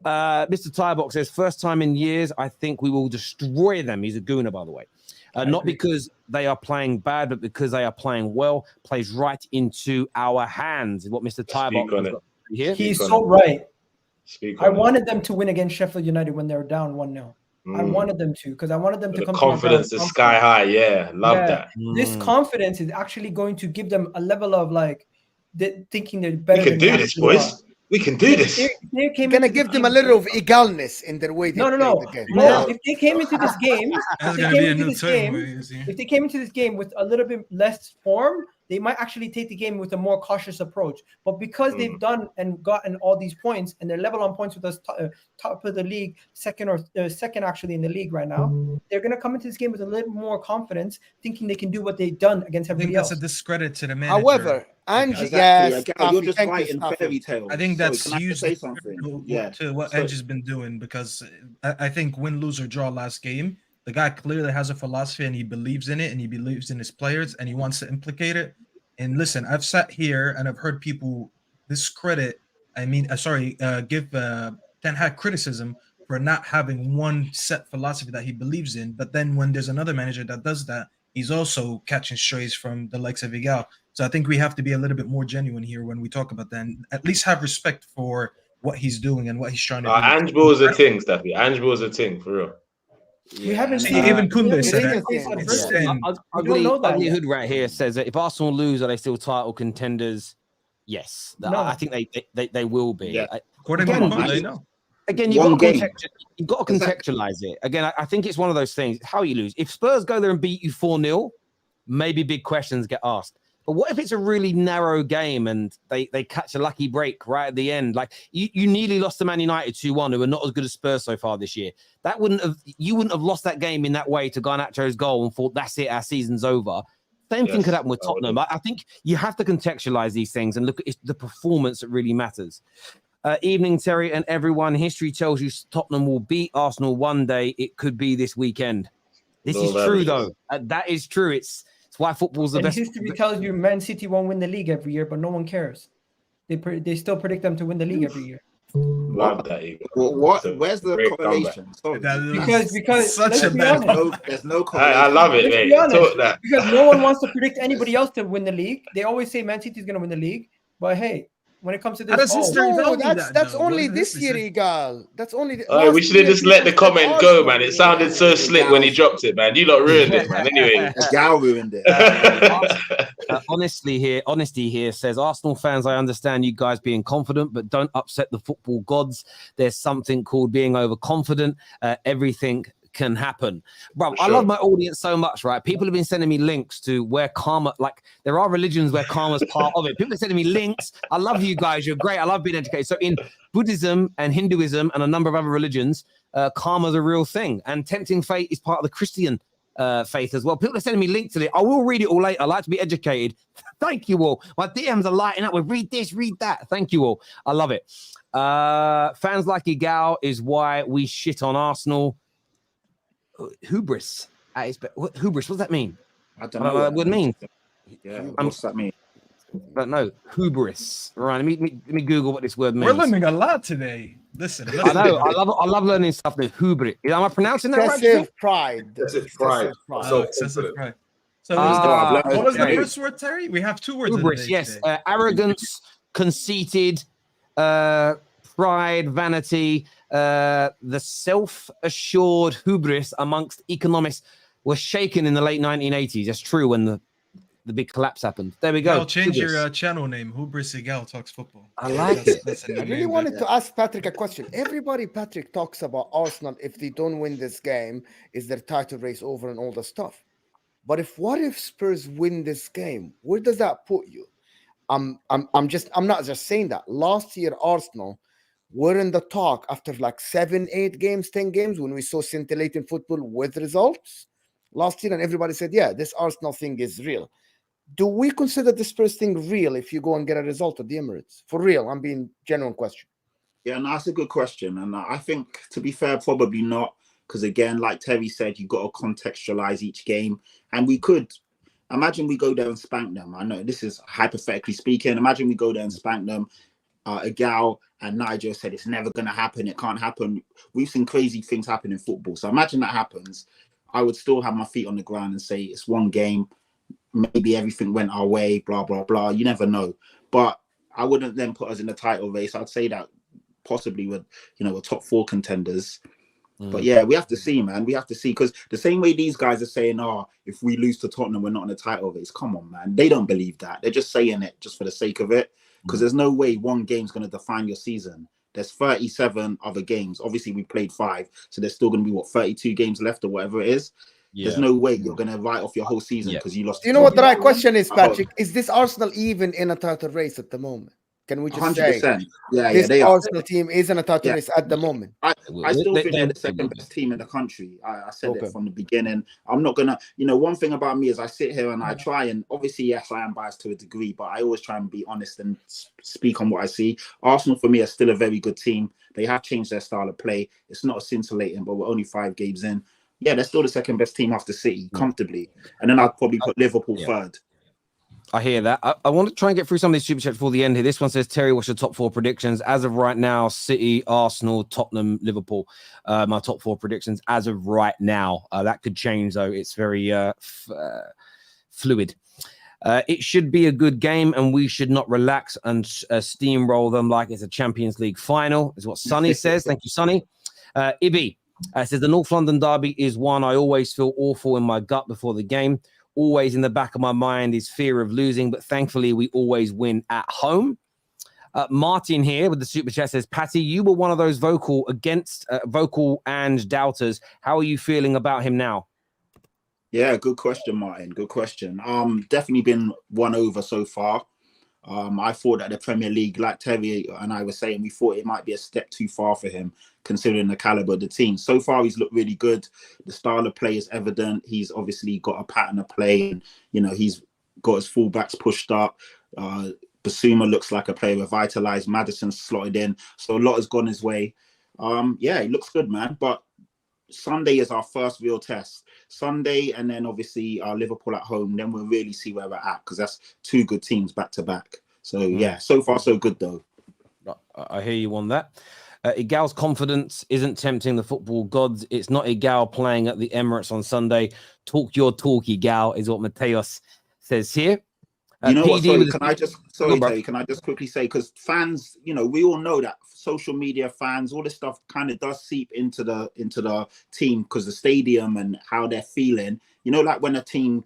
Mr. Firebox says, first time in years, I think we will destroy them. He's a gooner, by the way. Not because they are playing bad, but because they are playing well. Plays right into our hands. Is what Mr. Firebox here. He's so right. I wanted them to win against Sheffield United when they were down 1-0. I wanted them to, because I wanted them to come. Confidence is sky high. Yeah, love that. This confidence is actually going to give them a level of like thinking they're better. We can do this, boys. We can do this. They're going to give them a little of egalness in their way. No. The game. No. If they came into this game, if they came into this game with a little bit less form, they might actually take the game with a more cautious approach. But because they've done and gotten all these points, and they're level on points with us, top of the league, second actually in the league right now, they're going to come into this game with a little more confidence, thinking they can do what they've done against everybody else. That's a discredit to the manager. However, Ange, you're just writing fairy tales. I think that's say something. To what Ange has been doing, because I think win, lose, or draw last game, the guy clearly has a philosophy and he believes in it and he believes in his players and he wants to implicate it. And listen, I've sat here and I've heard people discredit. Give Ten Hag criticism for not having one set philosophy that he believes in. But then when there's another manager that does that, he's also catching strays from the likes of Egal. So I think we have to be a little bit more genuine here when we talk about that, and at least have respect for what he's doing and what he's trying to do. Ange was a thing, Steffi. Ange was a thing, for real. We haven't See, seen even Kunde said it. that. Ugly Hood right here says that if Arsenal lose, are they still title contenders? Yes, No. I think they will be. Yeah. According to Kunde, no. Again, you've got to contextualize it. Again, I think it's one of those things. How you lose? If Spurs go there and beat you 4-0, maybe big questions get asked. But what if it's a really narrow game and they catch a lucky break right at the end? Like you nearly lost to Man United 2-1, who are not as good as Spurs so far this year. You wouldn't have lost that game in that way to Garnacho's goal and thought, that's it, our season's over. Same thing could happen with Tottenham. I think you have to contextualize these things and look at the performance that really matters. Evening, Terry and everyone. History tells you Tottenham will beat Arsenal one day. It could be this weekend. This is true, though. That is true. It's why football's the best. History tells you Man City won't win the league every year, but no one cares. They still predict them to win the league every year. Love that, Egal. What? Where's the correlation? Because such a bad. There's no correlation. I love it, mate. Talk that. Because no one wants to predict anybody else to win the league. They always say Man City is going to win the league, but hey, when it comes to this, that's only this year, Egal. That's only. We should have just let the comment go, man. It sounded so slick when he dropped it, man. You lot ruined it, man. Anyway, Egal ruined it. Honesty here says, Arsenal fans, I understand you guys being confident, but don't upset the football gods. There's something called being overconfident. Everything can happen. Bro, I love my audience so much, right? People have been sending me links to where karma, like there are religions where karma's part of it. People are sending me links. I love you guys. You're great. I love being educated. So in Buddhism and Hinduism and a number of other religions, karma's a real thing. And tempting fate is part of the Christian faith as well. People are sending me links to it. I will read it all later. I like to be educated. Thank you all. My DMs are lighting up with read this, read that. Thank you all. I love it. Fans like Egal is why we shit on Arsenal. Hubris. Hubris, what does that mean? I don't know what it means. Yeah, what's that mean? I don't know. Hubris. Right, let me Google what this word means. We're learning a lot today. Listen. I know. I love learning stuff. That hubris. Am I pronouncing that right? Excessive pride. Excessive pride. Excessive pride. So what was the first word, Terry? We have two words. Hubris. Yes. Arrogance, conceited, pride, vanity. The self-assured hubris amongst economists was shaken in the late 1980s. That's true when the big collapse happened. There we go. I'll change your channel name. Hubris Egal Talks Football. I like it. I really wanted to ask Patrick a question. Everybody, Patrick, talks about Arsenal. If they don't win this game, is their title race over and all the stuff. But what if Spurs win this game? Where does that put you? I'm not just saying that. Last year, Arsenal were in the talk after like 7, 8 games, 10 games when we saw scintillating football with results last year, and everybody said, yeah, this Arsenal thing is real. Do we consider the Spurs thing real if you go and get a result at the Emirates? For real, I'm being genuine question. Yeah, no, that's a good question. And I think, to be fair, probably not. Because again, like Terry said, you've got to contextualize each game. And we could, imagine we go there and spank them. I know this is hypothetically speaking. Imagine we go there and spank them. Egal and Nigel said it's never going to happen. It can't happen. We've seen crazy things happen in football. So imagine that happens. I would still have my feet on the ground and say it's one game. Maybe everything went our way, blah, blah, blah. You never know. But I wouldn't then put us in the title race. I'd say that possibly with, we're top 4 contenders. But yeah, we have to see, man. We have to see. Because the same way these guys are saying, if we lose to Tottenham, we're not in the title race. Come on, man. They don't believe that. They're just saying it just for the sake of it. Because there's no way one game's going to define your season. There's 37 other games. Obviously, we played 5. So there's still going to be, 32 games left or whatever it is. Yeah. There's no way you're going to write off your whole season because you lost. You know what the right question is, Patrick? Is this Arsenal even in a title race at the moment? Can we just 100%. Say this Arsenal team is in a title race at the moment? I still think they're the second best team in the country. I said it from the beginning. I'm not going to, one thing about me is I sit here and I try and obviously, yes, I am biased to a degree, but I always try and be honest and speak on what I see. Arsenal for me are still a very good team. They have changed their style of play. It's not a scintillating, but we're only 5 games in. Yeah, they're still the second best team after City, comfortably. And then I'd probably put Liverpool third. I hear that. I want to try and get through some of these super chats before the end here. This one says, Terry, what's your top 4 predictions? As of right now, City, Arsenal, Tottenham, Liverpool. My top 4 predictions as of right now. That could change, though. It's very fluid. It should be a good game, and we should not relax and steamroll them like it's a Champions League final, is what Sonny says. Thank you, Sonny. Ibby says, the North London derby is one I always feel awful in my gut before the game. Always in the back of my mind is fear of losing, but thankfully we always win at home. Martin here with the super chat says, Patty, you were one of those vocal Ange doubters. How are you feeling about him now? Yeah, good question, Martin. Good question. Definitely been won over so far. I thought that the Premier League, like Terry and I were saying, we thought it might be a step too far for him, considering the caliber of the team. So far, he's looked really good. The style of play is evident. He's obviously got a pattern of play, and he's got his fullbacks pushed up. Basuma looks like a player revitalized. Maddison's slotted in, so a lot has gone his way. Yeah, he looks good, man. But Sunday is our first real test. Sunday, and then obviously Liverpool at home. Then we'll really see where we're at, because that's 2 good teams back to back. So yeah, so far so good though. I hear you on that. Egal's confidence isn't tempting the football gods. It's not Egal playing at the Emirates on Sunday. Talk your talk, Egal, is what Mateos says here. You know what? Sorry, can I just quickly say, because fans, we all know that social media fans, all this stuff kind of does seep into the team, because the stadium and how they're feeling. Like when a team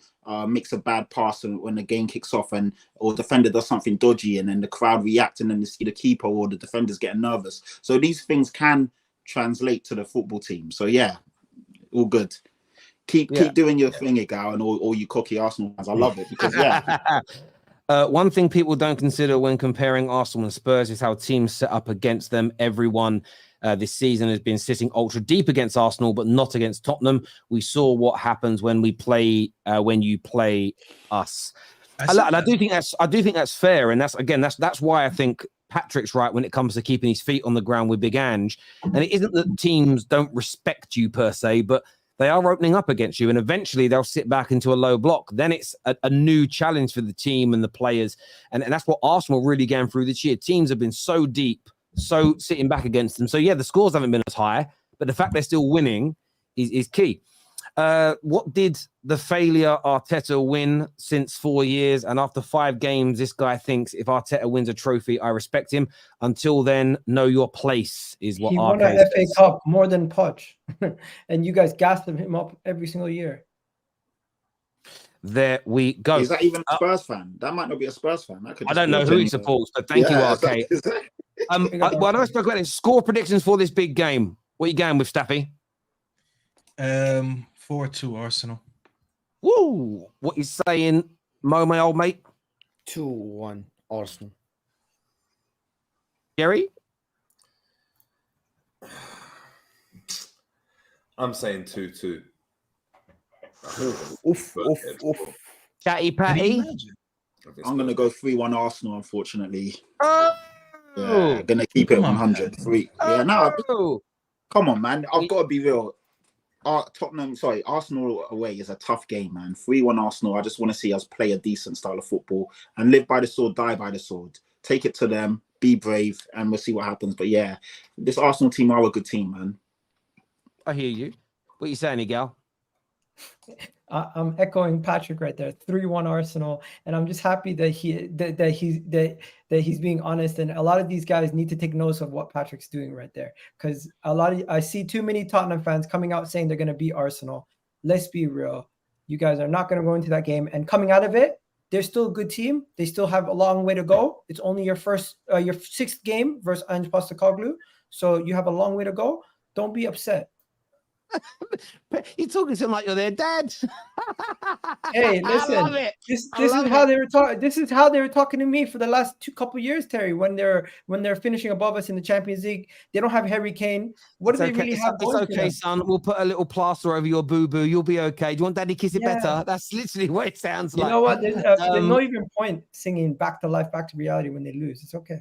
makes a bad pass and when the game kicks off, or defender does something dodgy, and then the crowd react, and then they see the keeper or the defenders getting nervous. So these things can translate to the football team. So yeah, all good. Keep doing your thing, Egal, and all you cocky Arsenal fans. I love it, because one thing people don't consider when comparing Arsenal and Spurs is how teams set up against them. Everyone this season has been sitting ultra deep against Arsenal, but not against Tottenham. We saw what happens when we play when you play us. I do think that's fair, and that's why I think Patrick's right when it comes to keeping his feet on the ground with Big Ange. And it isn't that teams don't respect you per se, but they are opening up against you, and eventually they'll sit back into a low block. Then it's a new challenge for the team and the players. And that's what Arsenal really going through this year. Teams have been so deep, so sitting back against them. So, yeah, the scores haven't been as high, but the fact they're still winning is key. What did the failure Arteta win since 4 years? And after 5 games, this guy thinks if Arteta wins a trophy, I respect him. Until then, know your place is what he won an FA Cup more than Poch. And you guys gassed him up every single year. There we go. Is that even a Spurs fan? That might not be a Spurs fan. I don't know who he supports, but thank you, RK. Why don't I spoke about it? Score predictions for this big game. What are you going with, Staffy? 4-2 Arsenal. Woo! What you saying, Mo, my old mate? 2-1 Arsenal. Gary? I'm saying 2-2. Oof. Chatty Patty? I'm going to go 3-1 Arsenal, unfortunately. Oh! Yeah, going to keep it 100. Come on, man. I've got to be real. Arsenal away is a tough game, man. 3-1 Arsenal. I just want to see us play a decent style of football and live by the sword, die by the sword. Take it to them, be brave, and we'll see what happens. But yeah, this Arsenal team are a good team, man. I hear you. What are you saying, Egal? I'm echoing Patrick right there. 3-1 Arsenal, and I'm just happy that he's being honest. And a lot of these guys need to take notice of what Patrick's doing right there, because I see too many Tottenham fans coming out saying they're going to beat Arsenal. Let's be real. You guys are not going to go into that game, and coming out of it, they're still a good team. They still have a long way to go. It's only your 6th game versus Ange Postecoglou, so you have a long way to go. Don't be upset. You're talking to him like you're their dad. Hey, listen. This is how they were talking. This is how they were talking to me for the last couple years, Terry. When they're finishing above us in the Champions League, they don't have Harry Kane. What do they really have? It's okay, son. We'll put a little plaster over your boo boo. You'll be okay. Do you want Daddy kiss it better? That's literally what it sounds like. You know what? There's no even point singing "Back to Life, Back to Reality" when they lose. It's okay.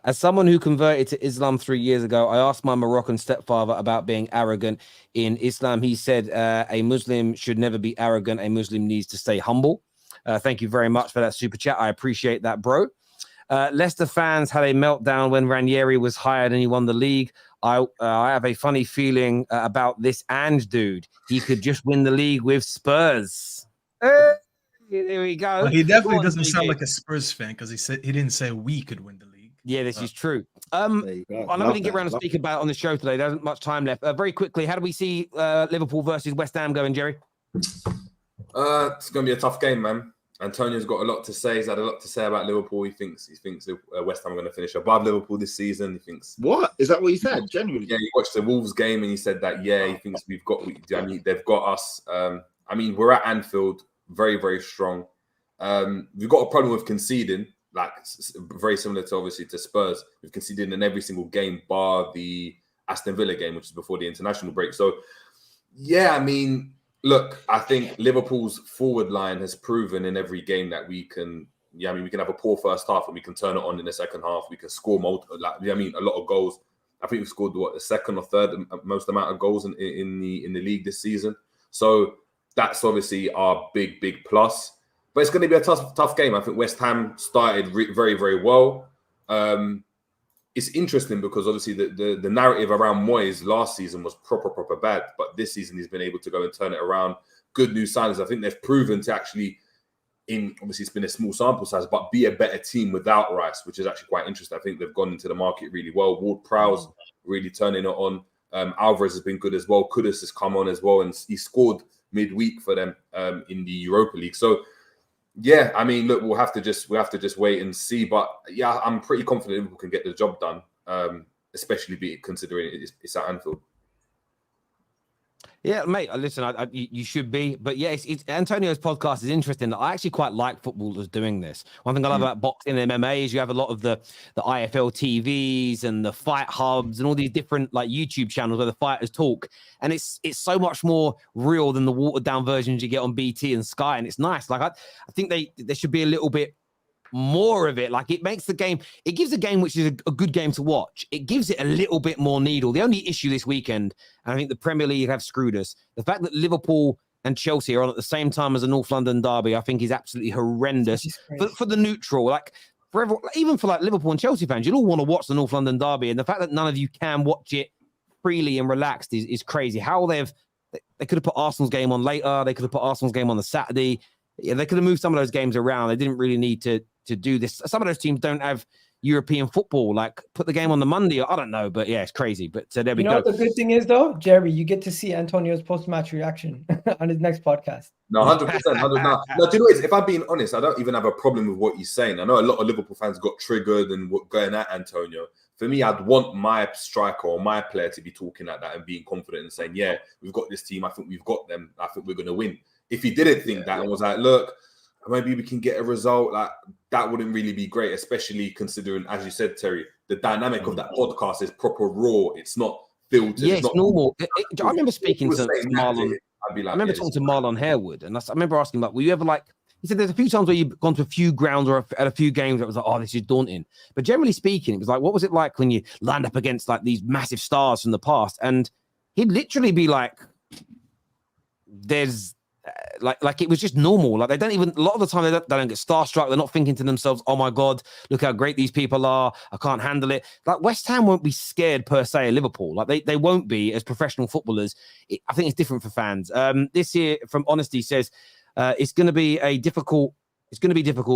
As someone who converted to Islam 3 years ago, I asked my Moroccan stepfather about being arrogant in Islam. He said a Muslim should never be arrogant. A Muslim needs to stay humble. Thank you very much for that super chat. I appreciate that, bro. Leicester fans had a meltdown when Ranieri was hired and he won the league. I have a funny feeling about this Ange dude. He could just win the league with Spurs. There we go. Well, he definitely Go on, doesn't sound DB. like a Spurs fan because he didn't say we could win the league. Yeah, this is true. There you go. I know we didn't get around to speak about it on the show today. There isn't much time left. Very quickly, how do we see Liverpool versus West Ham going, Jerry? It's going to be a tough game, man. Antonio's got a lot to say. He's had a lot to say about Liverpool. He thinks West Ham are going to finish above Liverpool this season. He thinks. What is that? What he said? Genuinely? Yeah, he watched the Wolves game and he said that. Yeah, he thinks they've got us. We're at Anfield, very, very strong. We've got a problem with conceding, like very similar to obviously to Spurs. We've conceded in every single game, bar the Aston Villa game, which is before the international break. So, yeah, look, I think Liverpool's forward line has proven in every game that we can have a poor first half and we can turn it on in the second half. We can score a lot of goals. I think we've scored the second or third most amount of goals in the league this season. So that's obviously our big plus. But it's going to be a tough game. I think West Ham started very, very well. It's interesting because obviously the narrative around Moyes last season was proper bad, but this season he's been able to go and turn it around. Good new signings. I think they've proven to actually, obviously it's been a small sample size, but be a better team without Rice, which is actually quite interesting. I think they've gone into the market really well. Ward-Prowse really turning it on. Alvarez has been good as well. Kudus has come on as well, and he scored midweek for them in the Europa League. So. Yeah, look, we'll have to just wait and see. But yeah, I'm pretty confident Liverpool can get the job done, especially considering it's at Anfield. Yeah, mate. Listen, you should be, but yeah, it's Antonio's podcast is interesting. I actually quite like footballers doing this. One thing I love about boxing and MMA is you have a lot of the IFL TVs and the fight hubs and all these different like YouTube channels where the fighters talk, and it's so much more real than the watered down versions you get on BT and Sky, and it's nice. Like I think there should be a little bit more of it. Like it makes the game, it gives a game which is a good game to watch. It gives it a little bit more needle. The only issue this weekend, and I think the Premier League have screwed us, the fact that Liverpool and Chelsea are on at the same time as a North London derby, I think is absolutely horrendous for the neutral. Like for everyone, even for like Liverpool and Chelsea fans, you'd all want to watch the North London derby, and the fact that none of you can watch it freely and relaxed is crazy. How they could have put Arsenal's game on later. They could have put Arsenal's game on the Saturday. Yeah, they could have moved some of those games around. They didn't really need to do this. Some of those teams don't have European football. Like put the game on the Monday. I don't know, but yeah, it's crazy. But there we go. You know what the good thing is though, Jerry, you get to see Antonio's post-match reaction on his next podcast. No, 100%. No, do you know what? If I'm being honest, I don't even have a problem with what he's saying. I know a lot of Liverpool fans got triggered and going at Antonio. For me, I'd want my striker or my player to be talking like that and being confident and saying, yeah, we've got this team. I think we've got them. I think we're going to win. If he didn't think that and was like, look, maybe we can get a result, like that wouldn't really be great, especially considering, as you said, Terry, the dynamic of that podcast is proper raw. It's not filtered. Yeah, it's normal. I remember speaking to Marlon. I'd be like, I remember talking to Marlon Harewood, and I remember asking, like, were you ever like, he said there's a few times where you've gone to a few grounds or at a few games that was like, oh, this is daunting. But generally speaking, it was like, what was it like when you lined up against like these massive stars from the past? And he'd literally be like, there's, like it was just normal. Like they don't even, a lot of the time they don't get starstruck. They're not thinking to themselves, oh my God, look how great these people are. I can't handle it. Like West Ham won't be scared per se of Liverpool. Like they won't be as professional footballers. I think it's different for fans. This year from Honesty says it's going to be difficult,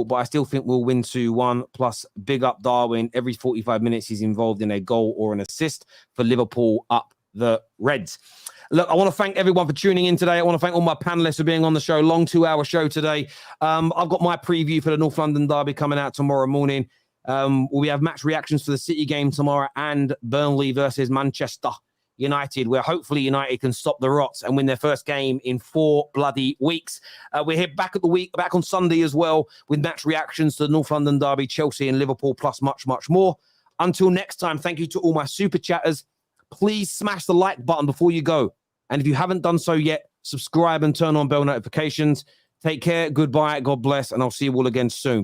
but I still think we'll win 2-1. Plus big up Darwin. Every 45 minutes he's involved in a goal or an assist for Liverpool up the Reds. Look, I want to thank everyone for tuning in today. I want to thank all my panelists for being on the show. Long 2-hour show today. I've got my preview for the North London derby coming out tomorrow morning. We have match reactions for the City game tomorrow and Burnley versus Manchester United, where hopefully United can stop the Rots and win their first game in 4 bloody weeks. We're here back on Sunday as well with match reactions to the North London derby, Chelsea and Liverpool, plus much, much more. Until next time, thank you to all my super chatters. Please smash the like button before you go. And if you haven't done so yet, subscribe and turn on bell notifications. Take care. Goodbye. God bless. And I'll see you all again soon.